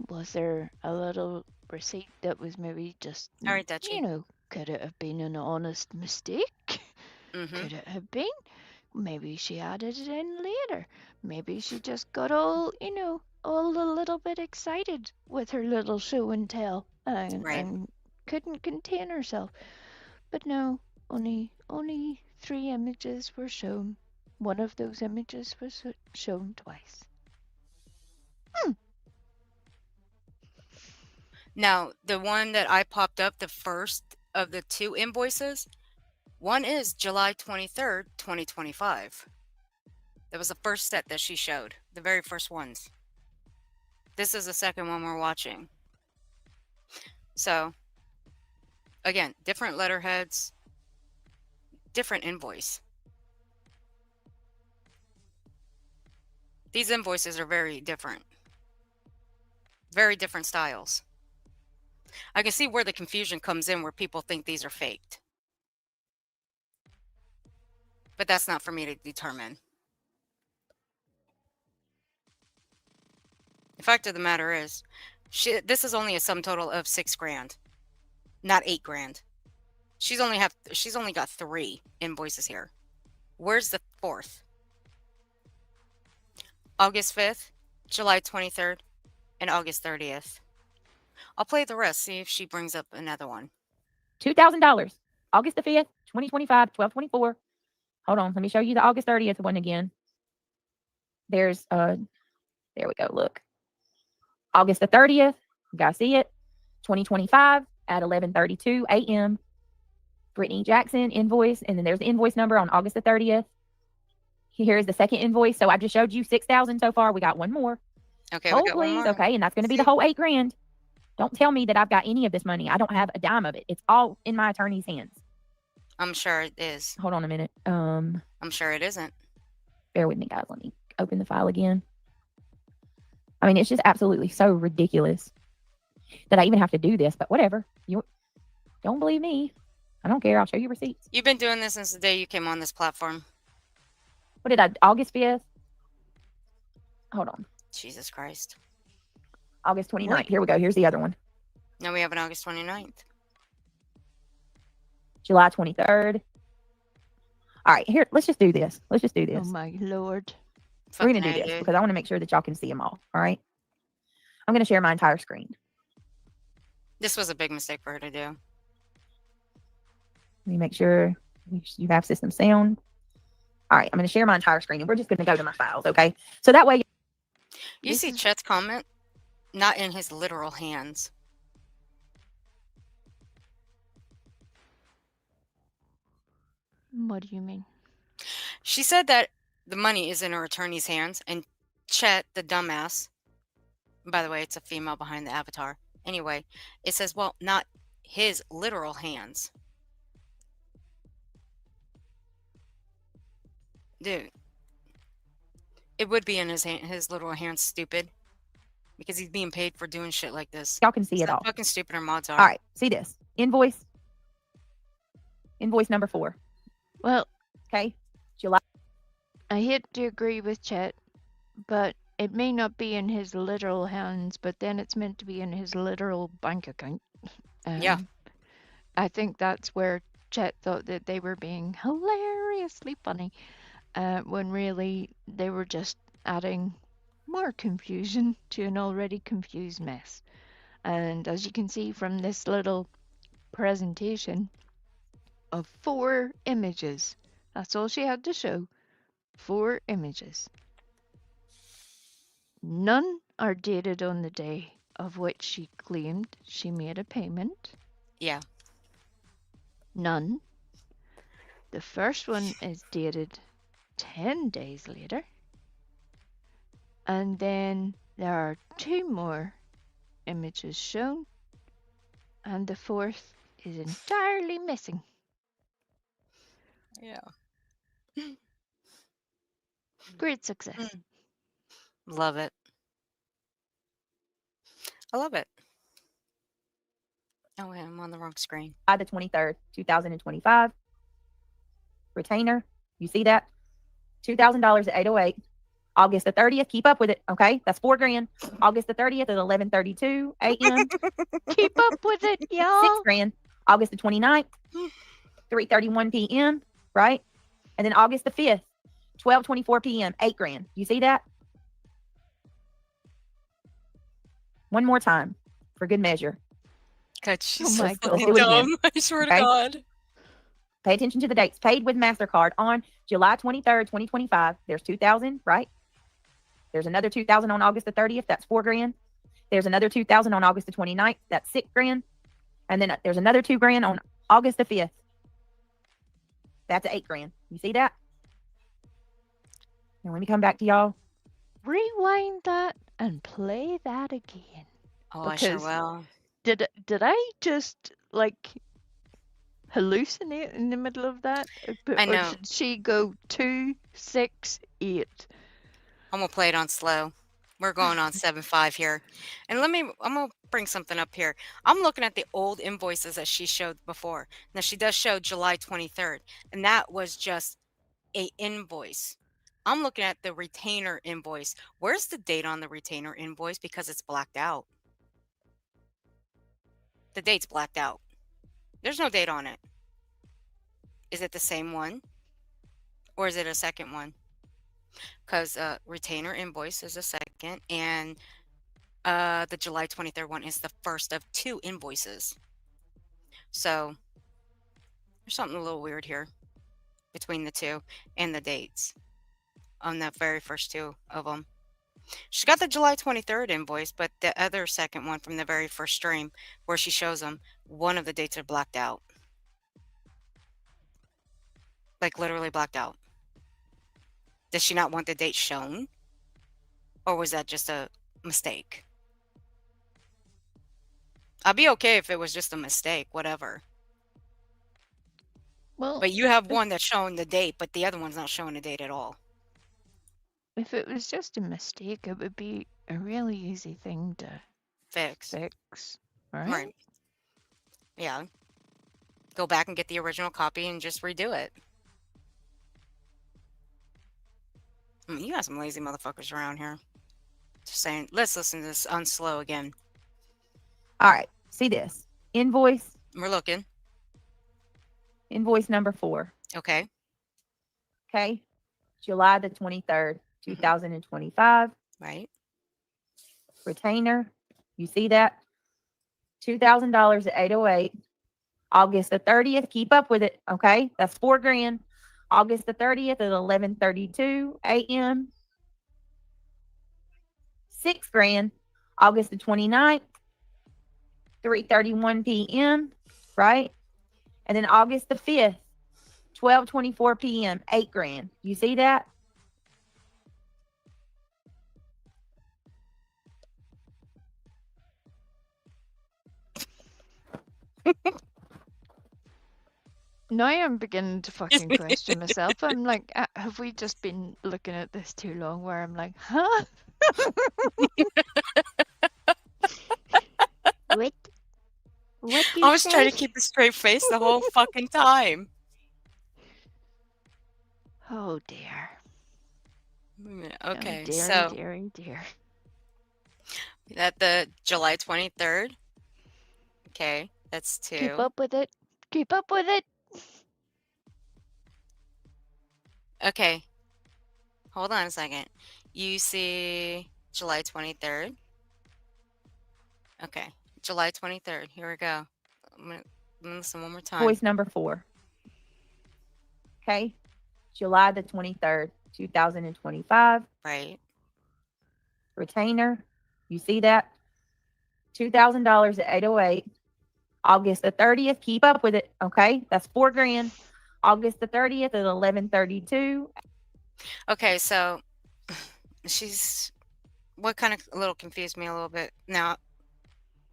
was there a little receipt that was maybe just,
All right, Dutchie.
could it have been an honest mistake?
Mm-hmm.
Could it have been? Maybe she added it in later. Maybe she just got all a little bit excited with her little show and tell and couldn't contain herself. But no, only 3 images were shown. One of those images was shown twice.
Now, the one that I popped up, the first of the 2 invoices, one is July 23rd, 2025. That was the first set that she showed, the very first ones. This is the second one we're watching. So, again, different letterheads, different invoice. These invoices are very different. Very different styles. I can see where the confusion comes in, where people think these are faked. But that's not for me to determine. The fact of the matter is, this is only a sum total of $6,000, not $8,000. She's only got 3 invoices here. Where's the 4th? August 5th, July 23rd, and August 30th. I'll play the rest, see if she brings up another one.
$2,000. August the 5th, 2025, 12/24. Hold on, let me show you the August 30th one again. There's there we go. Look. August the 30th. You guys see it? 2025 at 11:32 a.m. Brittany Jackson invoice, and then there's the invoice number on August the 30th. Here is the second invoice. So I just showed you 6,000 so far. We got one more.
Okay,
Hold,
we got one
please.
more.
Okay, and that's going to be the whole $8,000. Don't tell me that I've got any of this money. I don't have a dime of it. It's all in my attorney's hands.
I'm sure it is.
Hold on a minute.
I'm sure it isn't.
Bear with me, guys. Let me open the file again. I mean, it's just absolutely so ridiculous that I even have to do this, but whatever. You don't believe me. I don't care. I'll show you receipts.
You've been doing this since the day you came on this platform.
What did I, August 5th? Hold on.
Jesus Christ.
August 29th.
Wait.
Here we go. Here's the other one.
Now we have an August 29th.
July 23rd. All right, here, let's just do this. Let's just do this.
Oh my lord.
We're going to
Fucking
do
A,
this
dude.
because I want to make sure that y'all can see them all. All right. I'm going to share my entire screen.
This was a big mistake for her to do.
Let me make sure you have system sound. All right, I'm going to share my entire screen, and we're just going to go to my files, okay? So that way,
You
This
see
is-
Chet's comment? Not in his literal hands.
What do you mean?
She said that the money is in her attorney's hands, and Chet, the dumbass, by the way, it's a female behind the avatar. Anyway, it says, well, not his literal hands. Dude, it would be in his literal hands, stupid. Because he's being paid for doing shit like this.
y'all can see
It's
it
how
all.
fucking stupid our mods are.
All right, see this. Invoice number 4,
Well,
okay? July.
I hate to agree with Chet, but it may not be in his literal hands, but then it's meant to be in his literal bank account.
Yeah.
I think that's where Chet thought that they were being hilariously funny, when really they were just adding more confusion to an already confused mess. And as you can see from this little presentation of 4 images, that's all she had to show. 4 images. None are dated on the day of which she claimed she made a payment.
Yeah.
None. The first one is dated 10 days later. And then there are 2 more images shown. And the 4th is entirely missing.
Yeah.
Great success.
Mm. Love it. I love it. Oh, wait, I'm on the wrong screen.
July the 23rd, 2025. Retainer. You see that? $2,000 at 808. August the 30th. Keep up with it. Okay. That's $4,000. August the 30th at 11:32 a.m.
Keep up with it, y'all.
$6,000. August the 29th, 3:31 p.m. Right. And then August the 5th, 12:24 p.m. $8,000. You see that? One more time for good measure.
God, she's
Oh my
so
God.
fucking
Let's do it again.
dumb. I swear
Okay.
to God.
Pay attention to the dates. Paid with MasterCard on July 23rd, 2025. There's $2,000, right? There's another $2,000 on August the 30th. That's $4,000. There's another $2,000 on August the 29th. That's $6,000. And then there's another $2,000 on August the 5th. That's $8,000. You see that? Now let me come back to y'all.
Rewind that and play that again.
Oh, I sure
Because-
will.
Did I just like hallucinate in the middle of that?
I
Or
know.
should she go 2, 6, 8?
I'm gonna play it on slow. We're going on 7.5 here. And I'm gonna bring something up here. I'm looking at the old invoices that she showed before. Now she does show July 23rd, and that was just a invoice. I'm looking at the retainer invoice. Where's the date on the retainer invoice? Because it's blacked out. The date's blacked out. There's no date on it. Is it the same one? Or is it a second one? Because retainer invoice is a second, and the July 23rd one is the first of 2 invoices. So there's something a little weird here between the 2 and the dates on the very first 2 of them. She's got the July 23rd invoice, but the other second one from the very first stream where she shows them, one of the dates are blacked out. Like literally blacked out. Does she not want the date shown? Or was that just a mistake? I'd be okay if it was just a mistake, whatever.
Well,
But you have one that's showing the date, but the other one's not showing the date at all.
if it was just a mistake, it would be a really easy thing to
Fix.
fix, right?
Right. Yeah. Go back and get the original copy and just redo it. I mean, you got some lazy motherfuckers around here. Just saying, let's listen to this on slow again.
All right. See this. Invoice
We're looking.
number 4.
Okay.
Okay. July the 23rd, 2025.
Right.
Retainer. You see that? $2,000 at 808. August the 30th. Keep up with it. Okay. That's $4,000. August the 30th at 11:32 a.m. $6,000. August the 29th, 3:31 p.m. Right? And then August the 5th, 12:24 p.m. $8,000. You see that?
Now I'm beginning to fucking question myself. I'm like, have we just been looking at this too long? Where I'm like, huh? What? What do you
I was trying to
say?
keep a straight face the whole fucking time.
Oh dear.
Okay,
Oh dear,
so
dear, dear.
at the July 23rd. Okay, that's 2.
Keep up with it. Keep up with it.
Okay. Hold on a second. You see July 23rd. Okay. July 23rd. Here we go. I'm gonna listen one more time.
Invoice number 4. Okay. July the 23rd, 2025.
Right.
Retainer. You see that? $2,000 at 808. August the 30th. Keep up with it. Okay. That's $4,000. August the 30th at 11:32.
Okay, so she's what kind of a little confused me a little bit. Now,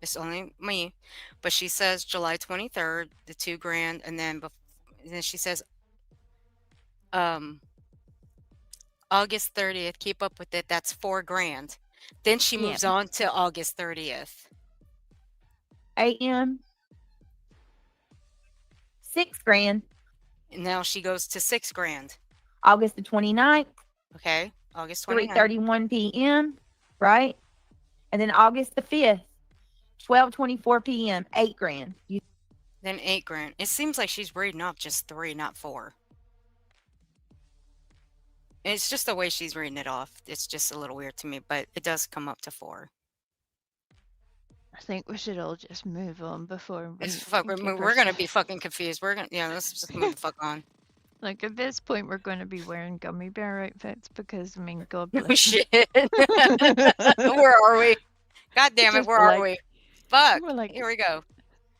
it's only me, but she says July 23rd, the $2,000, and then she says August 30th, keep up with it, that's $4,000. Then she moves on to August 30th.
a.m. $6,000.
And now she goes to $6,000.
August the 29th,
Okay, August 29th.
3:31 p.m. Right? And then August the 5th, 12:24 p.m. $8,000.
Then $8,000. It seems like she's reading off just 3, not 4. It's just the way she's reading it off. It's just a little weird to me, but it does come up to 4.
I think we should all just move on before we.
We're gonna be fucking confused. Let's just move the fuck on.
Like at this point, we're going to be wearing gummy bear outfits because I mean, God
Oh
bless.
shit! Where are we? God damn it!
Just
Where are we? Fuck!
We're like,
Here we go.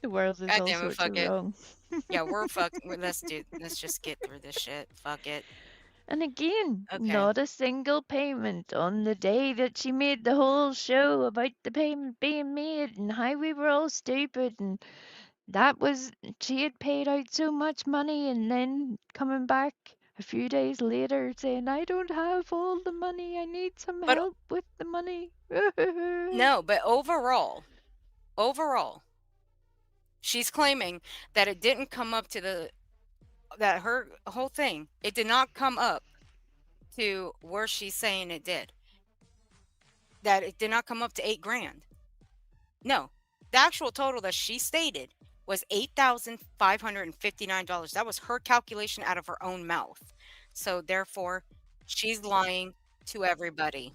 the world is
God
all
damn it!
sorts
Fuck
of
it.
wrong.
Yeah, let's just get through this shit. Fuck it.
And again,
Okay.
not a single payment on the day that she made the whole show about the payment being made and how we were all stupid and that was she had paid out so much money and then coming back a few days later saying I don't have all the money, I need some
But-
help with the money.
No, but overall, she's claiming that it didn't come up to that her whole thing. It did not come up to where she's saying it did. That it did not come up to $8,000. No, the actual total that she stated was $8,559. That was her calculation out of her own mouth. So therefore, she's lying to everybody.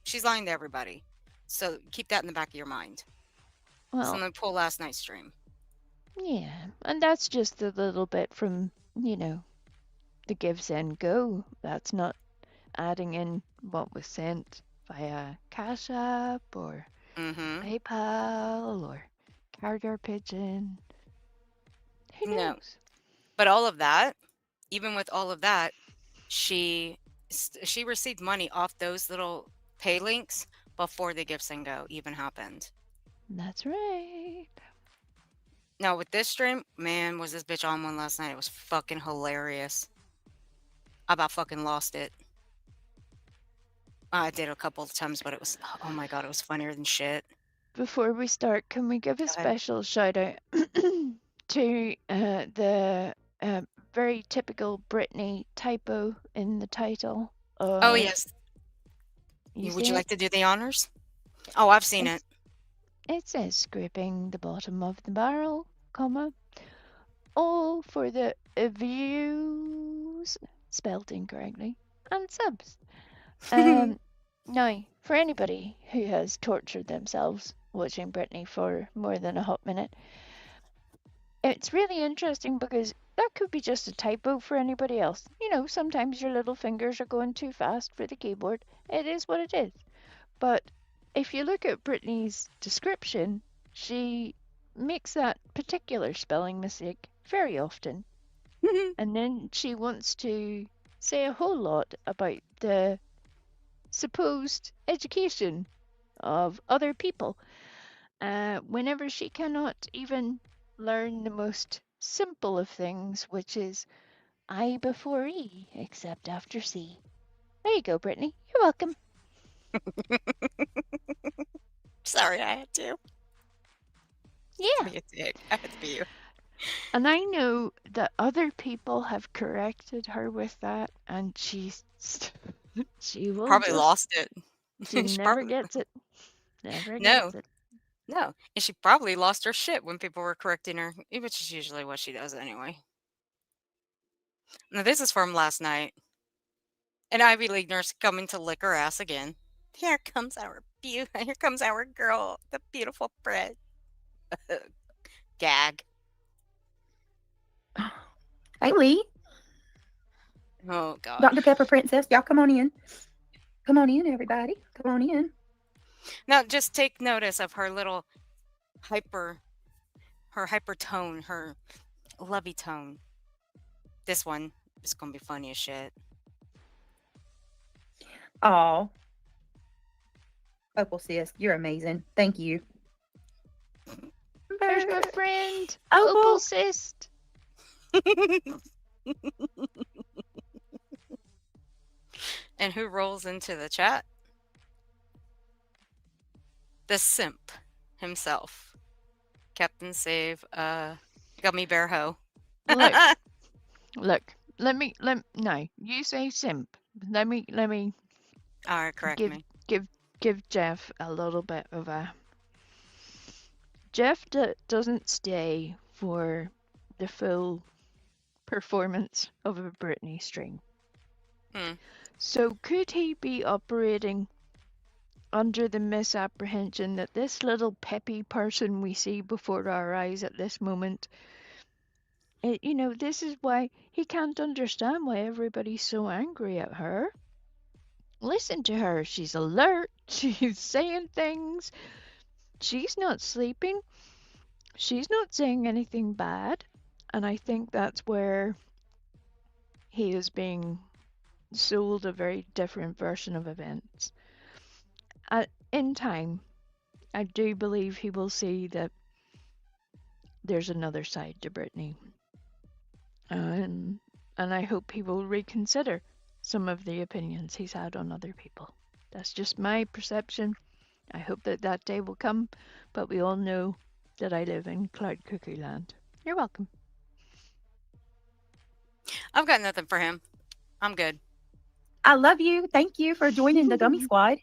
She's lying to everybody. So keep that in the back of your mind. So I'm
Well,
gonna pull last night's stream.
yeah, and that's just a little bit from, the give, send, go. That's not adding in what was sent via Cash App or
Mm-hmm.
PayPal or carrier pigeon. Who
No.
knows?
But all of that, even with all of that, she received money off those little pay links before the gifts and go even happened.
That's right.
No, with this stream, man, was this bitch on one last night. It was fucking hilarious. I about fucking lost it. I did a couple of times, but it was, oh my god, it was funnier than shit.
Before we start, can we give a
Go ahead.
special shout out to the very typical Britney typo in the title?
Oh, yes.
You
Would
see
you
it?
like to do the honors? Oh, I've seen it.
It says scraping the bottom of the barrel, comma, all for the views, spelled incorrectly, and subs. Now, for anybody who has tortured themselves watching Britney for more than a hot minute, it's really interesting because that could be just a typo for anybody else. You know, sometimes your little fingers are going too fast for the keyboard. It is what it is. But if you look at Britney's description, she makes that particular spelling mistake very often. And then she wants to say a whole lot about the supposed education of other people, whenever she cannot even learn the most simple of things, which is I before E, except after C. There you go, Brittany. You're welcome.
Sorry, I had to.
Yeah.
Be a dick. I had to be you.
And I know that other people have corrected her with that, and she will
Probably
just,
lost it.
she
She
never
probably-
gets it. Never
No.
gets it.
No. And she probably lost her shit when people were correcting her, which is usually what she does anyway. Now, this is from last night. An Ivy League nurse coming to lick her ass again. Here comes our girl, the beautiful Fred. Gag.
Hey, Lee.
Oh god.
Dr. Pepper Princess, y'all come on in. Come on in, everybody. Come on in.
Now, just take notice of her little hyper tone, her lovey tone. This one is gonna be funny as shit.
Oh, Opal sis, you're amazing. Thank you.
There's my friend,
Opal.
Opal Cyst.
And who rolls into the chat? The simp himself. Captain Save, Gummy Bear Ho.
Look, let me, no, you say simp. Let me
Alright, correct me.
give Jeff a little bit of a... Jeff doesn't stay for the full performance of a Britney stream. So could he be operating under the misapprehension that this little peppy person we see before our eyes at this moment, this is why he can't understand why everybody's so angry at her? Listen to her. She's alert. She's saying things. She's not sleeping. She's not saying anything bad. And I think that's where he is being sold a very different version of events. In time, I do believe he will see that there's another side to Britney. And I hope he will reconsider some of the opinions he's had on other people. That's just my perception. I hope that day will come, but we all know that I live in cloud cuckoo land. You're welcome.
I've got nothing for him. I'm good.
I love you. Thank you for joining the Gummy Squad.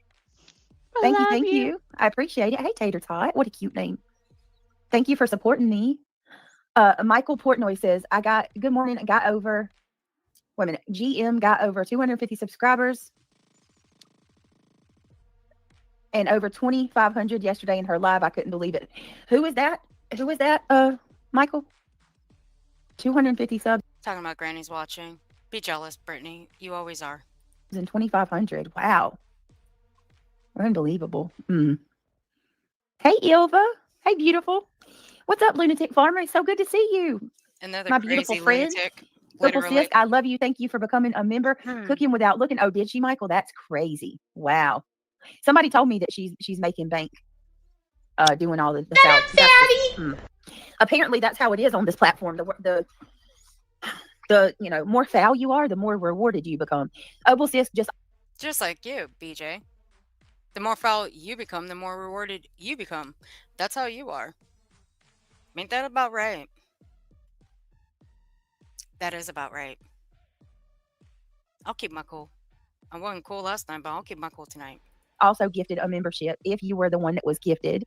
Thank you. I appreciate it. Hey, Tater Tot. What a cute name. Thank you for supporting me. Michael Portnoy says, good morning. I got over, wait a minute. GM got over 250 subscribers and over 2,500 yesterday in her live. I couldn't believe it. Who is that? Michael? 250 subs.
Talking about grannies watching. Be jealous, Brittany. You always are.
And 2,500. Wow. Unbelievable. Hey, Ilva. Hey, beautiful. What's up, Lunatic Farmer? It's so good to see you.
Another
My
crazy
beautiful friend.
lunatic.
Opal
Literally.
Sis, I love you. Thank you for becoming a member. Cooking without looking. Oh, did she, Michael? That's crazy. Wow. Somebody told me that she's making bank doing all the salads. Apparently, that's how it is on this platform. The more foul you are, the more rewarded you become. Well, sis,
Just like you, BJ. The more foul you become, the more rewarded you become. That's how you are. Ain't that about right? That is about right. I'll keep my cool. I wasn't cool last time, but I'll keep my cool tonight.
also gifted a membership. If you were the one that was gifted,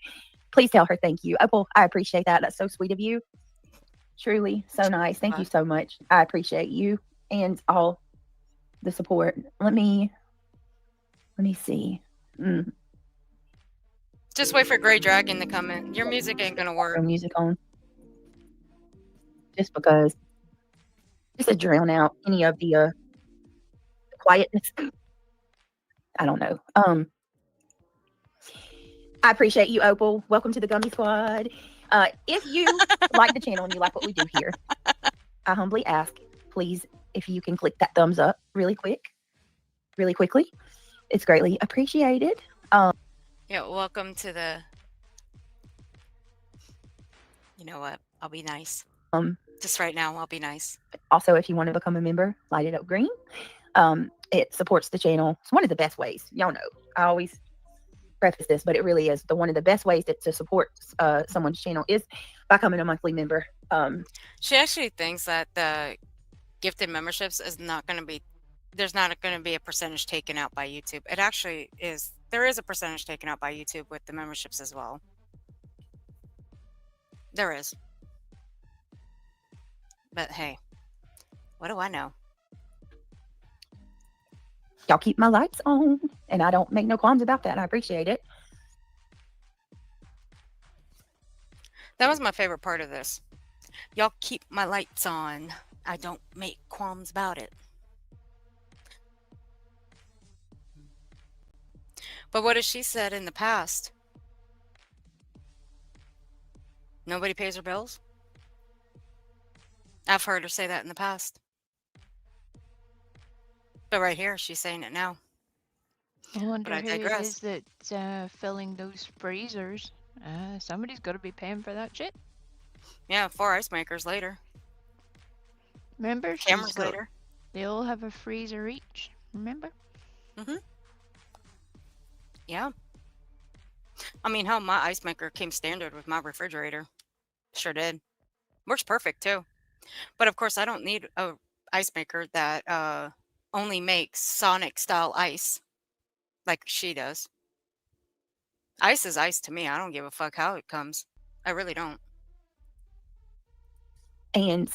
please tell her thank you. Opal, I appreciate that. That's so sweet of you. Truly, so nice. Thank you so much. I appreciate you and all the support. Let me see.
Just wait for Grey Dragon to come in. Your music ain't gonna work.
Throw music on. Just because. Just to drown out any of the quietness. I don't know. I appreciate you, Opal. Welcome to the Gummy Squad. If you like the channel and you like what we do here, I humbly ask, please, if you can click that thumbs up really quickly. It's greatly appreciated.
Yeah, welcome to the... You know what? I'll be nice. Just right now, I'll be nice.
Also, if you want to become a member, light it up green. It supports the channel. It's one of the best ways. Y'all know, I always preface this, but it really is one of the best ways to support someone's channel is by becoming a monthly member.
She actually thinks that the gifted memberships is not going to be... There's not going to be a percentage taken out by YouTube. It actually is. There is a percentage taken out by YouTube with the memberships as well. There is. But hey, what do I know?
Y'all keep my lights on, and I don't make no qualms about that. I appreciate it.
That was my favorite part of this. Y'all keep my lights on. I don't make qualms about it. But what has she said in the past? Nobody pays her bills? I've heard her say that in the past. But right here, she's saying it now.
I wonder
I
who it
digress.
is that's filling those freezers. Somebody's got to be paying for that shit.
Yeah, 4 ice makers later.
Remember?
Cameras later.
They all have a freezer each. Remember?
Mm-hmm. Yeah. I mean, hell, my ice maker came standard with my refrigerator. Sure did. Works perfect, too. But of course, I don't need a ice maker that only makes Sonic-style ice like she does. Ice is ice to me. I don't give a fuck how it comes. I really don't.
And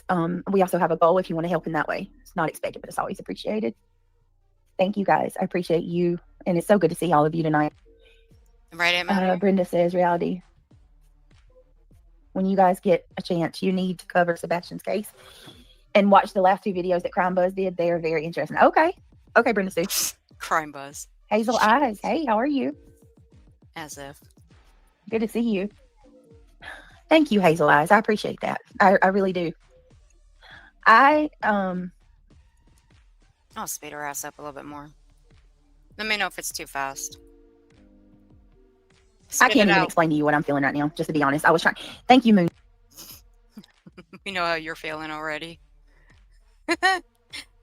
we also have a goal if you want to help in that way. It's not expected, but it's always appreciated. Thank you, guys. I appreciate you. And it's so good to see all of you tonight.
Right, Emma?
Brenda says, reality. When you guys get a chance, you need to cover Sebastian's case and watch the last 2 videos that Crime Buzz did. They are very interesting. Okay, Brenda Sue.
Crime Buzz.
Hazel Eyes. Hey, how are you?
As if.
Good to see you. Thank you, Hazel Eyes. I appreciate that. I really do. I'll
speed her ass up a little bit more. Let me know if it's too fast.
I can't even explain to you what I'm feeling right now, just to be honest. I was trying. Thank you, Moon.
We know how you're feeling already.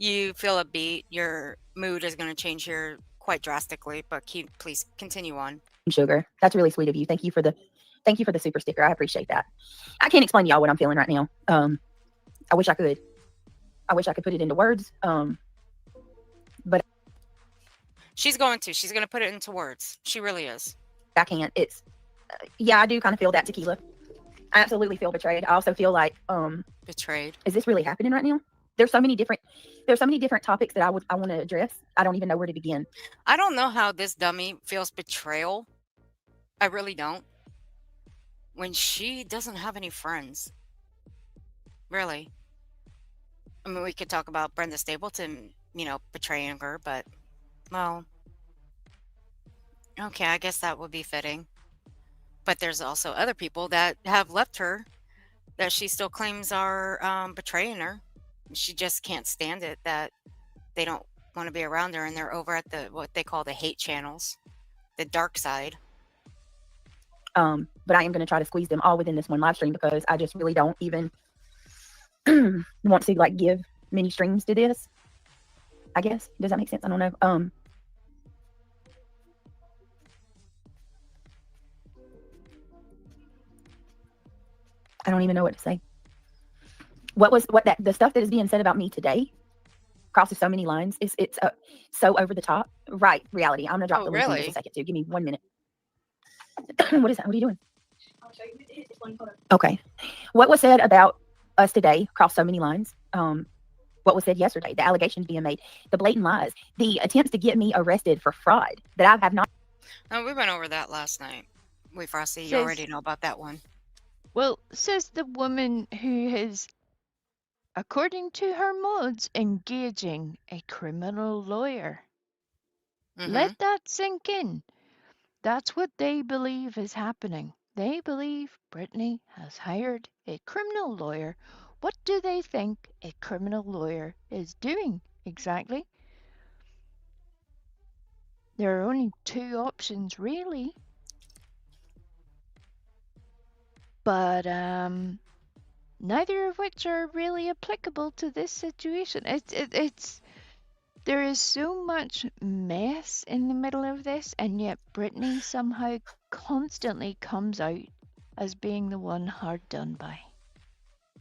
You feel a beat. Your mood is going to change here quite drastically, but please continue on.
Sugar. That's really sweet of you. Thank you for the super sticker. I appreciate that. I can't explain to y'all what I'm feeling right now. I wish I could. I wish I could put it into words. But
she's going to put it into words. She really is.
I can't. It's yeah, I do kind of feel that, Tequila. I absolutely feel betrayed. I also feel like
betrayed.
Is this really happening right now? There's so many different topics that I want to address. I don't even know where to begin.
I don't know how this dummy feels betrayal. I really don't. When she doesn't have any friends. Really. I mean, we could talk about Brenda Stapleton, betraying her, but, well, okay, I guess that would be fitting. But there's also other people that have left her that she still claims are betraying her. She just can't stand it that they don't want to be around her, and they're over at what they call the hate channels, the dark side.
But I am going to try to squeeze them all within this one live stream because I just really don't even want to like give many streams to this. I guess. Does that make sense? I don't know. I don't even know what to say. The stuff that is being said about me today crosses so many lines. It's so over the top. Right, reality. I'm gonna drop the link in just a second too. Give me 1 minute. What is that? What are you doing? I'll show you. It's one photo. Okay. What was said about us today crossed so many lines. What was said yesterday, the allegations being made, the blatant lies, the attempts to get me arrested for fraud that I have not.
Oh, we went over that last night. Wait, Frosty, you
Says-
already know about that one.
Well, says the woman who is, according to her mods, engaging a criminal lawyer. Let that sink in. That's what they believe is happening. They believe Brittany has hired a criminal lawyer. What do they think a criminal lawyer is doing exactly? There are only two options, really. But neither of which are really applicable to this situation. It's there is so much mess in the middle of this, and yet Brittany somehow constantly comes out as being the one hard done by.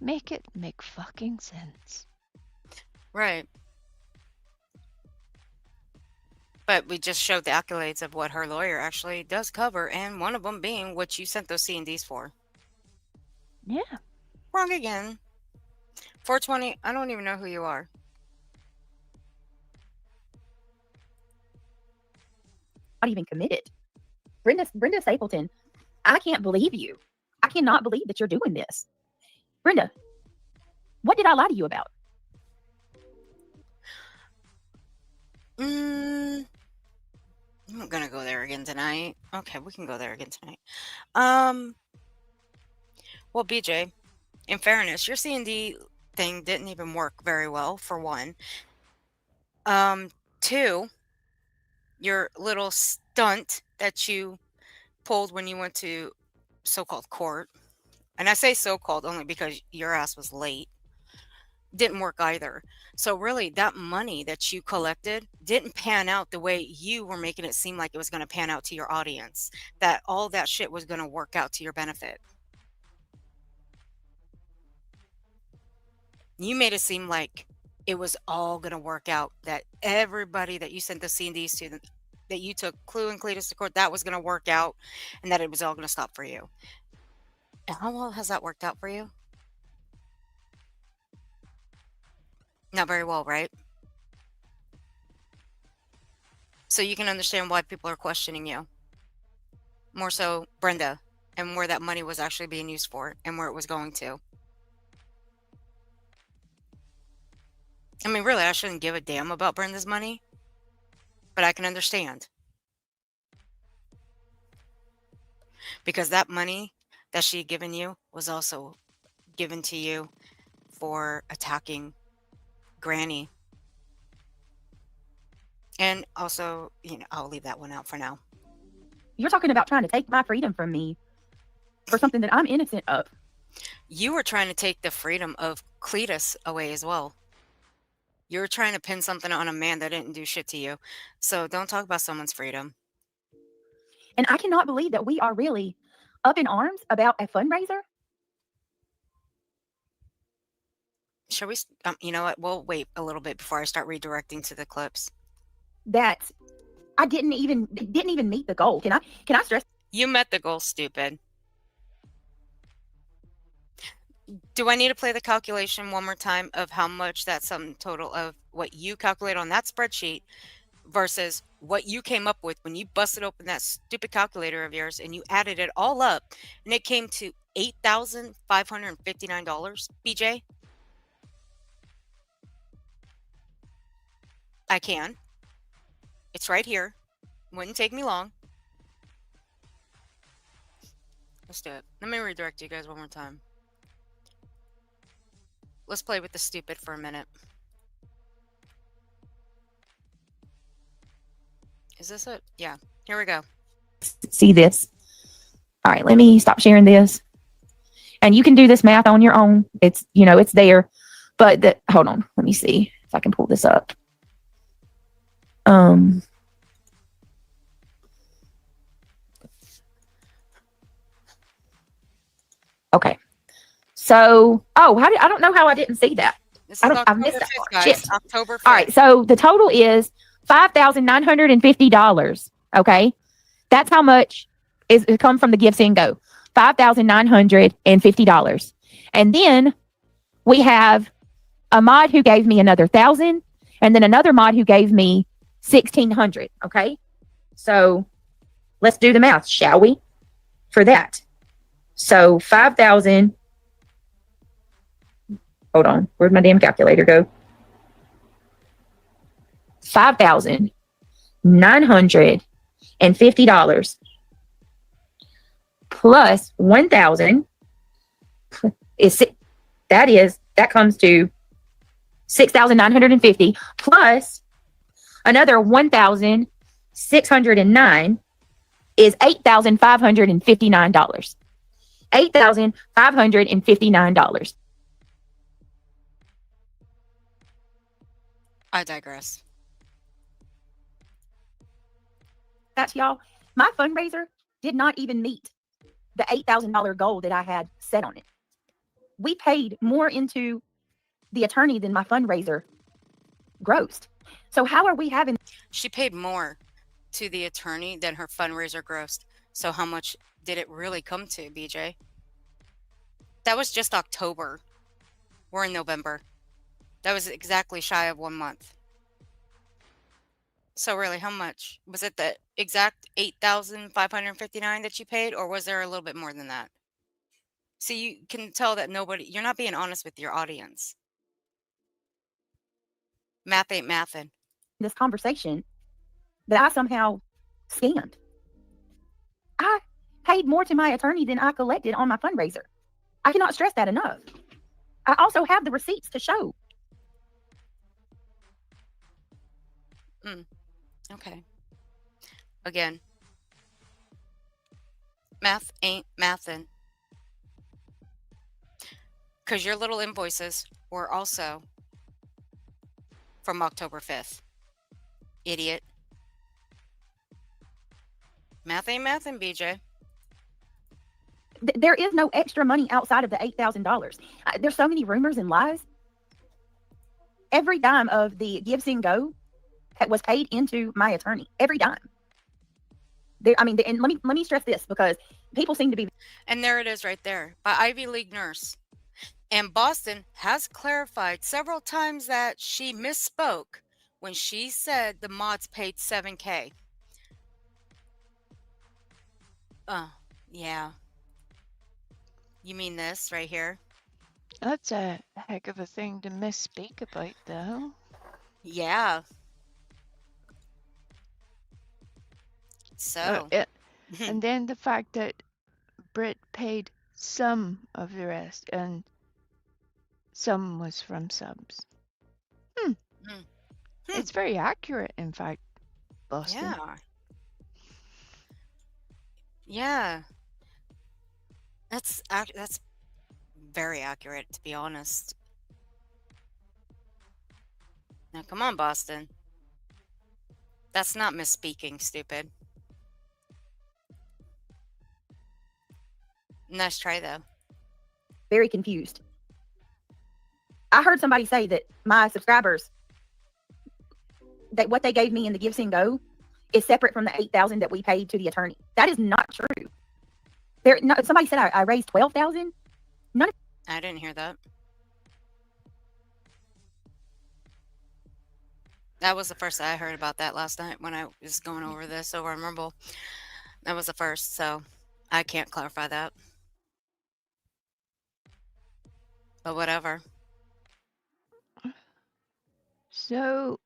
Make it make fucking sense.
Right. But we just showed the accolades of what her lawyer actually does cover, and one of them being what you sent those C&Ds for.
Yeah.
Wrong again. 420, I don't even know who you are.
Not even committed. Brenda Stapleton, I can't believe you. I cannot believe that you're doing this. Brenda, what did I lie to you about?
I'm not gonna go there again tonight. Okay, we can go there again tonight. Well, BJ, in fairness, your C&D thing didn't even work very well, for one. Two, your little stunt that you pulled when you went to so-called court, and I say so-called only because your ass was late, didn't work either. So really, that money that you collected didn't pan out the way you were making it seem like it was going to pan out to your audience, that all that shit was going to work out to your benefit. You made it seem like it was all going to work out, that everybody that you sent the C&Ds to, that you took Clue and Cletus to court, that was going to work out, and that it was all going to stop for you. And how well has that worked out for you? Not very well, right? So you can understand why people are questioning you. More so Brenda, and where that money was actually being used for, and where it was going to. I mean, really, I shouldn't give a damn about Brenda's money, but I can understand. Because that money that she had given you was also given to you for attacking Granny. And also, I'll leave that one out for now.
You're talking about trying to take my freedom from me for something that I'm innocent of.
You were trying to take the freedom of Cletus away as well. You were trying to pin something on a man that didn't do shit to you. So don't talk about someone's freedom.
And I cannot believe that we are really up in arms about a fundraiser.
Shall we? You know what? We'll wait a little bit before I start redirecting to the clips.
That I didn't even meet the goal. Can I stress?
You met the goal, stupid. Do I need to play the calculation one more time of how much that sum total of what you calculate on that spreadsheet versus what you came up with when you busted open that stupid calculator of yours and you added it all up and it came to $8,559, BJ? I can. It's right here. Wouldn't take me long. Let's do it. Let me redirect you guys one more time. Let's play with the stupid for a minute. Is this it? Yeah. Here we go.
See this. All right, let me stop sharing this. And you can do this math on your own. It's, it's there. But hold on, let me see if I can pull this up. Okay. So, I don't know how I didn't see that.
This is
I've missed
October
that
5th,
part.
guys.
Shit.
October 5th.
All right, so the total is $5,950. Okay, that's how much it comes from the Give Send Go. $5,950, and then we have a mod who gave me another 1,000, and then another mod who gave me 1,600. Okay, so let's do the math, shall we? For that, so 5,000. Hold on, where'd my damn calculator go? $5,950 plus 1,000 that comes to 6,950 plus another 1,609 is $8,559. $8,559.
I digress.
That's y'all. My fundraiser did not even meet the $8,000 goal that I had set on it. We paid more into the attorney than my fundraiser grossed. So how are we having?
She paid more to the attorney than her fundraiser grossed. So how much did it really come to, BJ? That was just October. We're in November. That was exactly shy of 1 month. So really, how much? Was it the exact 8,559 that you paid, or was there a little bit more than that? See, you can tell that you're not being honest with your audience. Math ain't mathin'.
This conversation that I somehow scammed. I paid more to my attorney than I collected on my fundraiser. I cannot stress that enough. I also have the receipts to show.
Okay. Again, math ain't mathin'. Because your little invoices were also from October 5th. Idiot. Math ain't mathin', BJ.
There is no extra money outside of the $8,000. There's so many rumors and lies. Every dime of the Give Send Go was paid into my attorney. Every dime. And let me stress this, because people seem to be.
And there it is right there by Ivy League nurse. And Boston has clarified several times that she misspoke when she said the mods paid $7,000. Yeah. You mean this right here?
That's a heck of a thing to misspeak about, though.
Yeah. So.
And then the fact that Britt paid some of the rest, and some was from subs. It's very accurate, in fact, Boston.
Yeah. That's very accurate, to be honest. Now, come on, Boston. That's not misspeaking, stupid. Nice try, though.
Very confused. I heard somebody say that my subscribers, that what they gave me in the Give Send Go is separate from the $8,000 that we paid to the attorney. That is not true. Somebody said I raised $12,000.
I didn't hear that. That was the first I heard about that last night when I was going over this over on Rumble. That was the first, so I can't clarify that. But whatever.
So,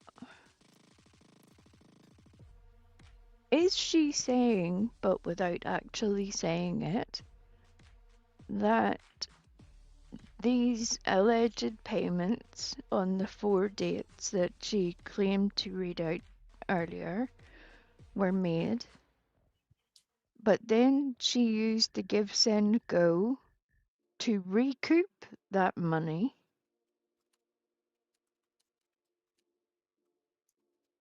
is she saying, but without actually saying it, that these alleged payments on the 4 dates that she claimed to read out earlier were made But then she used the Give, Send, Go to recoup that money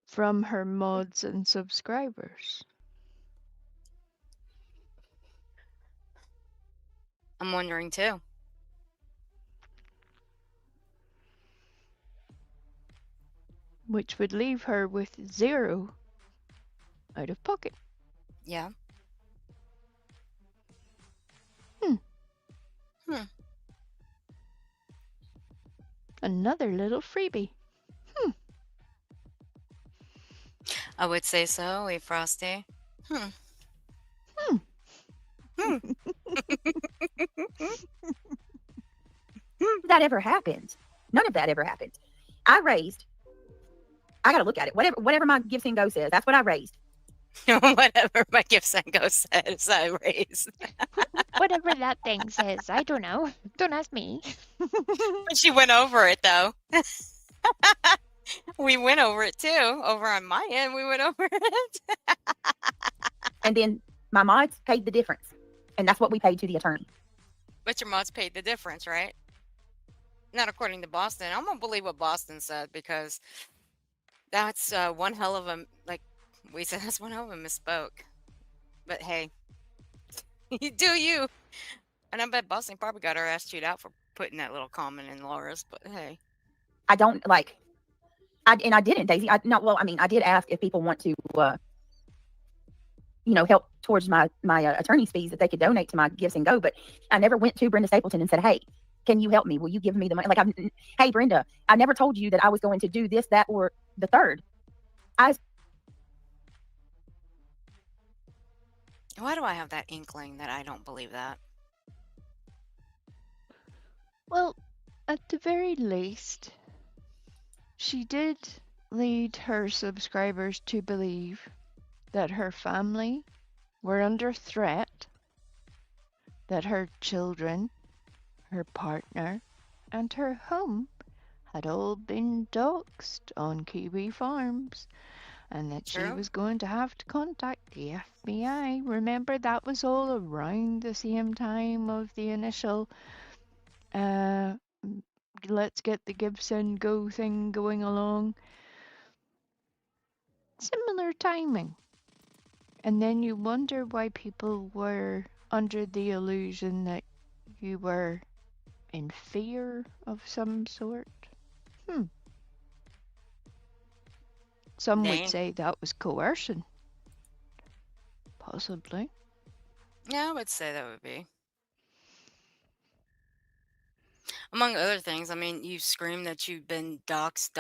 from her mods and subscribers.
I'm wondering too.
Which would leave her with 0 out of pocket.
Yeah.
Another little freebie.
I would say so, Lee Frosty.
That ever happened. None of that ever happened. I got to look at it. Whatever my Give, Send, Go says, that's what I raised.
Whatever my Give, Send, Go says, I raised.
Whatever that thing says, I don't know. Don't ask me.
But she went over it though. We went over it too. Over on my end, we went over it.
And then my mods paid the difference. And that's what we paid to the attorney.
But your mods paid the difference, right? Not according to Boston. I'm gonna believe what Boston said because that's one hell of a, like we said, that's one hell of a misspoke. But hey, you do you. And I bet Boston probably got her ass chewed out for putting that little comment in Laura's. But hey,
I don't like. I didn't, Daisy. I did ask if people want to, help towards my attorney's fees, that they could donate to my Give, Send, Go. But I never went to Brenda Stapleton and said, "Hey, can you help me? Will you give me the money?" Like, hey, Brenda, I never told you that I was going to do this, that, or the third.
why do I have that inkling that I don't believe that?
Well, at the very least, she did lead her subscribers to believe that her family were under threat, that her children, her partner, and her home had all been doxxed on Kiwi Farms, and that she
True.
was going to have to contact the FBI. Remember, that was all around the same time of the initial let's get the Give, Send, Go thing going along. Similar timing. And then you wonder why people were under the illusion that you were in fear of some sort. Some would
Dang.
say that was coercion. Possibly.
Yeah, I would say that would be. Among other things, I mean, you screamed that you've been doxed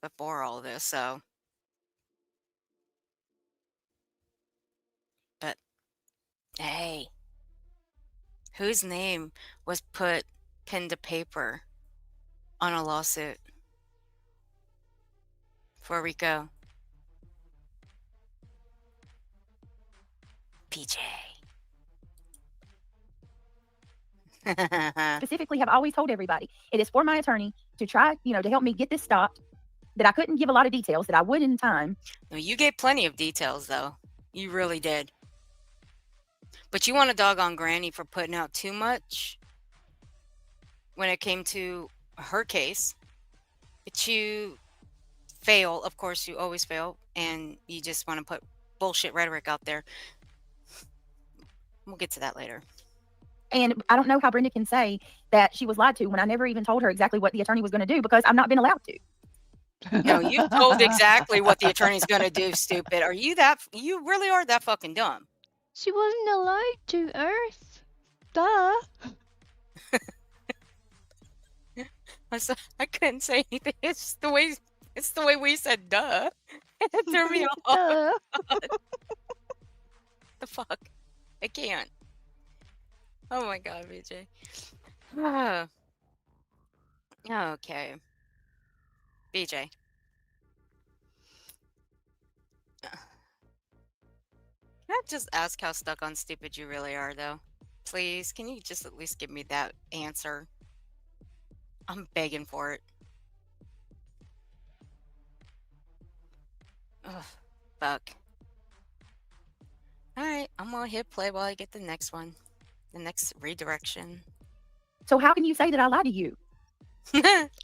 before all this, so. But, hey, whose name was put pen to paper on a lawsuit for Rico? PJ.
Specifically have always told everybody it is for my attorney to try, to help me get this stopped, that I couldn't give a lot of details, that I would in time.
No, you gave plenty of details, though. You really did. But you want to dog on Granny for putting out too much when it came to her case. But you fail. Of course, you always fail. And you just want to put bullshit rhetoric out there. We'll get to that later.
And I don't know how Brenda can say that she was lied to when I never even told her exactly what the attorney was going to do, because I've not been allowed to.
No, you told exactly what the attorney's going to do, stupid. You really are that fucking dumb.
She wasn't allowed to, Earth. Duh.
I couldn't say anything. It's the way we said duh. It threw me off.
Duh.
The fuck? I can't. Oh my god, BJ. Okay. BJ. Can I just ask how stuck on stupid you really are, though? Please, can you just at least give me that answer? I'm begging for it. Ugh, fuck. Alright, I'm gonna hit play while I get the next one, the next redirection.
So how can you say that I lied to you?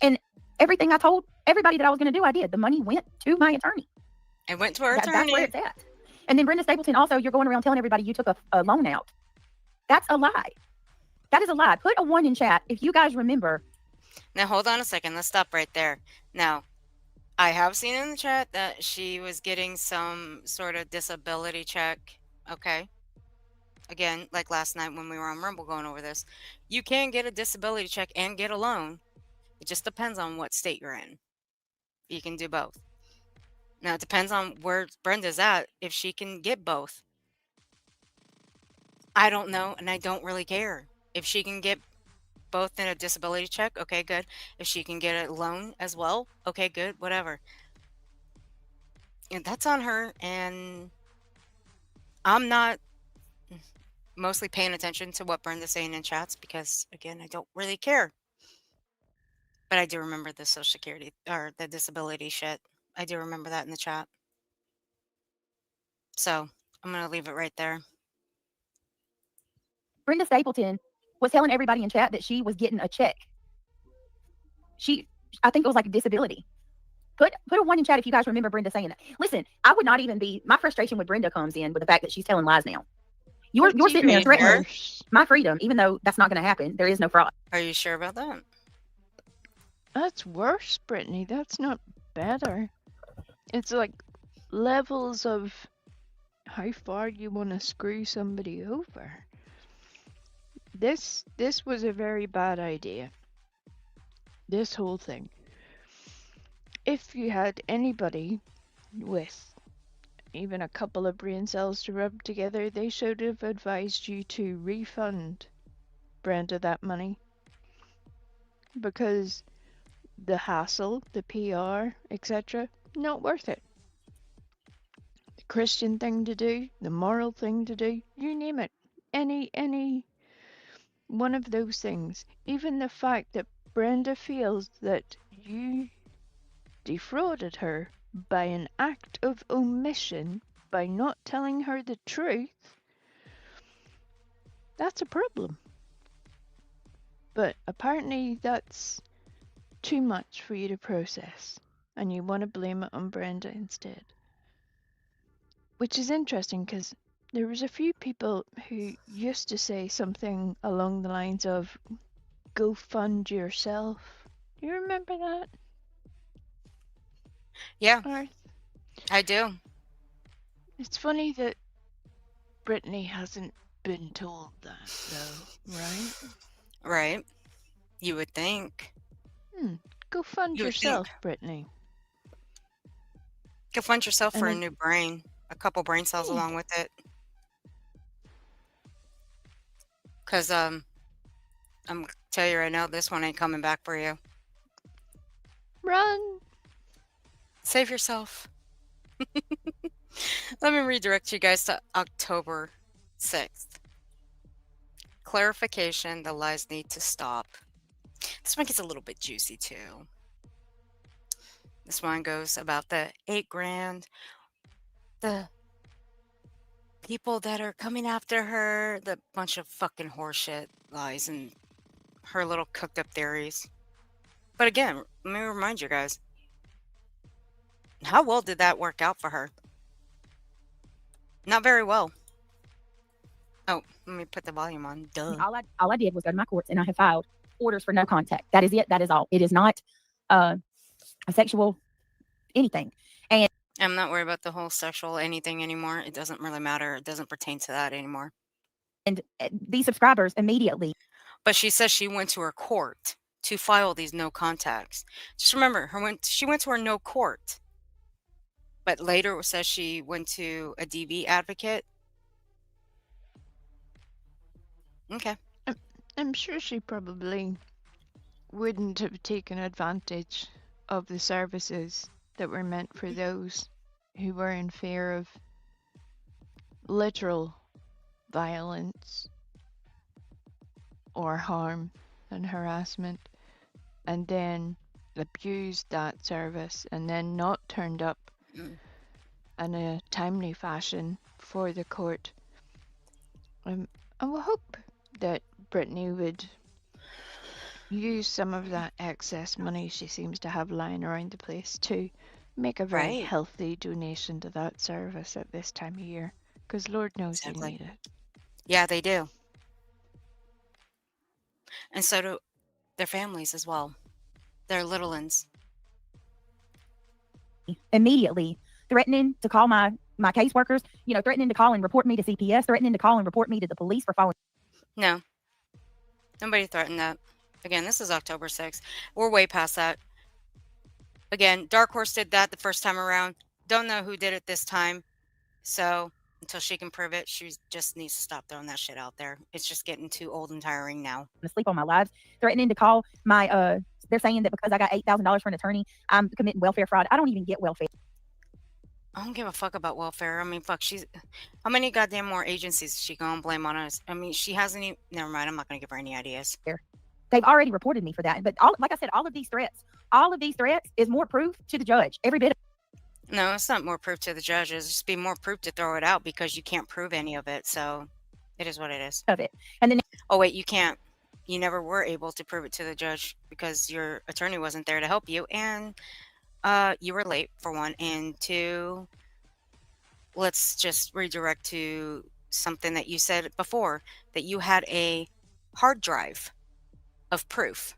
And everything I told everybody that I was going to do, I did. The money went to my attorney.
It went to our attorney.
That's where it's at. And then Brenda Stapleton, also, you're going around telling everybody you took a loan out. That's a lie. That is a lie. Put a 1 in chat if you guys remember.
Now, hold on a second. Let's stop right there. Now, I have seen in the chat that she was getting some sort of disability check. Okay. Again, like last night when we were on Rumble going over this, you can get a disability check and get a loan. It just depends on what state you're in. You can do both. Now, it depends on where Brenda's at, if she can get both. I don't know, and I don't really care. If she can get both in a disability check, okay, good. If she can get a loan as well, okay, good, whatever. And that's on her, and I'm not mostly paying attention to what Brenda's saying in chats because, again, I don't really care. But I do remember the Social Security or the disability shit. I do remember that in the chat. So I'm going to leave it right there.
Brenda Stapleton was telling everybody in chat that she was getting a check. I think it was like a disability. Put a 1 in chat if you guys remember Brenda saying that. Listen, I would not even be. My frustration with Brenda comes in with the fact that she's telling lies now. You're sitting there threatening my freedom, even though that's not going to happen. There is no fraud.
Are you sure about that?
That's worse, Brittany. That's not better. It's like levels of how far you want to screw somebody over. This was a very bad idea. This whole thing. If you had anybody with even a couple of brain cells to rub together, they should have advised you to refund Brenda that money. Because the hassle, the PR, etc., not worth it. The Christian thing to do, the moral thing to do, you name it. Any one of those things. Even the fact that Brenda feels that you defrauded her by an act of omission, by not telling her the truth, that's a problem. But apparently that's too much for you to process, and you want to blame it on Brenda instead. Which is interesting because there was a few people who used to say something along the lines of, go fund yourself. Do you remember that?
Yeah,
Or,
I do.
it's funny that Brittany hasn't been told that, though, right?
Right. You would think.
Go fund
You would
yourself,
think.
Brittany.
Go fund yourself for a
And
new brain. A couple brain cells along with it. Because, I'm going to tell you right now, this one ain't coming back for you.
Run!
Save yourself. Let me redirect you guys to October 6th. Clarification, the lies need to stop. This one gets a little bit juicy too. This one goes about the $8,000. The people that are coming after her, the bunch of fucking horseshit lies and her little cooked up theories. But again, let me remind you guys, how well did that work out for her? Not very well. Oh, let me put the volume on. Duh.
All I did was go to my courts, and I have filed orders for no contact. That is it. That is all. It is not a sexual anything. And
I'm not worried about the whole sexual anything anymore. It doesn't really matter. It doesn't pertain to that anymore.
And these subscribers immediately.
But she says she went to her court to file these no contacts. Just remember, she went to her no court. But later it says she went to a DV advocate. Okay.
I'm sure she probably wouldn't have taken advantage of the services that were meant for those who were in fear of literal violence or harm and harassment, and then abused that service and then not turned up in a timely fashion for the court I will hope that Brittany would use some of that excess money she seems to have lying around the place to make a very
Right.
healthy donation to that service at this time of year, because Lord knows they
Exactly.
need it.
Yeah, they do. And so do their families as well. Their little ones.
Immediately threatening to call my caseworkers, threatening to call and report me to CPS, threatening to call and report me to the police for following.
No, nobody threatened that. Again, this is October 6th. We're way past that. Again, Dark Horse did that the first time around. Don't know who did it this time. So until she can prove it, she just needs to stop throwing that shit out there. It's just getting too old and tiring now.
To sleep on my lives, threatening to call my they're saying that because I got $8,000 for an attorney, I'm committing welfare fraud. I don't even get welfare.
I don't give a fuck about welfare. I mean, fuck, how many goddamn more agencies is she gonna blame on us? I mean, she hasn't even, never mind, I'm not gonna give her any ideas.
They've already reported me for that. But like I said, all of these threats is more proof to the judge. Every bit of
No, it's not more proof to the judge. It's just be more proof to throw it out because you can't prove any of it. So it is what it is.
it. And then
Oh, wait, you can't. You never were able to prove it to the judge because your attorney wasn't there to help you. And you were late, for one. And two, let's just redirect to something that you said before, that you had a hard drive of proof.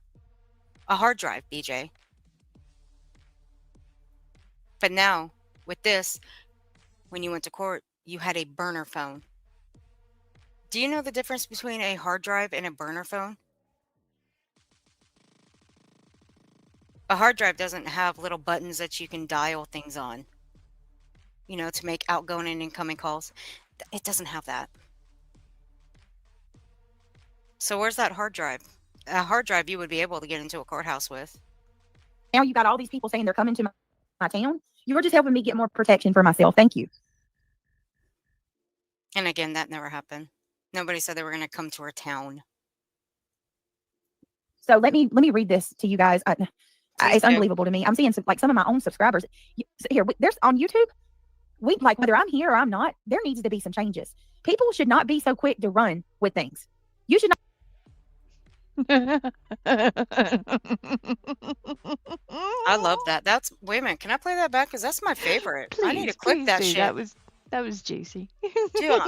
A hard drive, BJ. But now, with this, when you went to court, you had a burner phone. Do you know the difference between a hard drive and a burner phone? A hard drive doesn't have little buttons that you can dial things on, to make outgoing and incoming calls. It doesn't have that. So where's that hard drive? A hard drive you would be able to get into a courthouse with.
now you got all these people saying they're coming to my town. You're just helping me get more protection for myself. Thank you.
And again, that never happened. Nobody said they were going to come to our town.
So let me read this to you guys. It's
do.
unbelievable to me. I'm seeing some of my own subscribers here. There's on YouTube. Whether I'm here or I'm not, there needs to be some changes. People should not be so quick to run with things. You should not.
I love that. Wait a minute. Can I play that back? Because that's my favorite. I need to clip that shit.
That was juicy.
Dude,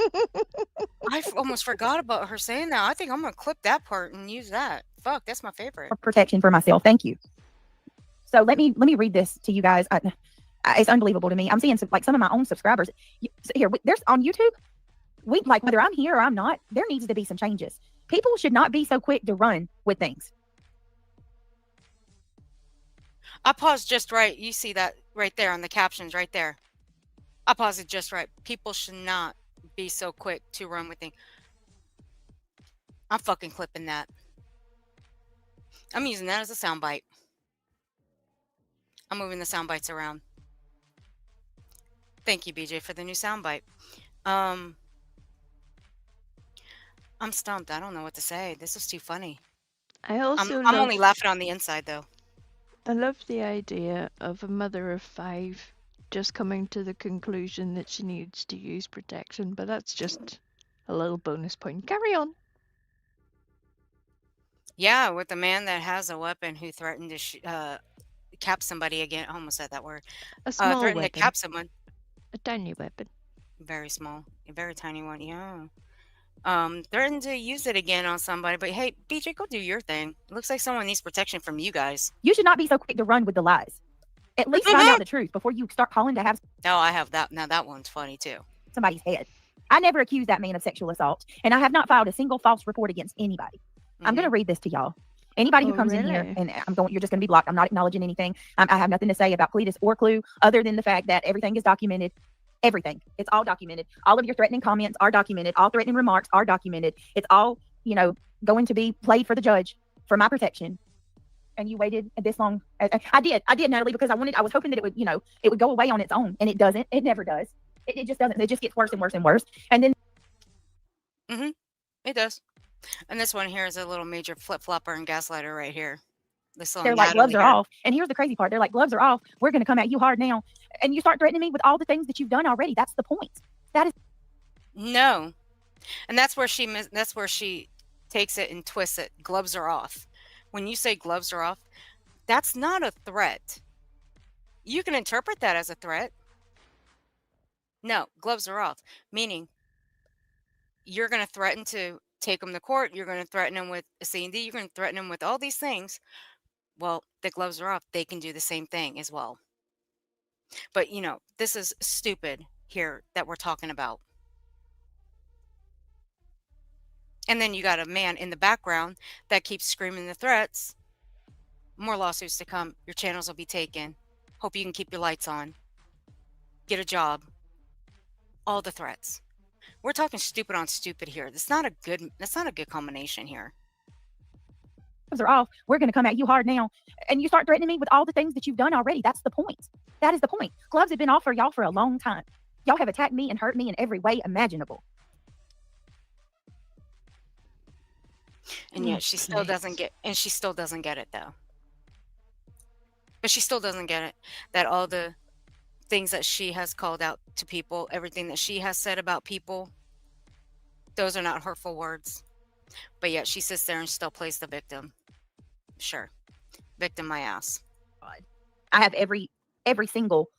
I almost forgot about her saying that. I think I'm going to clip that part and use that. Fuck, that's my favorite.
Protection for myself. Thank you. So let me read this to you guys. It's unbelievable to me. I'm seeing some of my own subscribers here. There's on YouTube. Whether I'm here or I'm not, there needs to be some changes. People should not be so quick to run with things.
I paused just right. You see that right there on the captions right there. I paused it just right. People should not be so quick to run with things. I'm fucking clipping that. I'm using that as a soundbite. I'm moving the sound bites around. Thank you, BJ, for the new soundbite. I'm stumped. I don't know what to say. This is too funny. I'm only laughing on the inside, though.
I love the idea of a mother of 5 just coming to the conclusion that she needs to use protection, but that's just a little bonus point. Carry on.
Yeah, with the man that has a weapon who threatened to cap somebody again. I almost said that word.
A small
threatened
weapon.
to cap someone.
A tiny weapon.
Very small. A very tiny one. Yeah. Threatened to use it again on somebody. But hey, BJ, go do your thing. It looks like someone needs protection from you guys.
You should not be so quick to run with the lies. At least find out the truth before you start calling to have.
Oh, I have that. Now that one's funny too.
Somebody's head. I never accused that man of sexual assault, and I have not filed a single false report against anybody. I'm going to read this to y'all. Anybody who comes in here, and you're just going to be blocked. I'm not acknowledging anything. I have nothing to say about Cletus or Clue other than the fact that everything is documented. Everything. It's all documented. All of your threatening comments are documented. All threatening remarks are documented. It's all, going to be played for the judge for my protection. And you waited this long. I did, Natalie, because I was hoping that it would go away on its own, and it doesn't. It never does. It just doesn't. It just gets worse and worse and worse. And then.
It does. And this one here is a little major flip-flopper and gaslighter right here.
They're like, gloves are off. And here's the crazy part. They're like, gloves are off. We're going to come at you hard now. And you start threatening me with all the things that you've done already. That's the point. That is.
No. And that's where she takes it and twists it. Gloves are off. When you say gloves are off, that's not a threat. You can interpret that as a threat. No, gloves are off, meaning you're going to threaten to take them to court. You're going to threaten them with a C&D. You're going to threaten them with all these things. Well, the gloves are off. They can do the same thing as well. But, this is stupid here that we're talking about. And then you got a man in the background that keeps screaming the threats. More lawsuits to come. Your channels will be taken. Hope you can keep your lights on. Get a job. All the threats. We're talking stupid on stupid here. That's not a good combination here.
Are off. We're going to come at you hard now. And you start threatening me with all the things that you've done already. That's the point. That is the point. Gloves have been off for y'all for a long time. Y'all have attacked me and hurt me in every way imaginable.
And yet she still doesn't get it though. But she still doesn't get it that all the things that she has called out to people, everything that she has said about people, those are not hurtful words. But yet she sits there and still plays the victim. Sure. Victim my ass.
I have every single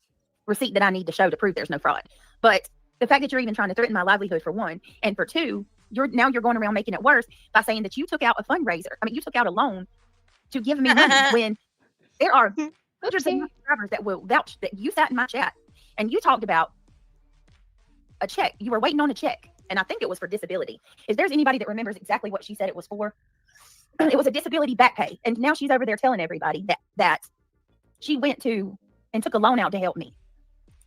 receipt that I need to show to prove there's no fraud. But the fact that you're even trying to threaten my livelihood, for one, and for two, you're going around making it worse by saying that you took out a fundraiser. I mean, you took out a loan to give me money when there are hundreds of subscribers that will vouch that you sat in my chat and you talked about a check. You were waiting on a check, and I think it was for disability. If there's anybody that remembers exactly what she said it was for, it was a disability back pay. And now she's over there telling everybody that she went to and took a loan out to help me.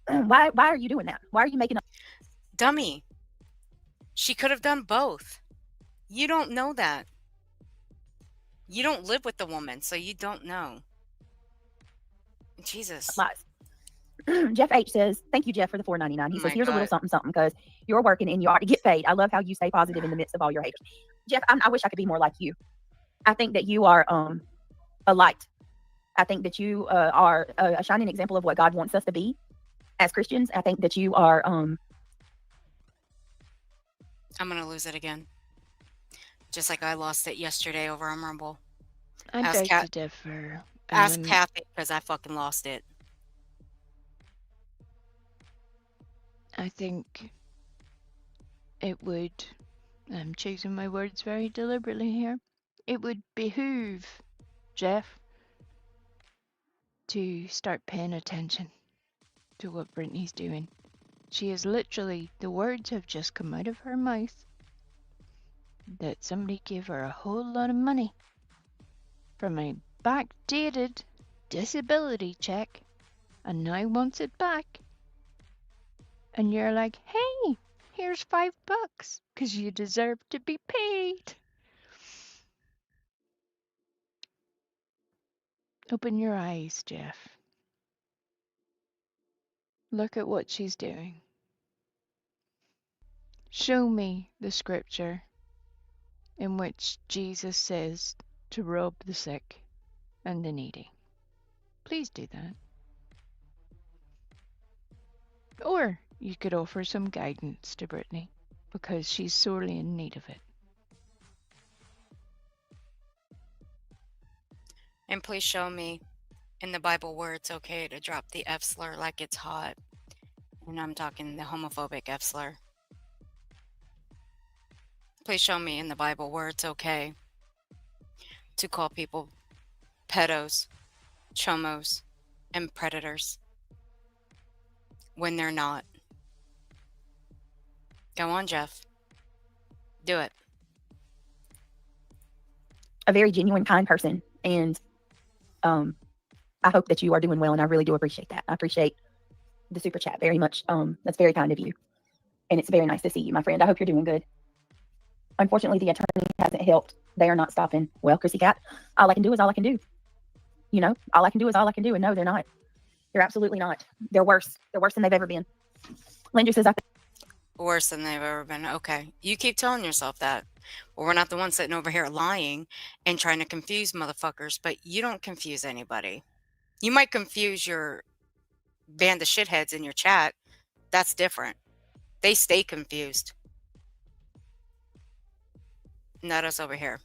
Why are you doing that? Why are you making a
dummy? She could have done both. You don't know that. You don't live with the woman, so you don't know. Jesus.
Lies. Jeff H says, thank you, Jeff, for the $4.99. He says, here's a little something, because you're working and you ought to get paid. I love how you stay positive in the midst of all your haters. Jeff, I wish I could be more like you. I think that you are a light. I think that you are a shining example of what God wants us to be as Christians. I think that you are... I'm
going to lose it again. Just like I lost it yesterday over on Rumble.
I beg to differ.
Ask Kathy, because I fucking lost it.
I think it would, I'm choosing my words very deliberately here, it would behoove Jeff to start paying attention to what Brittany's doing. She is literally, the words have just come out of her mouth that somebody gave her a whole lot of money from a backdated disability check and now wants it back. And you're like, hey, here's $5 because you deserve to be paid. Open your eyes, Jeff. Look at what she's doing. Show me the scripture in which Jesus says to rob the sick and the needy. Please do that. Or you could offer some guidance to Brittany because she's sorely in need of it.
And please show me in the Bible where it's okay to drop the F slur like it's hot. And I'm talking the homophobic F slur. Please show me in the Bible where it's okay to call people pedos, chomos, and predators when they're not. Go on, Jeff. Do it.
A very genuine, kind person. And I hope that you are doing well, and I really do appreciate that. I appreciate the super chat very much. That's very kind of you. And it's very nice to see you, my friend. I hope you're doing good. Unfortunately, the attorney hasn't helped. They are not stopping. Well, Chrissy Cat, all I can do is all I can do. You know, all I can do is all I can do. And no, they're not. They're absolutely not. They're worse. They're worse than they've ever been. Landry says,
worse than they've ever been. Okay. You keep telling yourself that. Well, we're not the ones sitting over here lying and trying to confuse motherfuckers, but you don't confuse anybody. You might confuse your band of shitheads in your chat. That's different. They stay confused. Not us over here.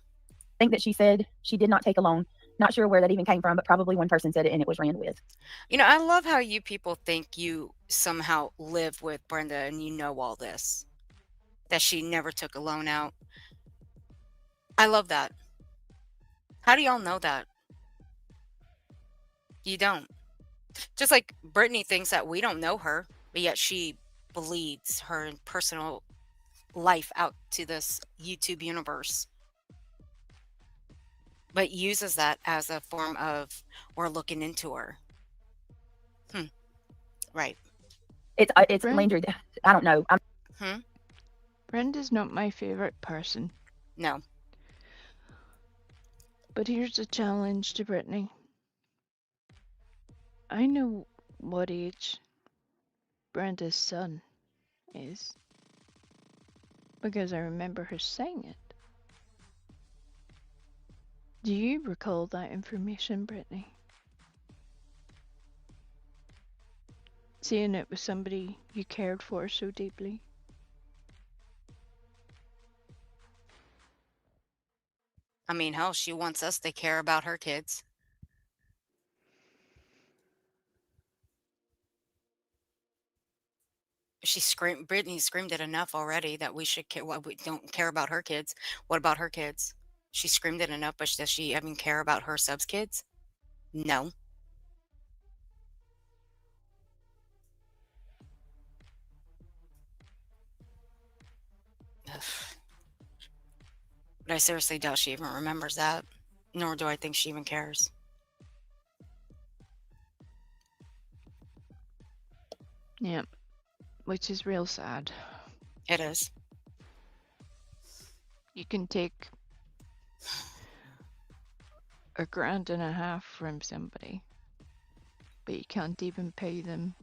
Think that she said she did not take a loan. Not sure where that even came from, but probably one person said it and it was ran with.
You know, I love how you people think you somehow live with Brenda and you know all this. That she never took a loan out. I love that. How do y'all know that? You don't. Just like Brittany thinks that we don't know her, but yet she bleeds her personal life out to this YouTube universe. But uses that as a form of we're looking into her. Right.
It's
Brent-
Landry. I don't know.
Brenda's not my favorite person,
No.
but here's a challenge to Brittany. I know what age Brenda's son is because I remember her saying it. Do you recall that information, Brittany? Seeing it with somebody you cared for so deeply?
I mean, hell, she wants us to care about her kids. Brittany screamed it enough already that we should care. Well, we don't care about her kids. What about her kids? She screamed it enough, but does she even care about her subs kids? No. Ugh. But I seriously doubt she even remembers that. Nor do I think she even cares.
Yeah, which is real sad.
It is.
You can take $1,500 from somebody, but you can't even pay them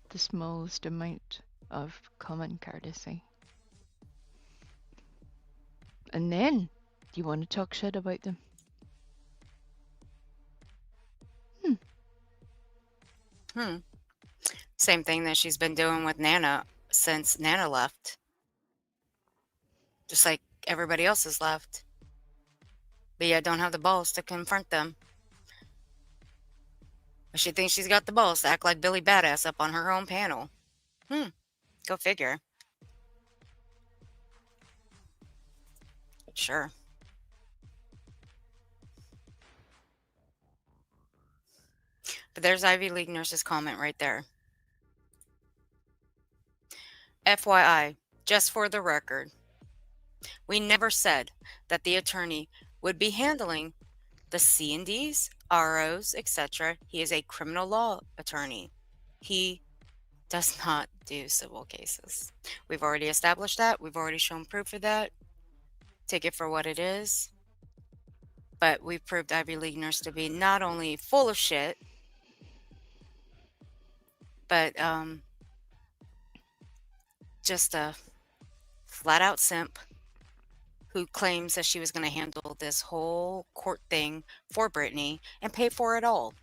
the smallest amount of common courtesy. And then you want to talk shit about them.
Same thing that she's been doing with Nana since Nana left. Just like everybody else has left. But yet don't have the balls to confront them. But she thinks she's got the balls to act like Billy Badass up on her own panel. Go figure. Sure. But there's Ivy League Nurse's comment right there. FYI, just for the record, we never said that the attorney would be handling the C&Ds, ROs, etc. He is a criminal law attorney. He does not do civil cases. We've already established that. We've already shown proof of that. Take it for what it is. But we've proved Ivy League Nurse to be not only full of shit, but just a flat out simp who claims that she was going to handle this whole court thing for Brittany and pay for it all.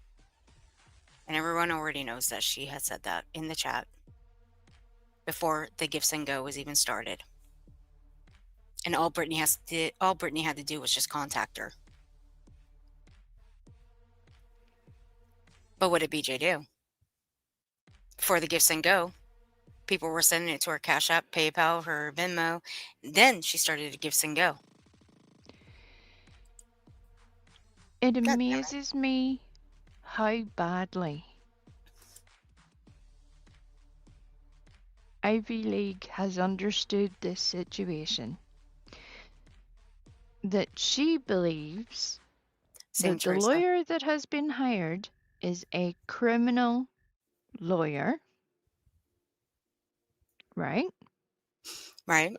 And everyone already knows that she had said that in the chat before the Gifts and Go was even started. And all Brittany had to do was just contact her. But what did BJ do? For the Gifts and Go, people were sending it to her Cash App, PayPal, her Venmo. Then she started a Gifts and Go.
It
damn it.
amazes me how badly Ivy League has understood this situation. That she believes that the lawyer that has been hired is a criminal lawyer, right?
Right.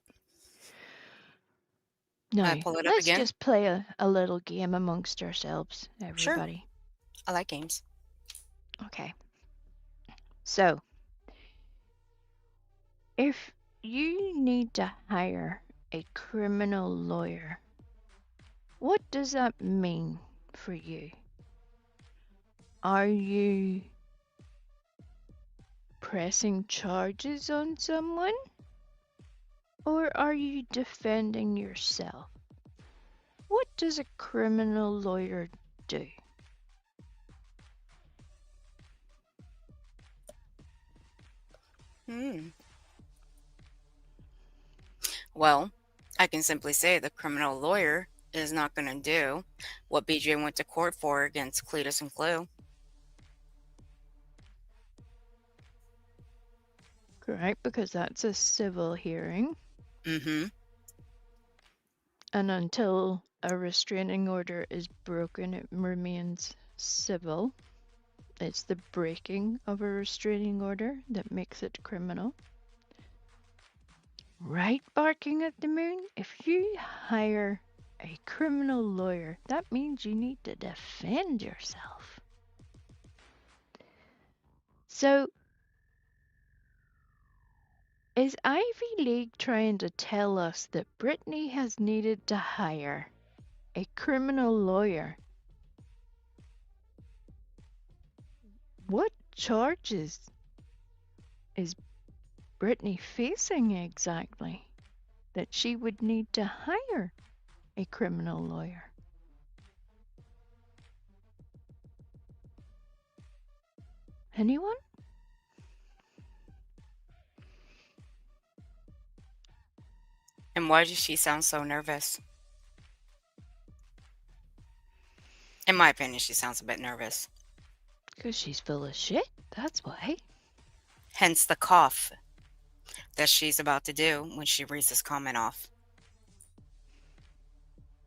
Now,
pull it up
let's
again.
just play a little game amongst ourselves,
Sure.
everybody.
I like games.
Okay. So, if you need to hire a criminal lawyer, what does that mean for you? Are you pressing charges on someone? Or are you defending yourself? does a criminal lawyer do?
Well, I can simply say the criminal lawyer is not going to do what BJ went to court for against Cletus and Clue.
Correct, because that's a civil hearing.
Mm-hmm.
And until a restraining order is broken, it remains civil. It's the breaking of a restraining order that makes it criminal. Right, barking at the moon? If you hire a criminal lawyer, that means you need to defend yourself. So, is Ivy League trying to tell us that Brittany has needed to hire a criminal lawyer? What charges is Brittany facing exactly that she would need to hire a criminal lawyer? Anyone?
And why does she sound so nervous? In my opinion, she sounds a bit nervous.
Because she's full of shit, that's why.
Hence the cough that she's about to do when she reads this comment off.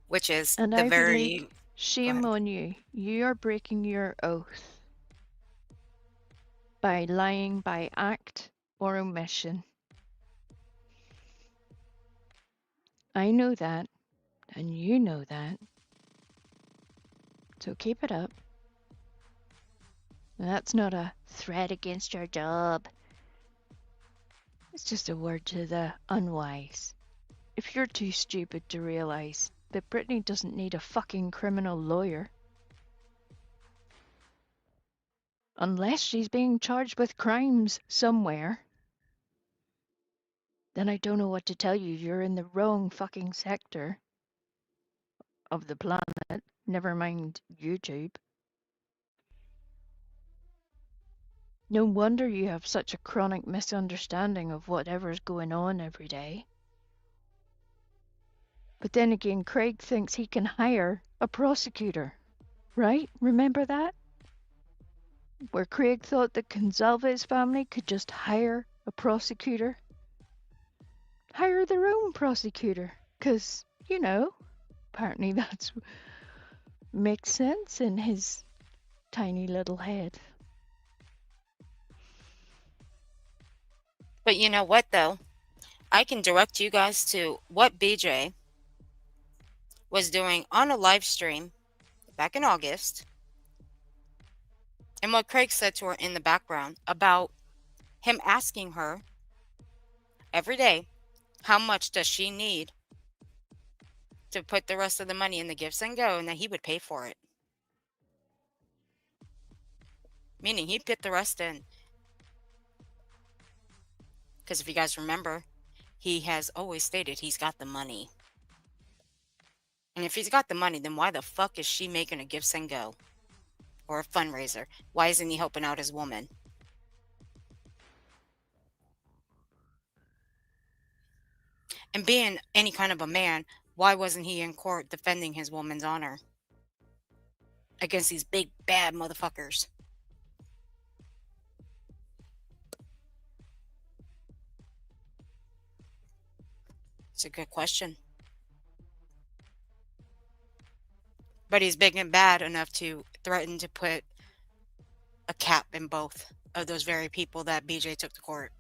Which is
And
the
Ivy
very...
League, shame on you. You are breaking your oath by lying by act or omission. I know that, and you know that. So keep it up. That's not a threat against your job. It's just a word to the unwise. If you're too stupid to realize that Brittany doesn't need a fucking criminal lawyer, unless she's being charged with crimes somewhere, then I don't know what to tell you. You're in the wrong fucking sector of the planet. Never mind YouTube. No wonder you have such a chronic misunderstanding of whatever's going on every day. But then again, Craig thinks he can hire a prosecutor, right? Remember that? Where Craig thought the Gonzalez family could just hire a prosecutor. Hire their own prosecutor. Because, you know, apparently that's makes sense in his tiny little head.
But you know what, though? I can direct you guys to what BJ was doing on a live stream back in August, and what Craig said to her in the background about him asking her every day, how much does she need to put the rest of the money in the gifts and go, and that he would pay for it. Meaning he'd put the rest in. Because if you guys remember, he has always stated he's got the money. And if he's got the money, then why the fuck is she making a gifts and go? Or a fundraiser? Why isn't he helping out his woman? And being any kind of a man, why wasn't he in court defending his woman's honor against these big bad motherfuckers? It's a good question. But he's big and bad enough to threaten to put a cap in both of those very people that BJ took to court.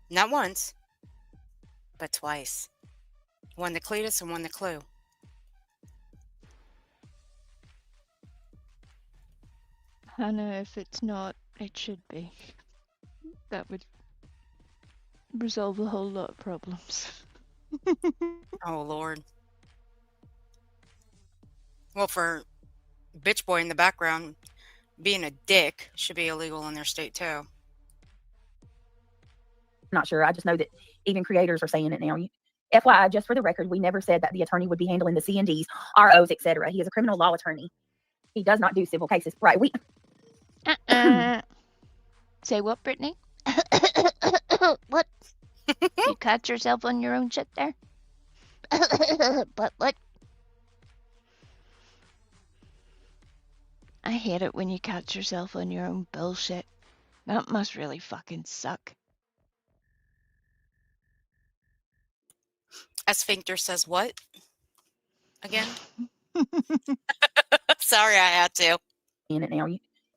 Not once, but twice. One to Cletus and one to Clue.
Hannah, if it's not, it should be. That would resolve a whole lot of problems.
Oh, Lord. Well, for Bitch Boy in the background, being a dick should be illegal in their state, too.
Not sure. I just know that even creators are saying it now. FYI, just for the record, we never said that the attorney would be handling the C&Ds, ROs, etc. He is a criminal law attorney. He does not do civil cases. Right, we...
Say what, Brittany? What? You caught yourself on your own shit there? What? I hate it when you catch yourself on your own bullshit. That must really fucking suck.
A sphincter says what? Again? Sorry, I had to.
In it now.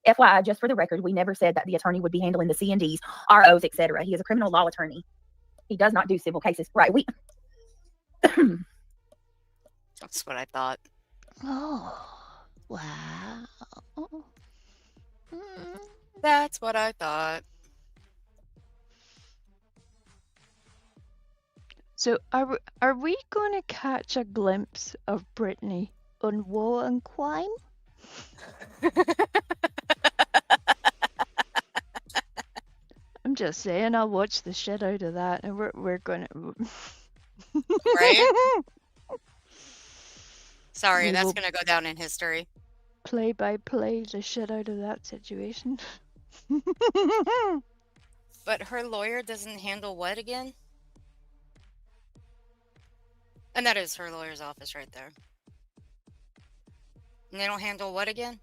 FYI, just for the record, we never said that the attorney would be handling the C&Ds, ROs, etc. He is a criminal law attorney. He does not do civil cases. Right, we...
That's what I thought.
Oh, wow.
That's what I thought.
So are we going to catch a glimpse of Brittany on Woe and Crime? I'm just saying, I'll watch the shit out of that, and we're gonna.
Right? Sorry,
We
that's
will
gonna go down in history.
play by play the shit out of that situation.
But her lawyer doesn't handle what again? And that is her lawyer's office right there. And they don't handle what again?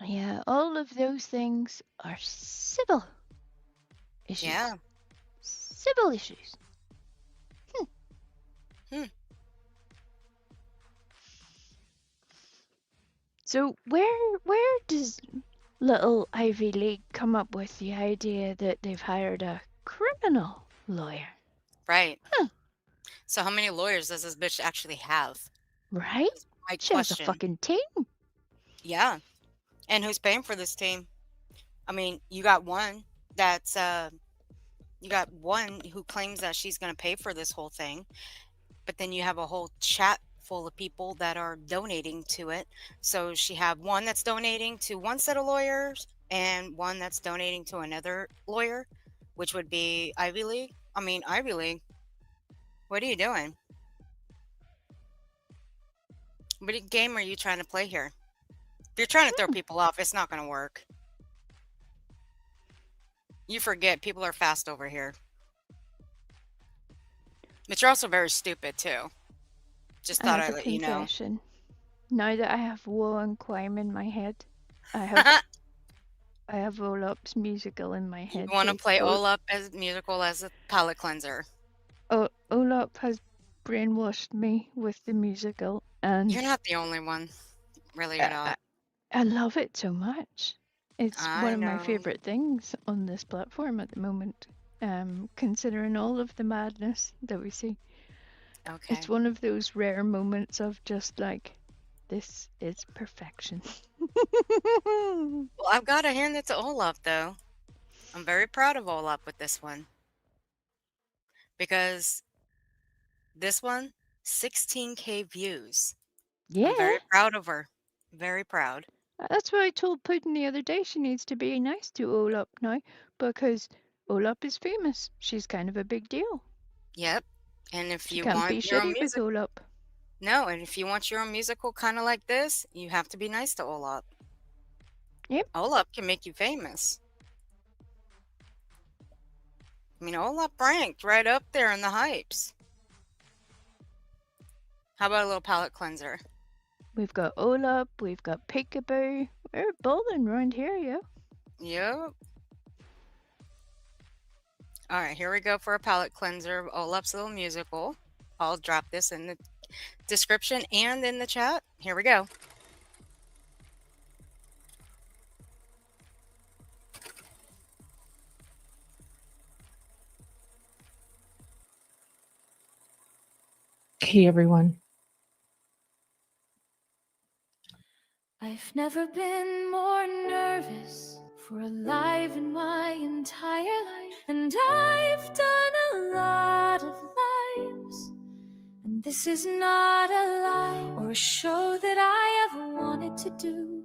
Yeah, all of those things are civil issues.
Yeah.
Civil issues. So where does little Ivy League come up with the idea that they've hired a criminal lawyer?
Right. So how many lawyers does this bitch actually have?
Right?
Is my
She has a
question.
fucking team.
Yeah. And who's paying for this team? I mean, you got one that's you got one who claims that she's going to pay for this whole thing, but then you have a whole chat full of people that are donating to it. So she have one that's donating to one set of lawyers and one that's donating to another lawyer, which would be Ivy League. I mean, Ivy League, what are you doing? What game are you trying to play here? If you're trying to throw people off, it's not going to work. You forget people are fast over here. But you're also very stupid too. Just
I
thought
have
I'd
a
let you know.
confession. Now that I have Woe and Crime in my head, I have Olap's musical in my
You
head.
want to
too.
play Olap as musical as a palate cleanser.
Olap has brainwashed me with the musical, and
You're not the only one. Really, you're not.
I love it so much. It's one
I
of my
know.
favorite things on this platform at the moment. Considering all of the madness that we see,
Okay.
it's one of those rare moments of just like, this is perfection.
Well, I've got to hand it to Olap though. I'm very proud of Olap with this one. Because this one, 16K views.
Yeah,
I'm very proud of her. Very proud.
that's what I told Puddin the other day. She needs to be nice to Olap now because Olap is famous. She's kind of a big deal.
Yep. And if
She
you
can't
want
be
your own
shitty with
music,
Olap.
no, and if you want your own musical kind of like this, you have to be nice to Olap.
Yep.
Olap can make you famous. I mean, Olap ranked right up there in the hypes. How about a little palate cleanser?
We've got Olap, we've got Peekaboo. We're bowling around here, yeah.
Yep. All right, here we go for a palate cleanser of Olap's little musical. I'll drop this in the description and in the chat. Here we go.
Hey everyone.
I've never been more nervous for a life in my entire life, and I've done a lot of lives, and this is not a lie or a show that I ever wanted to do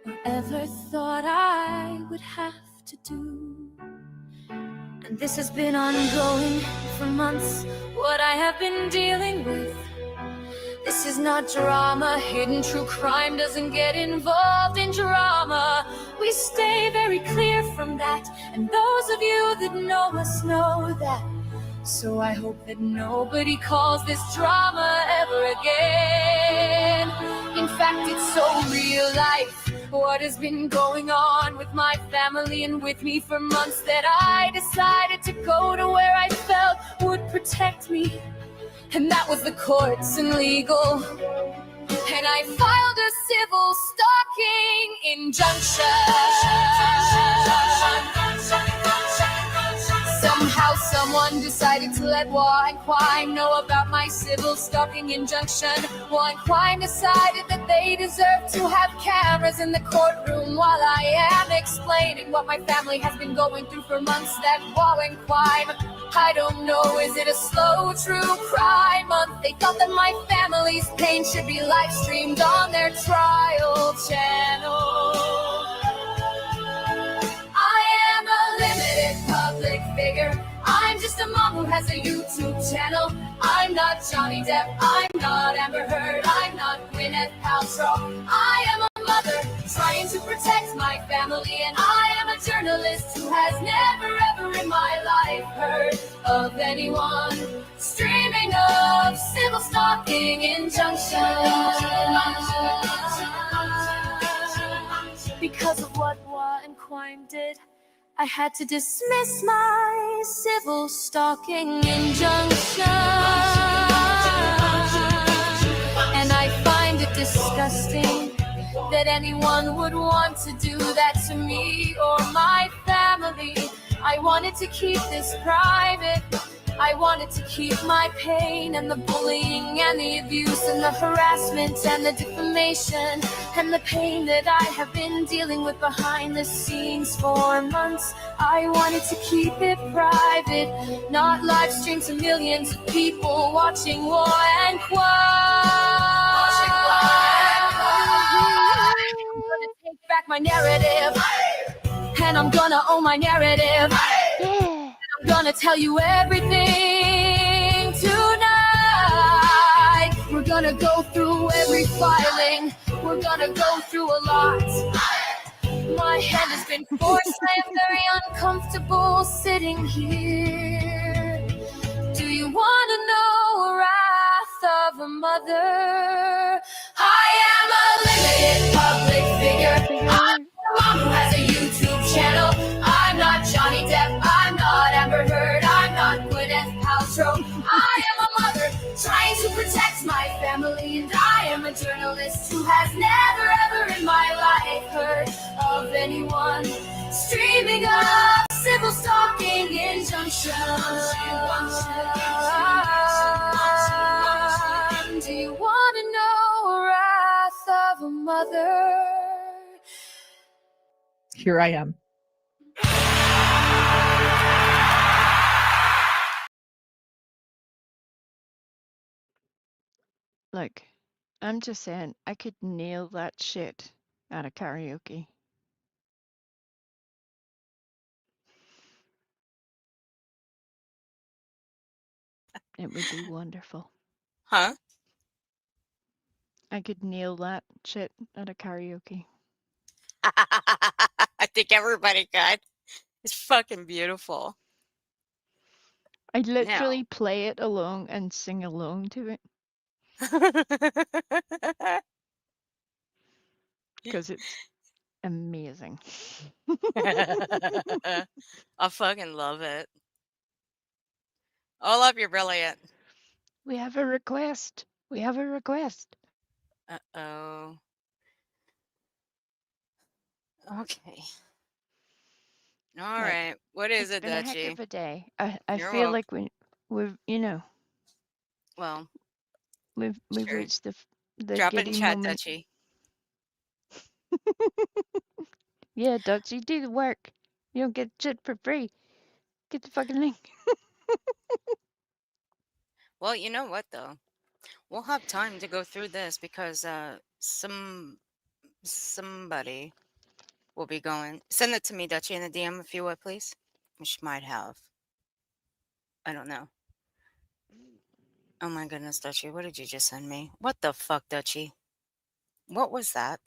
or ever thought I would have to do. And this has been ongoing for months what I have been dealing with. This is not drama. Hidden true crime doesn't get involved in drama. We stay very clear from that, and those of you that know us know that. So I hope that nobody calls this drama ever again. In fact, it's so real life what has been going on with my family and with me for months that I decided to go to where I felt would protect me. And that was the courts and legal. And I filed a civil stalking injunction. Somehow someone decided to let Law and Crime know about my civil stalking injunction. Law and Crime decided that they deserve to have cameras in the courtroom while I am explaining what my family has been going through for months. That Law and Crime, I don't know, is it a slow true crime month? They thought that my family's pain should be live streamed on their trial channel. Limited public figure. I'm just a mom who has a YouTube channel. I'm not Johnny Depp, I'm not Amber Heard, I'm not Gwyneth Paltrow. I am a mother trying to protect my family, and I am a journalist who has never ever in my life heard of anyone streaming of civil stalking injunction. Because of what Law and Crime did, I had to dismiss my civil stalking injunction. And I find it disgusting that anyone would want to do that to me or my family. I wanted to keep this private. I wanted to keep my pain and the bullying and the abuse and the harassment and the defamation and the pain that I have been dealing with behind the scenes for months. I wanted to keep it private, not live stream to millions of people watching War and Crime. I'm gonna take back my narrative, and I'm gonna own my narrative.
Yeah.
I'm gonna tell you everything tonight. We're gonna go through every filing. We're gonna go through a lot. My hand has been forced. I am very uncomfortable sitting here. Do you wanna know wrath of a mother? I am a limited public figure. I'm a mom who has a YouTube channel. I'm not Johnny Depp, I'm not Amber Heard, I'm not Gwyneth Paltrow. I am a mother trying to protect my family, and I am a journalist who has never ever in my life heard of anyone streaming a civil stalking injunction. Do you want to know wrath of a mother?
Here I am.
Look, I'm just saying, I could nail that shit at a karaoke. It would be wonderful.
Huh?
I could nail that shit at a karaoke.
I think everybody could. It's fucking beautiful.
I literally play it along and sing along to it because it's amazing.
I fucking love it. All up, you're brilliant.
We have a request. We have a request.
Uh-oh. Okay. All
Look,
right. What is
it's
it,
been a heck
Dutchie?
of a day. I
You're
feel
welcome.
like we've
Well,
we've
sure.
reached the
Drop it in
giddy
chat,
moment.
Dutchie.
Yeah, Dutchie, do the work. You don't get shit for free. Get the fucking link.
Well, you know what, though? We'll have time to go through this because somebody will be going. Send it to me, Dutchie, in the DM if you would, please. Which might have. I don't know. Oh my goodness, Dutchie, what did you just send me? What the fuck, Dutchie? What was that?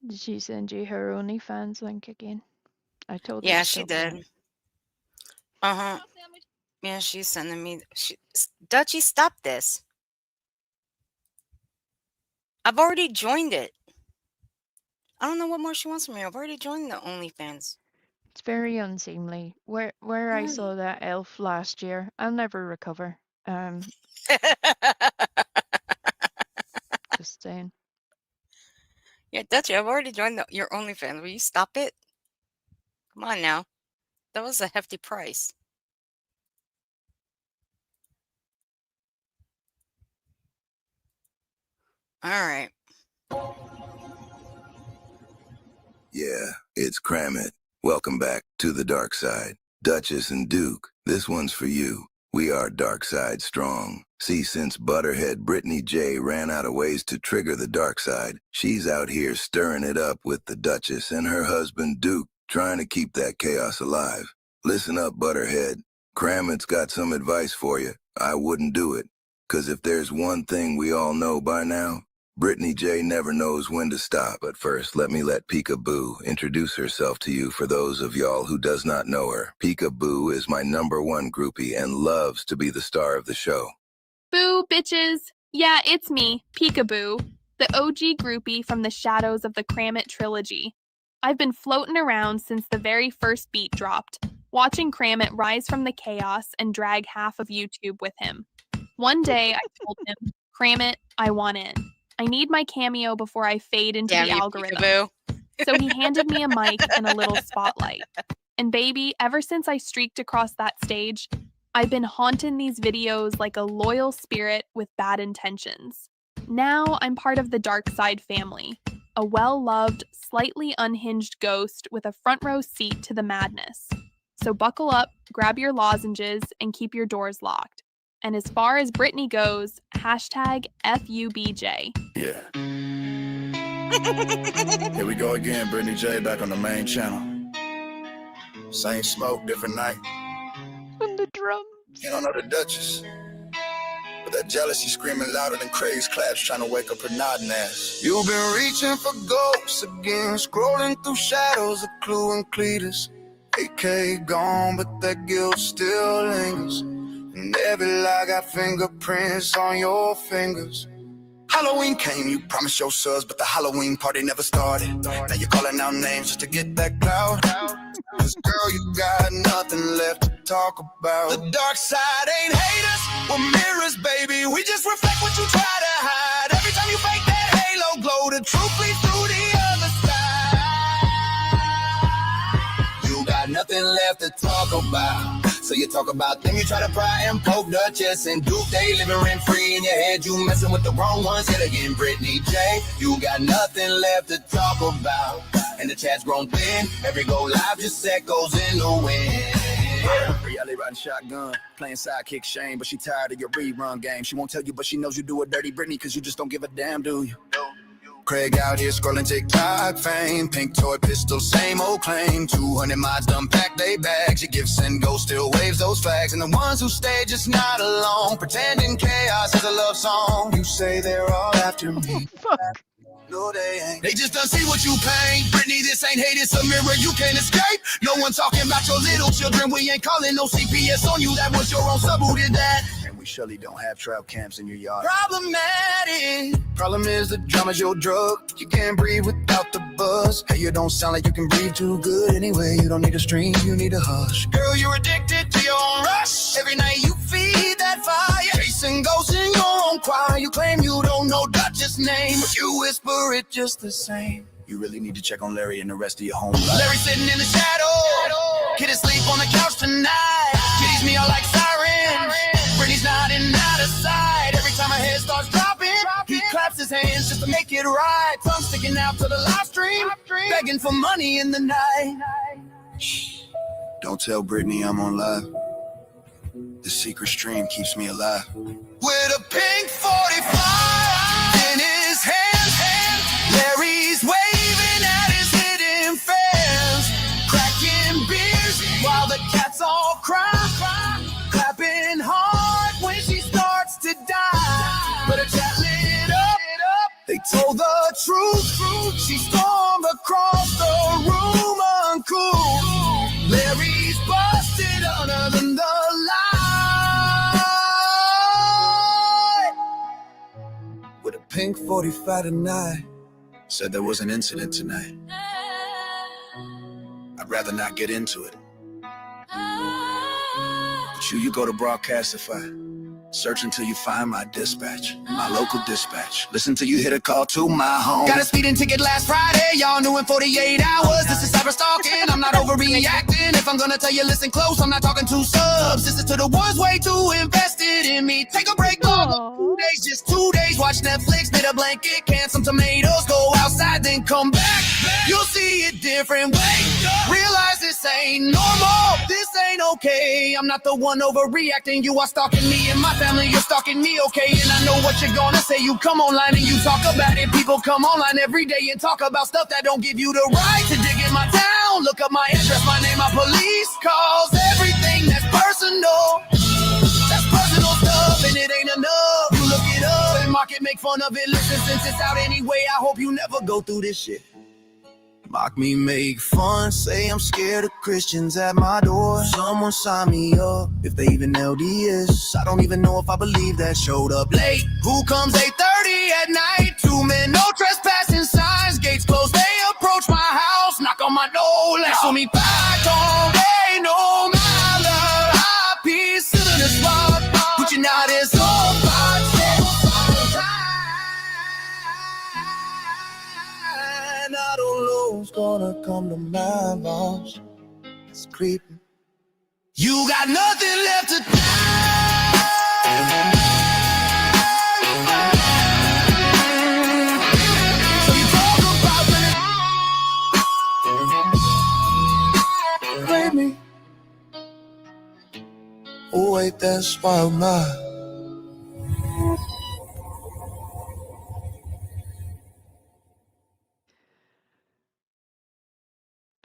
Did she send you her OnlyFans link again? I told her
Yeah,
to
she
stop that.
did. Uh-huh. Yeah, she's sending me. Dutchie, stop this. I've already joined it. I don't know what more she wants from me. I've already joined the OnlyFans.
It's very unseemly. Where I
Right.
saw that elf last year, I'll never recover. Just saying.
Yeah, Dutchie, I've already joined your OnlyFans. Will you stop it? Come on now. That was a hefty price. All right.
Yeah, it's Kramit. Welcome back to the dark side. Duchess and Duke, this one's for you. We are dark side strong. See, since Butterhead Brittany J ran out of ways to trigger the dark side, she's out here stirring it up with the Duchess and her husband Duke, trying to keep that chaos alive. Listen up, Butterhead. Kramit's got some advice for you. I wouldn't do it. 'Cause if there's one thing we all know by now, Brittany J never knows when to stop. But first, let Peekaboo introduce herself to you for those of y'all who does not know her. Peekaboo is my #1 groupie and loves to be the star of the show.
Boo, bitches! Yeah, it's me, Peekaboo, the OG groupie from the shadows of the Kramit trilogy. I've been floating around since the very first beat dropped, watching Kramit rise from the chaos and drag half of YouTube with him. One day I told him, Kramit, I want in. I need my cameo before I fade into
Damn
the
you,
algorithm.
Peekaboo.
So he handed me a mic and a little spotlight. And baby, ever since I streaked across that stage, I've been haunting these videos like a loyal spirit with bad intentions. Now I'm part of the dark side family, a well-loved, slightly unhinged ghost with a front row seat to the madness. So buckle up, grab your lozenges, and keep your doors locked. And as far as Brittany goes, #FUBJ.
Yeah. Here we go again, Brittany J back on the main channel. Same smoke, different night.
On the drums.
You don't know the Duchess. But that jealousy screaming louder than Craig's claps trying to wake up her nodding ass. You've been reaching for ghosts again, scrolling through shadows of Clue and Cletus. AK gone, but that guilt still lingers. And every lie got fingerprints on your fingers. Halloween came, you promised your subs, but the Halloween party never started. Now you're calling out names just to get that clout. Cause girl, you got nothing left to talk about. The dark side ain't haters, we're mirrors, baby. We just reflect what you try to hide. Every time you fake that halo glow, the truth bleeds through the other side. You got nothing left to talk about. So you talk about them, you try to pry and poke Duchess and Duke. They living rent free in your head. You messing with the wrong ones. Yet again, Brittany J, you got nothing left to talk about. And the chat's grown thin. Every go live just echoes in the wind. Reality riding shotgun, playing sidekick Shane, but she tired of your rerun game. She won't tell you, but she knows you do a dirty Brittany, cause you just don't give a damn, do you? Craig out here scrolling TikTok fame, pink toy pistol, same old claim. 200 mods done pack they bags. Your gifts and go still waves those flags. And the ones who stay just not alone, pretending chaos is a love song. You say they're all after me. No, they ain't. They just don't see what you paint. Brittany, this ain't hate, it's a mirror you can't escape. No one talking about your little children. We ain't calling no CPS on you. That was your own sub who did that. And we surely don't have trap camps in your yard. Problematic. Problem is the drama's your drug. You can't breathe without the buzz. Hey, you don't sound like you can breathe too good anyway. You don't need a stream, you need a hush. Girl, you're addicted to your own rush. Every night you feed that fire. Chasing ghosts in your own choir. You claim you don't know Dutch's name, but you whisper it just the same. You really need to check on Larry and the rest of your home life. Larry sitting in the shadow. Kid asleep on the couch tonight. Kitties me all like sirens. Brittany's nodding out of sight. Every time her head starts dropping, he claps his hands just to make it right. Tongue sticking out to the live stream, begging for money in the night. Shh. Don't tell Brittany I'm on live. The secret stream keeps me alive. With a pink 45 in his hand, Larry's waving at his hidden fans, cracking beers while the cats all cry. truth. She stormed across the room uncool. Larry's busted under the light with a pink 45 tonight. Said there was an incident tonight. I'd rather not get into it. But you go to Broadcastify. Search until you find my dispatch, my local dispatch. Listen till you hit a call to my home. Got a speeding ticket last Friday, y'all knew in 48 hours. This is cyber stalking, I'm not overreacting. If I'm gonna tell you, listen close, I'm not talking to subs. This is to the ones way too invested in me. Take a break, dog. 2 days, just 2 days. Watch Netflix, knit a blanket, can some tomatoes, go outside, then come back. You'll see it different way. Realize this ain't normal, this ain't okay. I'm not the one overreacting, you are stalking me and my family, you're stalking me, okay? And I know what you're gonna say, you come online and you talk about it. People come online every day and talk about stuff that don't give you the right to dig in my town. Look up my address, my name, my police calls, everything that's personal. That's personal stuff and it ain't enough. You look it up and mark it, make fun of it. Listen, since it's out anyway, I hope you never go through this shit. Mock me, make fun, say I'm scared of Christians at my door. Someone sign me up, if they even LDS. I don't even know if I believe that. Showed up late, who comes 8:30 at night? 2 men, no trespassing signs, gates closed. They approach my house, knock on my door, let's show me back home. They know my love, high peace, sit in the spot, but you're not as old. I don't know who's gonna come to my loss. It's creeping. You got nothing left to die. So you talk about blame me. Oh wait, that's why I'm not.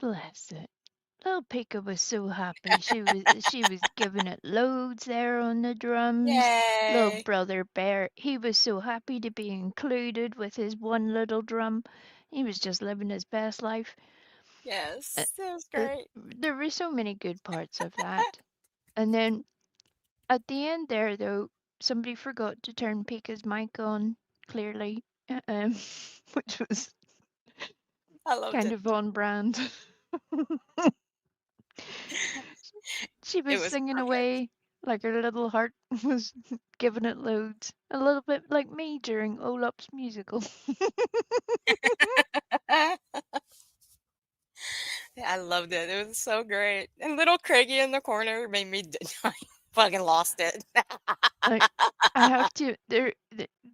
Bless it. Little Pika was so happy. She was giving it loads there on the drums. Little
Yay.
brother Bear, he was so happy to be included with his one little drum. He was just living his best life.
Yes, that was great.
There were so many good parts of that. And then at the end there, though, somebody forgot to turn Pika's mic on, clearly, which was
I loved
kind
it.
of on brand. She
It
was
was
singing
perfect.
away like her little heart was giving it loads. A little bit like me during Olap's musical.
I loved it. It was so great. And little Craigie in the corner made me I fucking lost it.
I have to.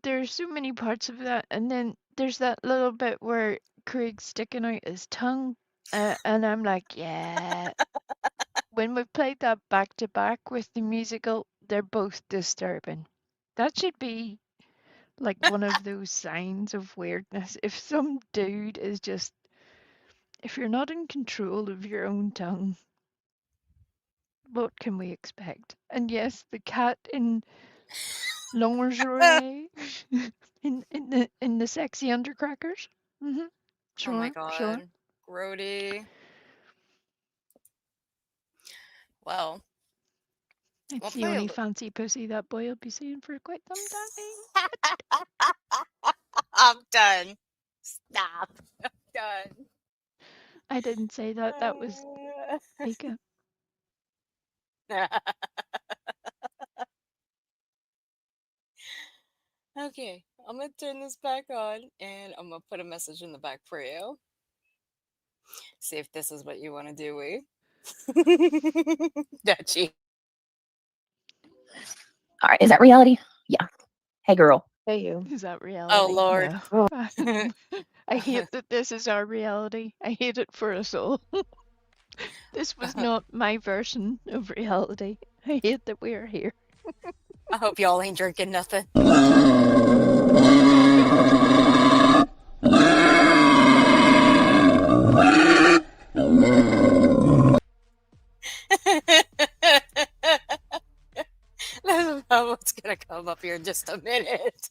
There's so many parts of that, and then there's that little bit where Craig's sticking out his tongue, and I'm like, yeah. When we played that back to back with the musical, they're both disturbing. That should be like one of those signs of weirdness. If some dude is just, if you're not in control of your own tongue, what can we expect? And yes, the cat in lingerie in the sexy undercrackers. Mm-hmm.
Oh my
Sure, sure.
god. Grody. Well, we'll
It's the
play a
only fancy pussy that boy will be seeing for quite some time.
I'm done. Stop. I'm done.
I didn't say that. That was Pika.
Okay, I'm gonna turn this back on and I'm gonna put a message in the back for you. See if this is what you want to do, we. Dutchy.
All right, is that reality? Yeah. Hey, girl.
Hey, you.
Is that
Oh
reality?
Lord.
No. I hate that this is our reality. I hate it for us all. This was not my version of reality. I hate that we are here.
I hope y'all ain't drinking nothing. That's about what's gonna come up here in just a minute.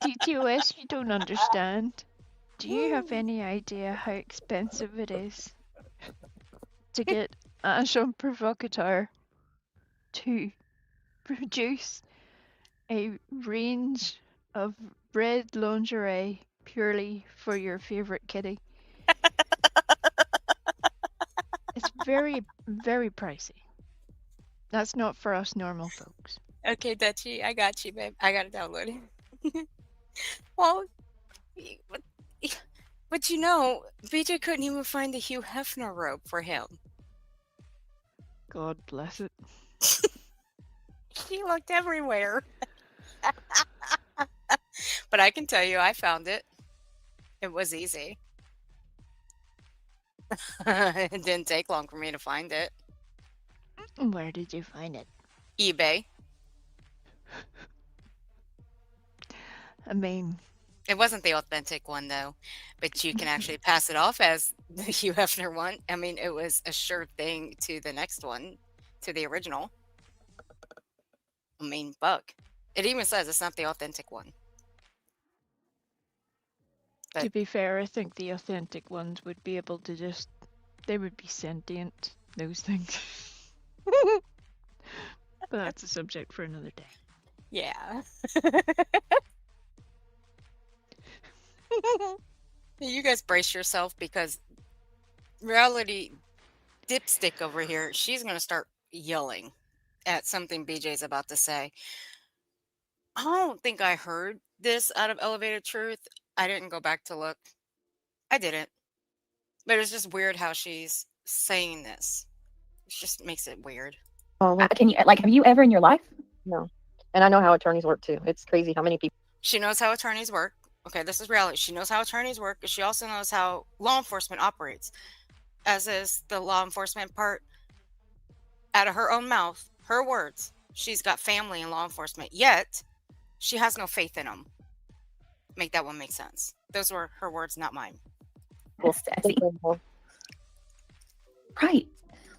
TTOS, you don't understand. Do you have any idea how expensive it is to get Agent Provocateur to produce a range of red lingerie purely for your favorite kitty? It's very, very pricey. That's not for us normal folks.
Okay, Dutchie, I got you, babe. I got it downloaded. Well, y- but, but you know, BJ couldn't even find the Hugh Hefner robe for him.
God bless it.
He looked everywhere. But I can tell you, I found it. It was easy. It didn't take long for me to find it.
Where did you find it?
eBay.
I mean,
It wasn't the authentic one though, but you can actually pass it off as the Hugh Hefner one. I mean, it was a sure thing to the next one, to the original. I mean, buck. It even says it's not the authentic one.
to
But
be fair, I think the authentic ones would be able to just, they would be sentient, those things. But that's a subject for another day.
yeah. You guys brace yourself because reality dipstick over here, she's going to start yelling at something BJ's about to say. I don't think I heard this out of Elevated Truth. I didn't go back to look. I didn't. But it's just weird how she's saying this. It just makes it weird.
Oh, can you have you ever in your life?
No. And I know how attorneys work too. It's crazy how many people.
She knows how attorneys work. Okay, this is reality. She knows how attorneys work. She also knows how law enforcement operates, as is the law enforcement part. Out of her own mouth, her words, she's got family in law enforcement, yet she has no faith in them. Make that one make sense. Those were her words, not mine.
Right.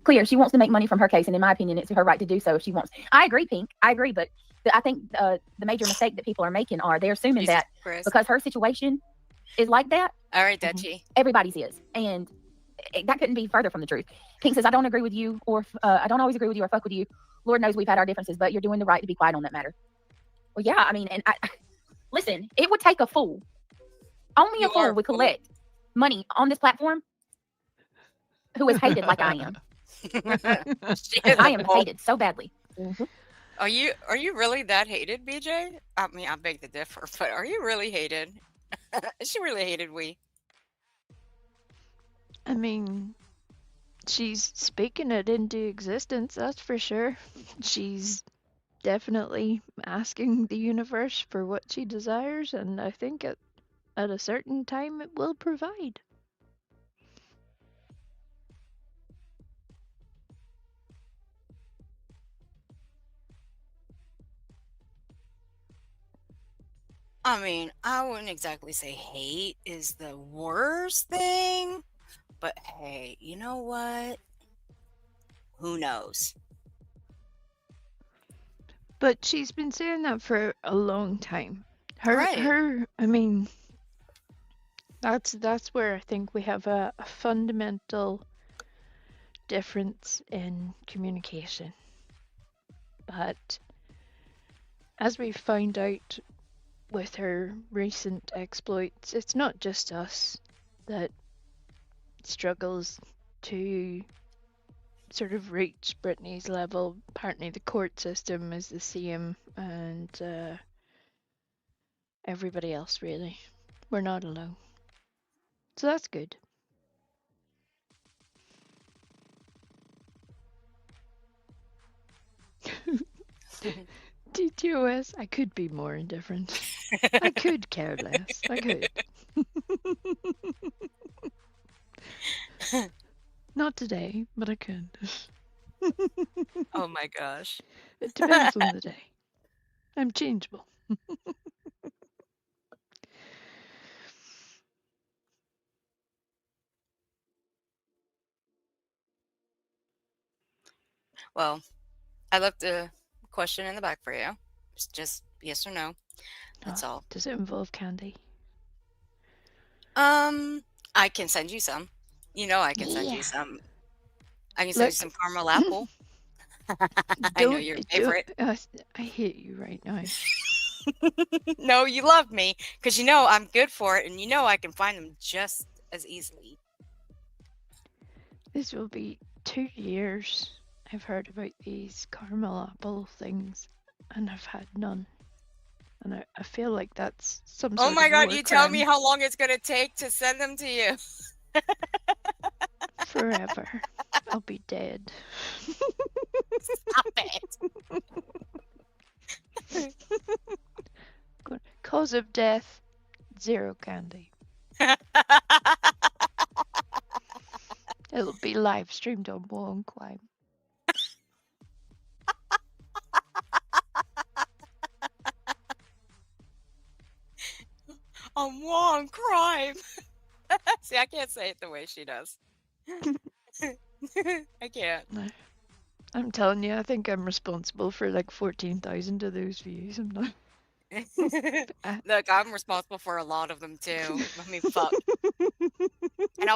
Clear. She wants to make money from her case, and in my opinion, it's her right to do so if she wants. I agree, Pink. I agree, but I think the major mistake that people are making are they're assuming
Jesus
that
Christ.
because her situation is like that,
All right, Dutchie.
everybody's is, and that couldn't be further from the truth. Pink says, "I don't agree with you, or I don't always agree with you, or fuck with you. Lord knows we've had our differences, but you're doing the right to be quiet on that matter." Well, yeah, I mean, and listen, it would take a fool. Only a fool would collect money on this platform who is hated like I am. I am hated so badly.
Are you really that hated, BJ? I mean, I beg to differ, but are you really hated? Is she really hated?
I mean, she's speaking it into existence, that's for sure. She's definitely asking the universe for what she desires, and I think at a certain time it will provide.
I mean, I wouldn't exactly say hate is the worst thing, but hey, you know what? Who knows?
But she's been saying that for a long time.
Right.
I mean, that's where I think we have a fundamental difference in communication. But as we found out with her recent exploits, it's not just us that struggles to sort of reach Brittany's level. Apparently the court system is the same, and everybody else, really. We're not alone. So that's good. TTOS, I could be more indifferent. I could care less. I could. Not today, but I could.
Oh my gosh.
It depends on the day. I'm changeable.
Well, I left a question in the back for you. It's just yes or no. That's all.
Does it involve candy?
I can send you some. You know I can send you
Yeah.
some. I can send you
Look,
some caramel apple. I know your
don't,
favorite.
I hate you right now.
No, you love me because you know I'm good for it and you know I can find them just as easily.
This will be 2 years I've heard about these caramel apple things, and I've had none. And I feel like that's some
Oh
sort
my
of
God,
war
you tell me
crime
how long it's going to take to send them to you.
forever. I'll be dead.
Stop it.
Cause of death, 0 candy. It'll be live streamed on Wall and Climb.
On Wrong Crime. See, I can't say it the way she does. I can't.
I'm telling you, I think I'm responsible for like 14,000 of those views. I'm not.
Look, I'm responsible for a lot of them too. I mean, fuck. And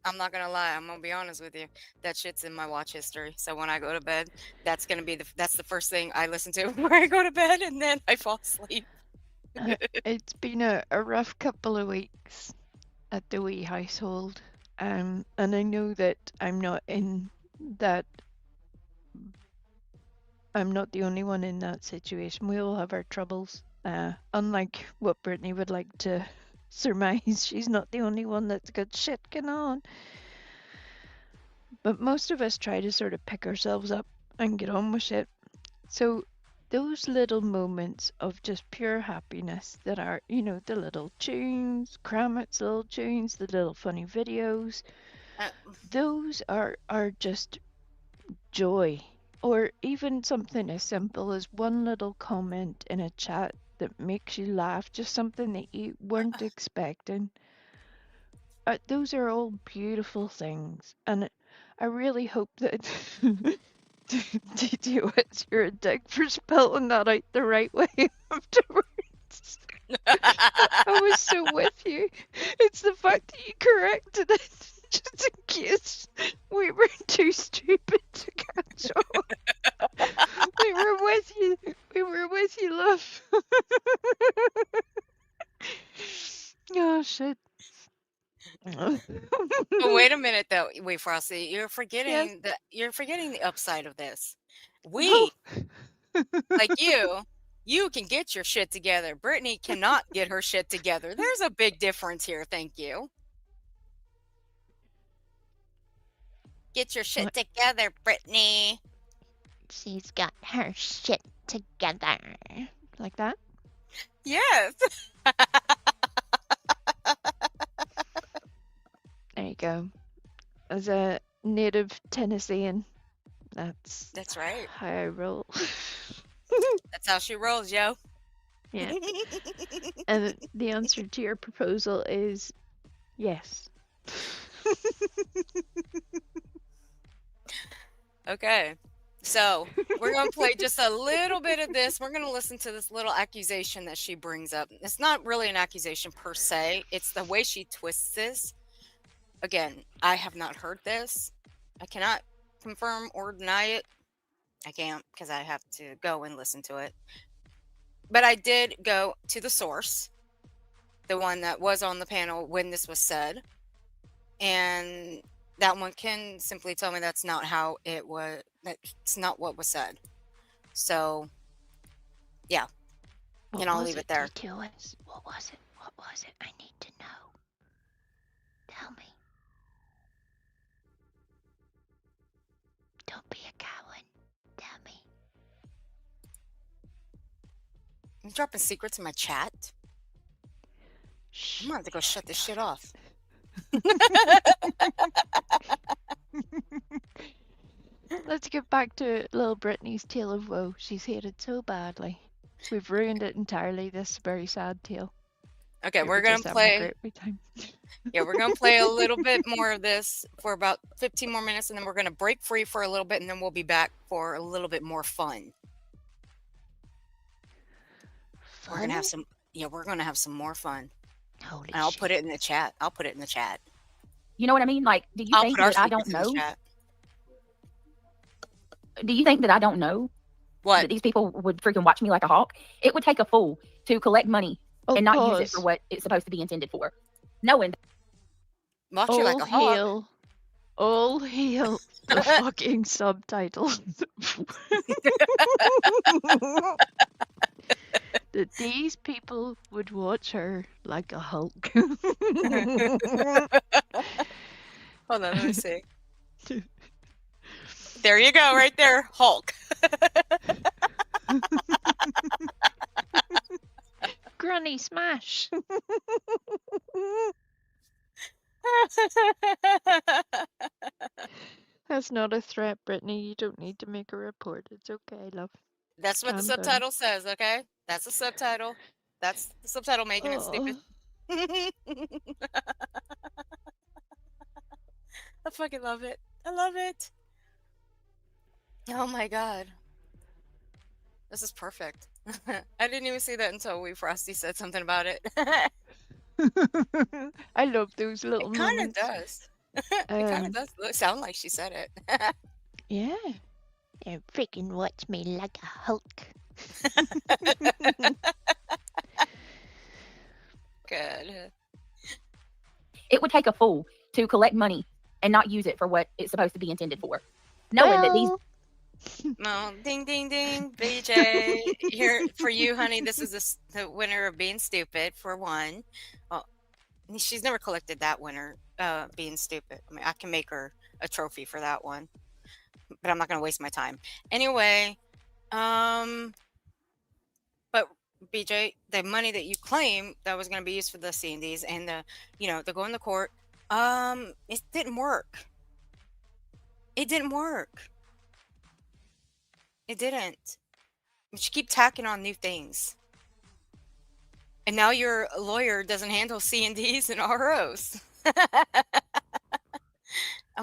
I'm not gonna lie. I'm gonna be honest with you. That shit's in my watch history. So when I go to bed, that's gonna be that's the first thing I listen to before I go to bed, and then I fall asleep.
It's been a rough couple of weeks at the wee household, and I know that I'm not in that. I'm not the only one in that situation. We all have our troubles. Unlike what Brittany would like to surmise, she's not the only one that's got shit going on. But most of us try to sort of pick ourselves up and get on with shit. So those little moments of just pure happiness that are, you know, the little tunes, Kramit's little tunes, the little funny videos, those are just joy. Or even something as simple as one little comment in a chat that makes you laugh, just something that you weren't expecting. Those are all beautiful things, and I really hope that DTOS, you're a dick for spelling that out the right way afterwards. I was so with you. It's the fact that you corrected it just in case we were too stupid to catch on. We were with you. We were with you, love. Oh shit.
But wait a minute, though. Wait, Frosty. You're
Yes.
forgetting the upside of this.
Oh.
We, like you can get your shit together. Brittany cannot get her shit together. There's a big difference here. Thank you. Get your shit
What?
together, Brittany.
She's got her shit together. Like that?
Yes.
There you go. As a native Tennessean, that's
right.
how I roll.
That's how she rolls, yo.
Yeah. And the answer to your proposal is yes.
Okay. So we're going to play just a little bit of this. We're going to listen to this little accusation that she brings up. It's not really an accusation per se. It's the way she twists this. Again, I have not heard this. I cannot confirm or deny it. I can't because I have to go and listen to it. But I did go to the source, the one that was on the panel when this was said. And that one can simply tell me that's not how it was. That's not what was said. So, yeah. And I'll leave it there.
DTOS? What was it? What was it? I need to know. Tell me. Don't be a coward. Tell me.
You dropping secrets in my chat? I'm gonna have to go shut this shit off.
Let's get back to little Brittany's tale of woe. She's hated so badly. We've ruined it entirely, this very sad tale.
Okay,
We
we're
were
gonna
just having a
play.
great wee time.
Yeah, we're gonna play a little bit more of this for about 15 more minutes, and then we're gonna break free for a little bit, and then we'll be back for a little bit more fun. We're gonna have some. Yeah, we're gonna have some more fun.
Holy
And I'll
shit.
put it in the chat. I'll put it in the chat.
You know what I mean? Like, do you
I'll
think
put our
that I don't
secrets in the
know?
chat.
Do you think that I don't know
What?
that these people would freaking watch me like a hawk? It would take a fool to collect money
Oh,
and not use it
pause.
for what it's supposed to be intended for, knowing
Watch you like a hawk.
All hail the fucking subtitles. That these people would watch her like a Hulk.
Hold on, let me see. There you go, right there, Hulk.
Granny smash. That's not a threat, Brittany. You don't need to make a report. It's okay, love.
That's what the
Calm down.
subtitle says, okay? That's the subtitle. That's the subtitle making it stupid. I fucking love it. I love it. Oh my god. This is perfect. I didn't even see that until Frosty said something about it.
I love those little
It kind of
moments.
does. It kind of does sound like she said it.
Yeah. Yeah, freaking watch me like a Hulk.
Good.
it would take a fool to collect money and not use it for what it's supposed to be intended for, knowing that these.
Well, ding, ding, ding, BJ. Here for you, honey. This is the winner of being stupid for one. Well, she's never collected that winner, being stupid. I mean, I can make her a trophy for that one, but I'm not going to waste my time. Anyway, but BJ, the money that you claim that was going to be used for the C&Ds and the going to court, it didn't work. It didn't work. It didn't. But you keep tacking on new things. And now your lawyer doesn't handle C&Ds and ROs. I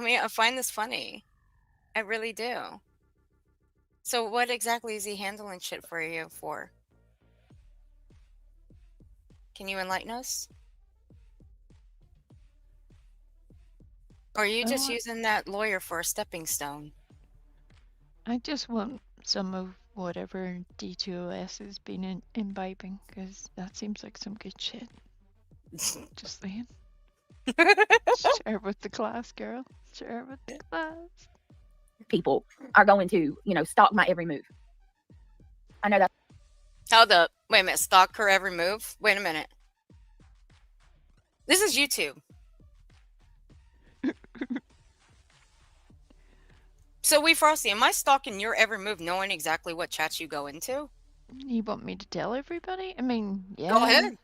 mean, I find this funny. I really do. So what exactly is he handling shit for you for? Can you enlighten us? Or are you just using that lawyer for a stepping stone?
I just want some of whatever D2OS has been imbibing, because that seems like some good shit. Just saying. Share it with the class, girl. Share it with the class.
People are going to, stalk my every move. I know that.
Hold up. Wait a minute. Stalk her every move? Wait a minute. This is YouTube. So, Frosty, am I stalking your every move knowing exactly what chats you go into?
You want me to tell everybody? I mean, yeah.
Go ahead.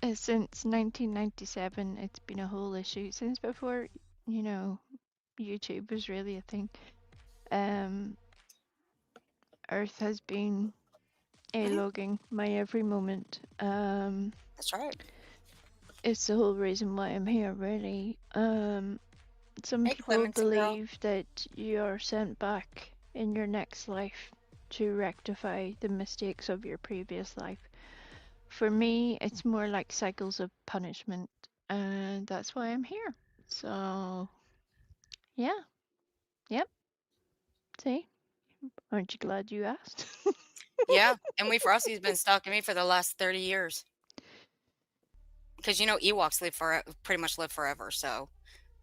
Since 1997, it's been a whole issue. Since before, YouTube was really a thing. Earth has been logging my every moment.
That's right.
It's the whole reason why I'm here, really. Some people believe that you are sent back in your next life to rectify the mistakes of your previous life. For me, it's more like cycles of punishment, and that's why I'm here. So, yeah. Yep. See? Aren't you glad you asked?
Yeah, and Frosty's been stalking me for the last 30 years. Because, Ewoks pretty much live forever, so...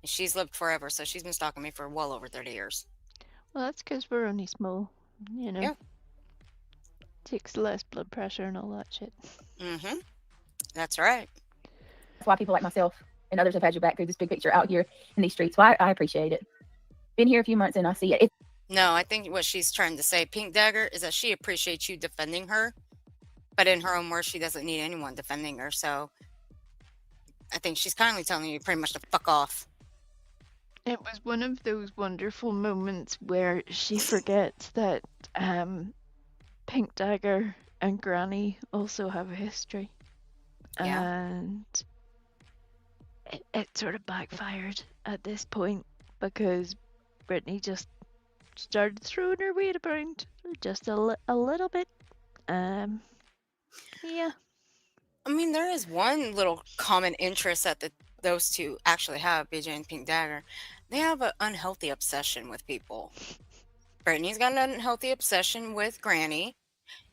And she's lived forever, so she's been stalking me for well over 30 years.
Well, that's because we're only small,
Yeah.
Takes less blood pressure and all that shit.
Mm-hmm. That's right.
That's why people like myself and others have had your back through this big picture out here in these streets. Well, I appreciate it. Been here a few months and I see it.
No, I think what she's trying to say, Pink Dagger, is that she appreciates you defending her. But in her own words, she doesn't need anyone defending her. So I think she's kindly telling you pretty much to fuck off.
It was one of those wonderful moments where she forgets that Pink Dagger and Granny also have a history.
Yeah.
And it sort of backfired at this point because Brittany just started throwing her weight around just a little bit. Yeah.
I mean, there is one little common interest that those two actually have, BJ and Pink Dagger. They have an unhealthy obsession with people. Brittany's got an unhealthy obsession with Granny,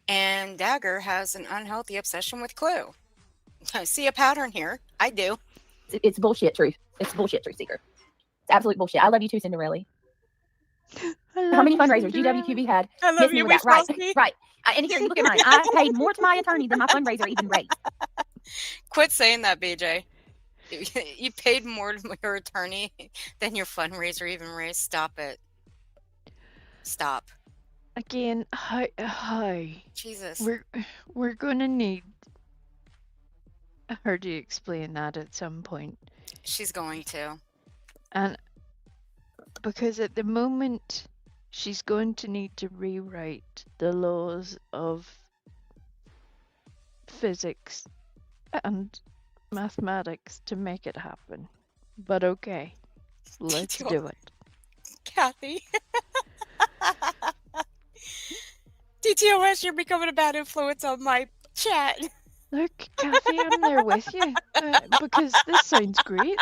and Dagger has an unhealthy obsession with Clue. I see a pattern here. I do.
It's bullshit, Truth. It's bullshit, Truth Seeker. It's absolute bullshit. I love you too, Cinderella. How many fundraisers GWQB had?
I love
Miss me
you,
with that.
Weeks
Right,
Frosty.
right. And here, you look at mine. I paid more to my attorney than my fundraiser even raised.
Quit saying that, BJ. You paid more to your attorney than your fundraiser even raised. Stop it. Stop.
Again, hi.
Jesus.
We're gonna need her to explain that at some point.
She's going to.
And because at the moment, she's going to need to rewrite the laws of physics and mathematics to make it happen. But okay, let's do it.
Kathy. DTOS, you're becoming a bad influence on my chat.
Look, Kathy, I'm there with you because this sounds great.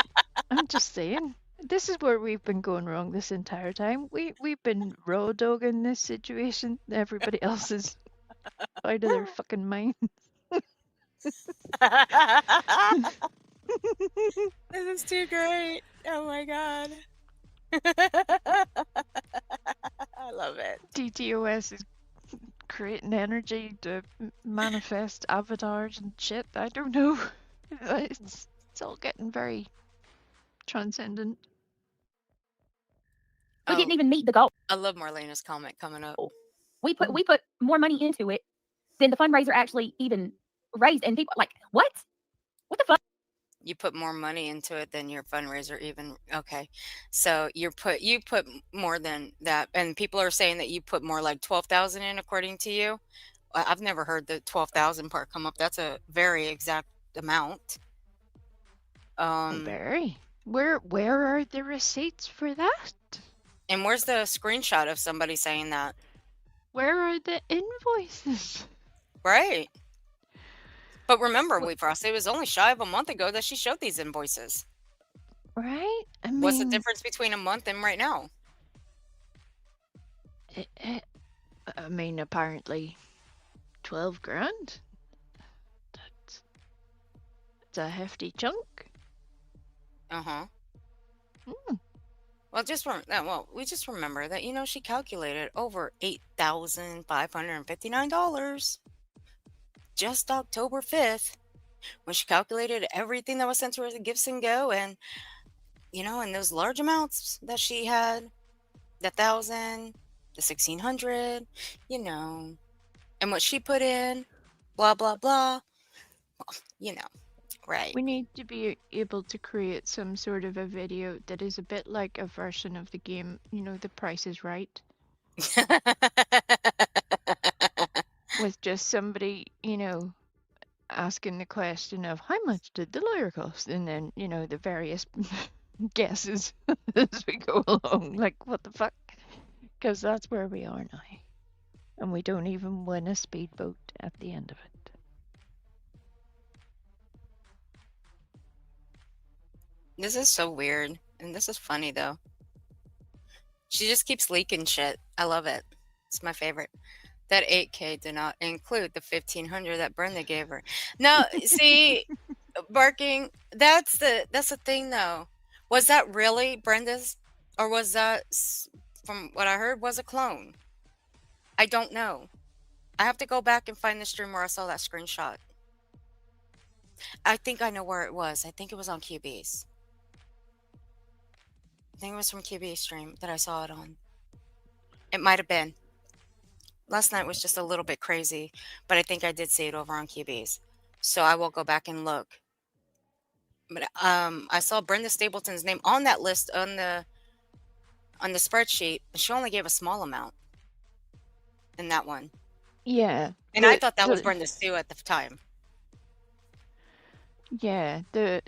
I'm just saying. This is where we've been going wrong this entire time. We've been raw dogging this situation. Everybody else is out of their fucking mind.
This is too great. Oh my god. I love it.
DTOS is creating energy to manifest avatars and shit. I don't know. It's all getting very transcendent.
We didn't even meet the goal.
I love Marlena's comment coming up.
We put more money into it than the fundraiser actually even raised, and people like, what? What the fuck?
You put more money into it than your fundraiser even. Okay, so you put more than that, and people are saying that you put more like 12,000 in, according to you. I've never heard the 12,000 part come up. That's a very exact amount.
Very. Where are the receipts for that?
And where's the screenshot of somebody saying that?
Where are the invoices?
Right. But remember, Frost, it was only shy of a month ago that she showed these invoices.
Right? I mean,
what's the difference between a month and right now?
I mean, apparently 12 grand. That's a hefty chunk.
Uh-huh. Well, we just remember that, she calculated over $8,559 just October 5th when she calculated everything that was sent to her as a gifts and go, and and those large amounts that she had, the 1,000, the 1,600, and what she put in, blah blah blah. Right.
We need to be able to create some sort of a video that is a bit like a version of the game, The Price is Right. With just somebody, asking the question of how much did the lawyer cost? And then, the various guesses as we go along. Like, what the fuck? Because that's where we are now. And we don't even win a speedboat at the end of it.
This is so weird. And this is funny, though. She just keeps leaking shit. I love it. It's my favorite. That 8K did not include the 1,500 that Brenda gave her. Now, see, barking, that's the thing, though. Was that really Brenda's? Or was that, from what I heard, was a clone? I don't know. I have to go back and find the stream where I saw that screenshot. I think I know where it was. I think it was on QB's. I think it was from QB's stream that I saw it on. It might have been. Last night was just a little bit crazy, but I think I did see it over on QB's. So I will go back and look. But I saw Brenda Stapleton's name on that list on the spreadsheet. She only gave a small amount in that one.
Yeah.
And I thought that was Brenda's too at the time.
Yeah, the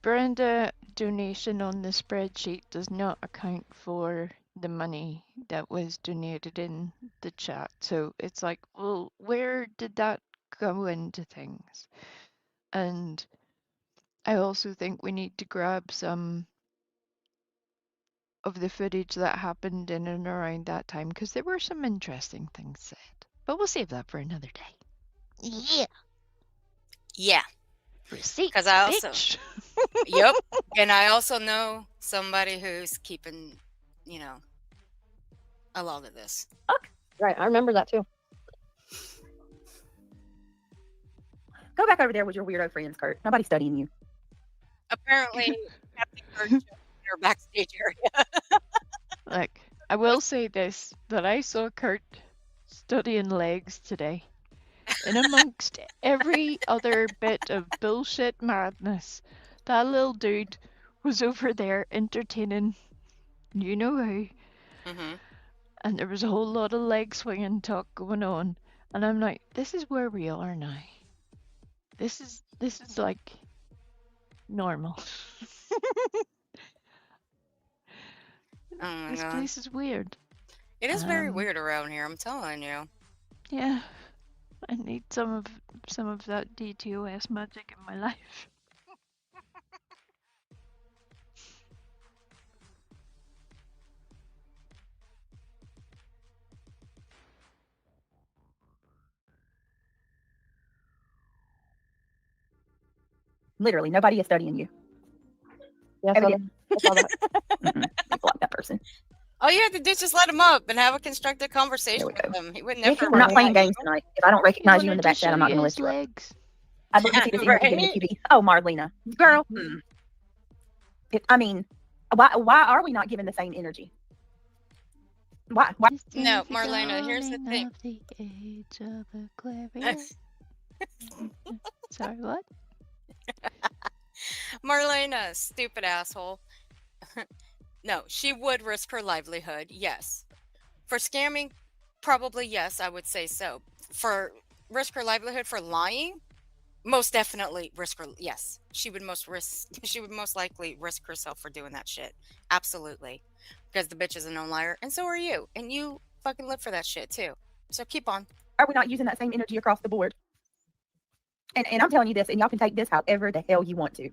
Brenda donation on the spreadsheet does not account for the money that was donated in the chat. So it's like, well, where did that go into things? And I also think we need to grab some of the footage that happened in and around that time because there were some interesting things said. But we'll save that for another day. Yeah.
Yeah.
Receipts,
Because I also,
bitch.
yep. And I also know somebody who's keeping, a log of this.
Right, I remember that too.
Go back over there with your weirdo friends, Kurt. Nobody's studying you.
Apparently, Captain Kirk in her backstage area.
Look, I will say this, that I saw Kurt studying legs today. And amongst every other bit of bullshit madness, that little dude was over there entertaining you know who.
Mm-hmm.
And there was a whole lot of leg swinging talk going on. And I'm like, this is where we are now. This is like normal.
Oh my
This
God.
place is weird.
It is very weird around here, I'm telling you.
Yeah. I need some of that DTOS magic in my life.
Literally, nobody is studying you.
Yeah, I saw that.
You block that person.
All you have to do is just let him up and have a constructive conversation
There we
with
go.
him. He would never.
We're not playing
reply.
games tonight. If I don't recognize you in the back
to
chat, I'm not
show
going to
you
lift
his
you up.
legs.
I'd love to see this energy given to
Right?
QB. Oh, Marlena. Girl. I mean, why are we not given the same energy? Why?
No, Marlena, here's the thing.
Of the age of Aquarius. Sorry, what?
Marlena, stupid asshole. No, she would risk her livelihood, yes. For scamming, probably yes, I would say so. For risk her livelihood for lying, most definitely risk her. Yes, she would most likely risk herself for doing that shit. Absolutely, because the bitch is a known liar, and so are you, and you fucking live for that shit too. So keep on.
Are we not using that same energy across the board? And I'm telling you this, and y'all can take this however the hell you want to.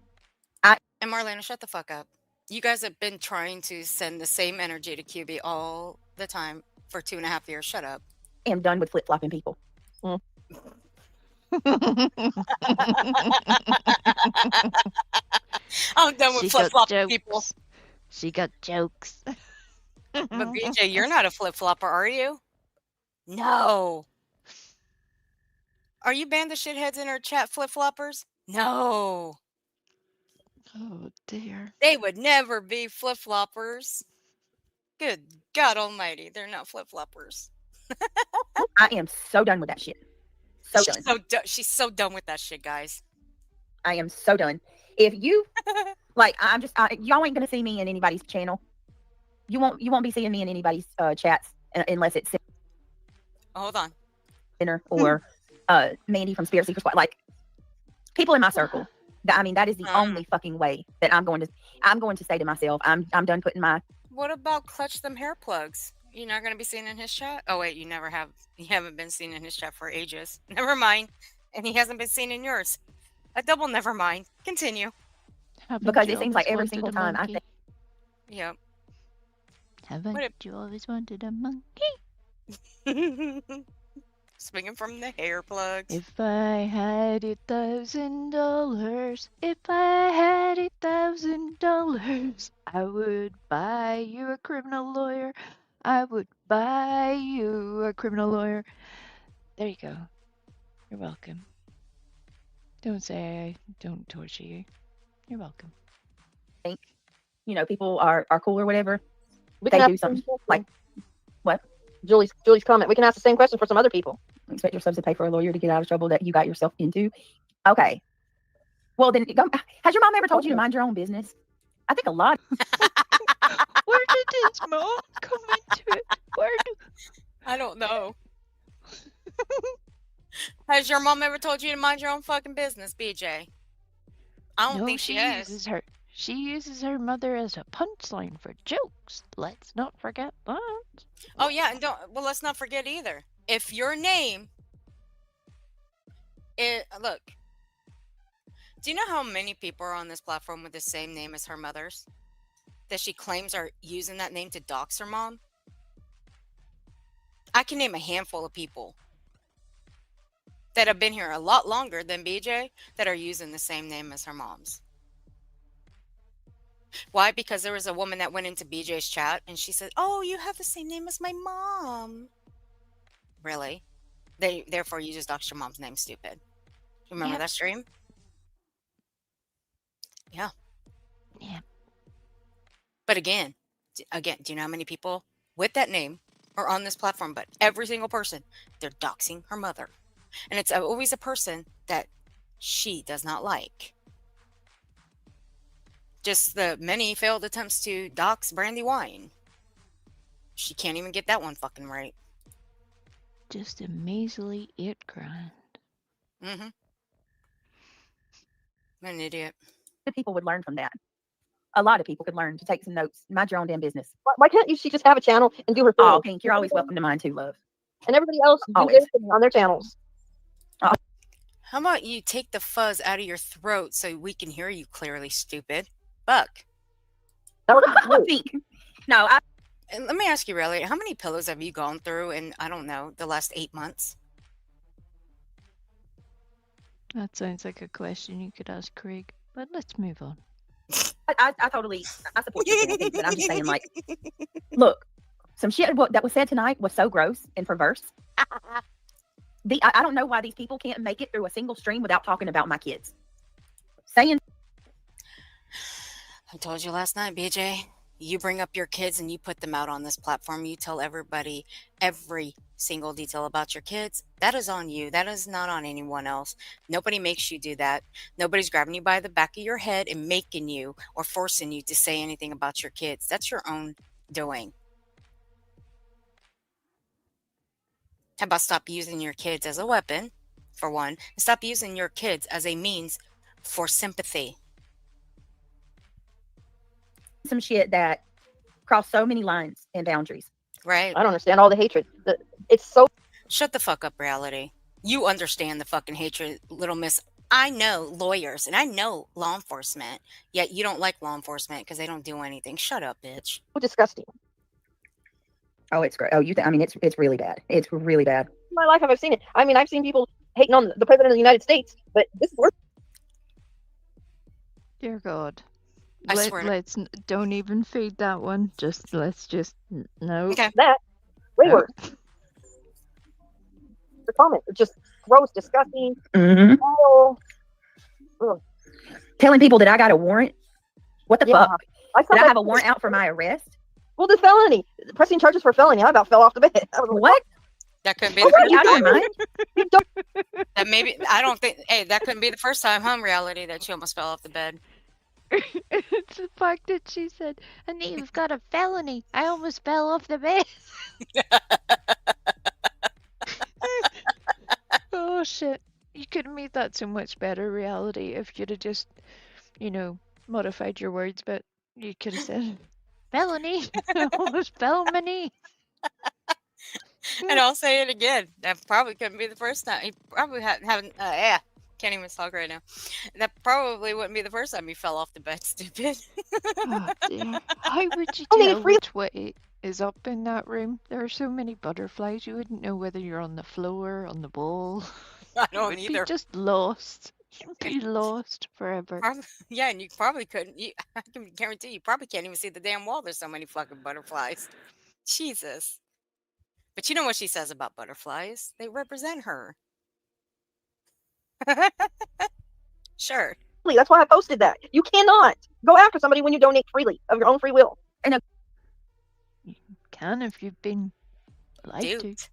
And Marlena, shut the fuck up. You guys have been trying to send the same energy to QB all the time for 2.5 years. Shut up.
Am done with flip-flopping people.
I'm done with flip-flopping people.
She got jokes.
But BJ, you're not a flip-flopper, are you? No. Are you banned the shitheads in our chat flip-floppers? No.
Oh dear.
They would never be flip-floppers. Good God almighty, they're not flip-floppers.
I am so done with that shit. So done.
She's so done with that shit, guys.
I am so done. If you y'all ain't gonna see me in anybody's channel. You won't be seeing me in anybody's chats unless it's
Hold on.
Center or Mandy from Spirit Seeker Squad. Like people in my circle. That is the only fucking way that I'm going to say to myself, I'm done putting my.
What about Clutch Them Hair Plugs? You're not going to be seen in his chat? Oh wait, you haven't been seen in his chat for ages. Never mind. And he hasn't been seen in yours. A double never mind. Continue.
Because it seems like every single time I think.
Yep.
Haven't you always wanted a monkey?
Swinging from the hair plugs.
If I had $1,000, if I had $1,000, I would buy you a criminal lawyer. I would buy you a criminal lawyer. There you go. You're welcome. Don't say I don't torture you. You're welcome.
Think, people are cool or whatever.
We
they
can
do something like what?
Julie's comment. We can ask the same question for some other people.
Expect yourselves to pay for a lawyer to get out of trouble that you got yourself into. Okay. Well, then, has your mom ever told you to mind your own business? I think a lot.
Where did his mom come into it?
I don't know. Has your mom ever told you to mind your own fucking business, BJ? I don't think she has.
She uses her mother as a punchline for jokes. Let's not forget that.
Oh yeah, and let's not forget either. If your name look, Do you know how many people are on this platform with the same name as her mother's? That she claims are using that name to dox her mom? I can name a handful of people that have been here a lot longer than BJ that are using the same name as her mom's. Why? Because there was a woman that went into BJ's chat and she said, "Oh, you have the same name as my mom." Really? Therefore you just doxed your mom's name, stupid. Remember
Yep.
that stream? Yeah.
Yeah.
But again, do you know how many people with that name are on this platform? But every single person, they're doxing her mother. And it's always a person that she does not like. Just the many failed attempts to dox Brandy Wine. She can't even get that one fucking right.
Just a measly it grind.
Mm-hmm. I'm an idiot.
People would learn from that. A lot of people could learn to take some notes. Mind your own damn business.
Why can't she just have a channel and do her thing?
Oh, Pink, you're always welcome to mine too, love.
And everybody else do
Always.
their thing on their channels.
How about you take the fuzz out of your throat so we can hear you clearly, stupid? Buck.
Pink. No,
And let me ask you, really, how many pillows have you gone through in, I don't know, the last 8 months?
That sounds like a question you could ask Craig, but let's move on.
I totally support your point, but I'm just saying, like, look, some shit that was said tonight was so gross and perverse. I don't know why these people can't make it through a single stream without talking about my kids. Saying,
I told you last night, BJ. You bring up your kids and you put them out on this platform. You tell everybody every single detail about your kids. That is on you. That is not on anyone else. Nobody makes you do that. Nobody's grabbing you by the back of your head and making you or forcing you to say anything about your kids. That's your own doing. How about stop using your kids as a weapon, for one, and stop using your kids as a means for sympathy.
some shit that crossed so many lines and boundaries.
Right.
I don't understand all the hatred. It's so.
Shut the fuck up, reality. You understand the fucking hatred, little miss. I know lawyers and I know law enforcement, yet you don't like law enforcement because they don't do anything. Shut up, bitch.
Disgusting.
Oh, it's great. Oh, I mean, it's really bad. It's really bad.
In my life, I've seen it. I mean, I've seen people hating on the president of the United States, but this is worse.
Dear God.
I swear to-
Let's don't even feed that one. Let's just no.
Okay.
That way
No.
worse. The comments are just gross, disgusting.
Mm-hmm.
Oh,
Telling people that I got a warrant. What the
yeah.
fuck?
I
Did I have a warrant out for my arrest?
Well, the felony, pressing charges for felony. I about fell off the bed. I was like,
What?
That couldn't be
Are
the
you
first
out of your
time.
mind?
That maybe I don't think. Hey, that couldn't be the first time, huh? Reality that you almost fell off the bed.
It's the fact that she said, "Anita, you've got a felony. I almost fell off the bed." Oh shit! You could have made that so much better, reality, if you'd have just, modified your words. But you could have said, "Felony, I almost fell on my knee."
And I'll say it again. That probably couldn't be the first time. He probably haven't. Can't even talk right now. That probably wouldn't be the first time he fell off the bed. Stupid.
Oh dear! How would you
Only
tell
free-
which way is up in that room? There are so many butterflies. You wouldn't know whether you're on the floor, on the wall.
I
You
don't
would
either.
be just lost. You'd be lost forever.
Yeah, and you probably couldn't. I can guarantee you probably can't even see the damn wall. There's so many fucking butterflies. Jesus. But you know what she says about butterflies? They represent her. Sure.
That's why I posted that. You cannot go after somebody when you donate freely of your own free will.
You can if you've been lied to.
Duped.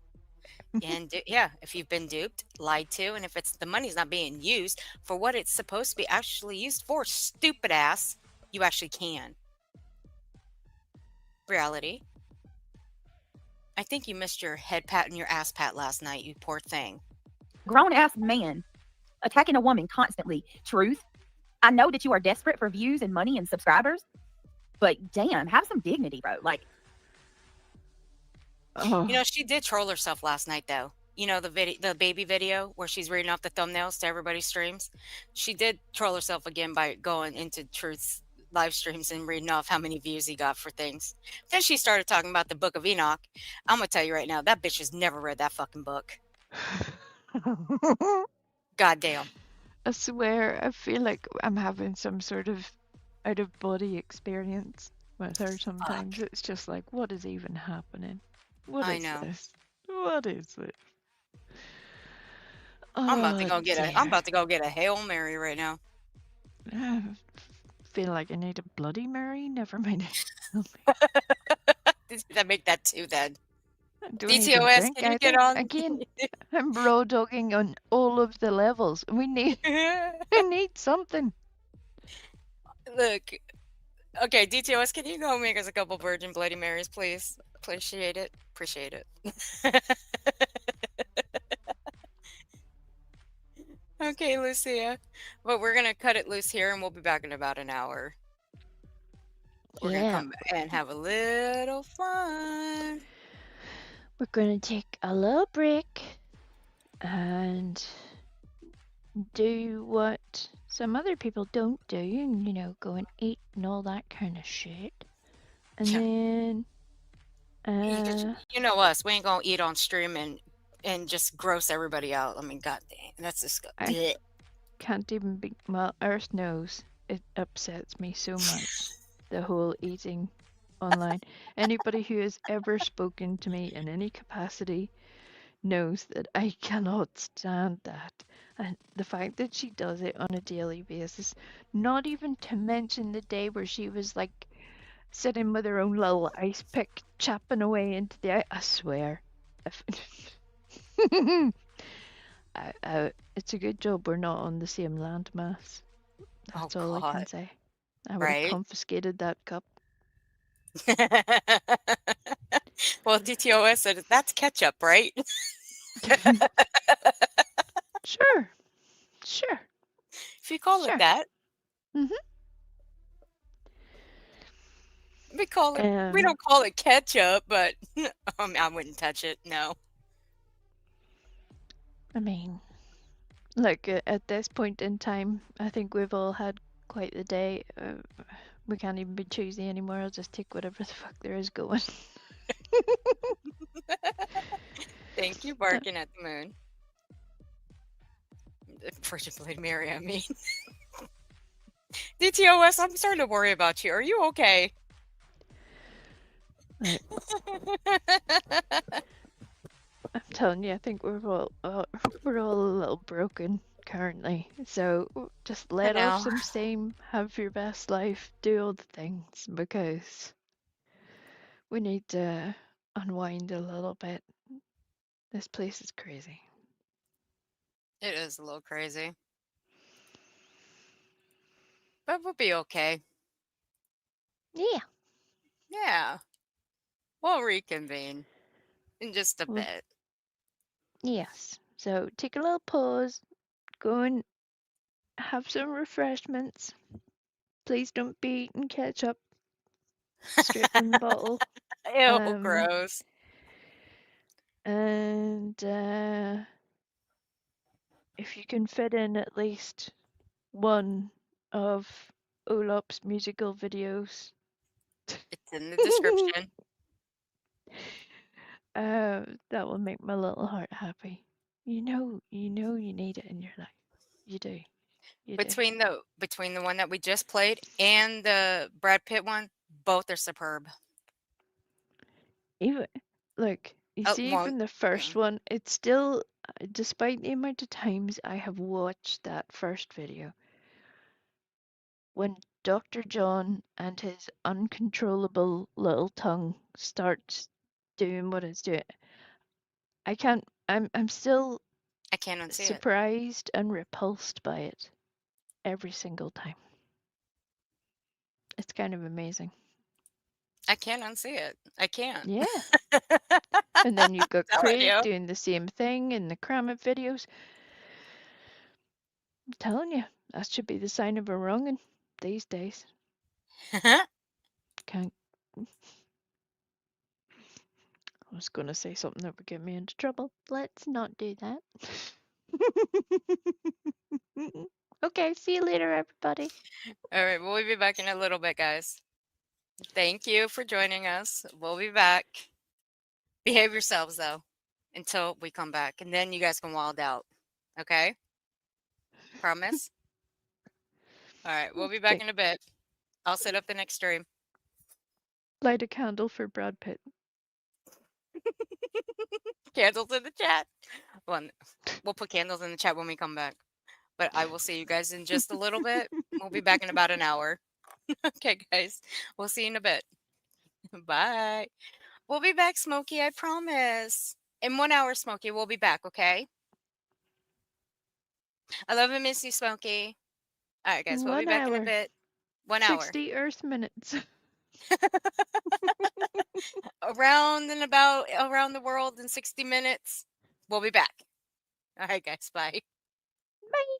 And yeah, if you've been duped, lied to, and if the money's not being used for what it's supposed to be actually used for, stupid ass, you actually can. Reality. I think you missed your head pat and your ass pat last night, you poor thing.
Grown ass man attacking a woman constantly. Truth. I know that you are desperate for views and money and subscribers, but damn, have some dignity, bro. Like,
Oh,
You know, she did troll herself last night, though. you know, the baby video where she's reading off the thumbnails to everybody's streams. She did troll herself again by going into Truth's live streams and reading off how many views he got for things. Then she started talking about the Book of Enoch. I'm gonna tell you right now, that bitch has never read that fucking book. Goddamn.
I swear, I feel like I'm having some sort of out of body experience with her sometimes.
Fuck.
It's just like, what is even happening? What
I
is
know.
this? What is this?
I'm about to
Oh
go get a I'm
dear.
about to go get a Hail Mary right now.
I feel like I need a Bloody Mary. Never mind.
Did I make that too then?
I don't even
DTOS,
drink
can you get
either.
on?
Again, I'm raw dogging on all of the levels. We need something.
Look. Okay, DTOS, can you go make us a couple Virgin Bloody Marys, please? Appreciate it. Appreciate it. Okay, Lucia. But we're gonna cut it loose here and we'll be back in about an hour. We're gonna
Yeah.
come back and have a little fun.
We're gonna take a little break and do what some other people don't do, and go and eat and all that kind of shit. And
Yeah.
then
You know us, we ain't gonna eat on stream and just gross everybody out. I mean, god dang, that's disgusting.
I can't even be. Well, Earth knows it upsets me so much. The whole eating online. Anybody who has ever spoken to me in any capacity knows that I cannot stand that. And the fact that she does it on a daily basis, not even to mention the day where she was like sitting with her own little ice pick, chapping away into the ice. I swear. It's a good job we're not on the same landmass. That's all I can say. I would have
Right?
confiscated that cup.
Well, DTOS said that's ketchup, right?
Sure. Sure.
If you call it that.
Mm-hmm.
We don't call it ketchup, but I wouldn't touch it. No.
I mean, like at this point in time, I think we've all had quite the day. We can't even be choosy anymore. I'll just take whatever the fuck there is going.
Thank you, barking at the moon. Virgin Bloody Mary, I mean. DTOS, I'm starting to worry about you. Are you okay?
Right. I'm telling you, I think we're all a little broken currently. So just let off some steam, have your best life, do all the things, because we need to unwind a little bit. This place is crazy.
It is a little crazy. But we'll be okay.
Yeah.
Yeah. We'll reconvene in just a bit.
Yes. So take a little pause, go and have some refreshments. Please don't be eating ketchup straight from the bottle.
Ew, gross.
And if you can fit in at least one of Olop's musical videos,
it's in the description.
That will make my little heart happy. You know you need it in your life. You do.
Between the one that we just played and the Brad Pitt one, both are superb.
Even look, you see, even the first one, it's still, despite the amount of times I have watched that first video, when Dr. John and his uncontrollable little tongue starts doing what it's doing, I'm still
I can't unsee it.
surprised and repulsed by it every single time. It's kind of amazing.
I can't unsee it. I can't.
Yeah. And then you've got
Telling
Craig
you.
doing the same thing in the Kramit videos. I'm telling you, that should be the sign of a wrong'un these days. Can't. I was going to say something that would get me into trouble. Let's not do that. Okay, see you later, everybody.
All right, we'll be back in a little bit, guys. Thank you for joining us. We'll be back. Behave yourselves, though, until we come back. And then you guys can wild out. Okay? Promise? All right, we'll be back
Okay.
in a bit. I'll set up the next stream.
Light a candle for Brad Pitt.
Candles in the chat. We'll put candles in the chat when we come back. But I will see you guys in just a little bit. We'll be back in about an hour. Okay, guys. We'll see you in a bit. Bye. We'll be back, Smokey. I promise. In 1 hour, Smokey, we'll be back, okay? I love and miss you, Smokey. All right, guys. We'll be
1
back in a
hour.
bit. 1 hour.
60 Earth minutes.
Around the world in 60 minutes. We'll be back. All right, guys. Bye.
Bye.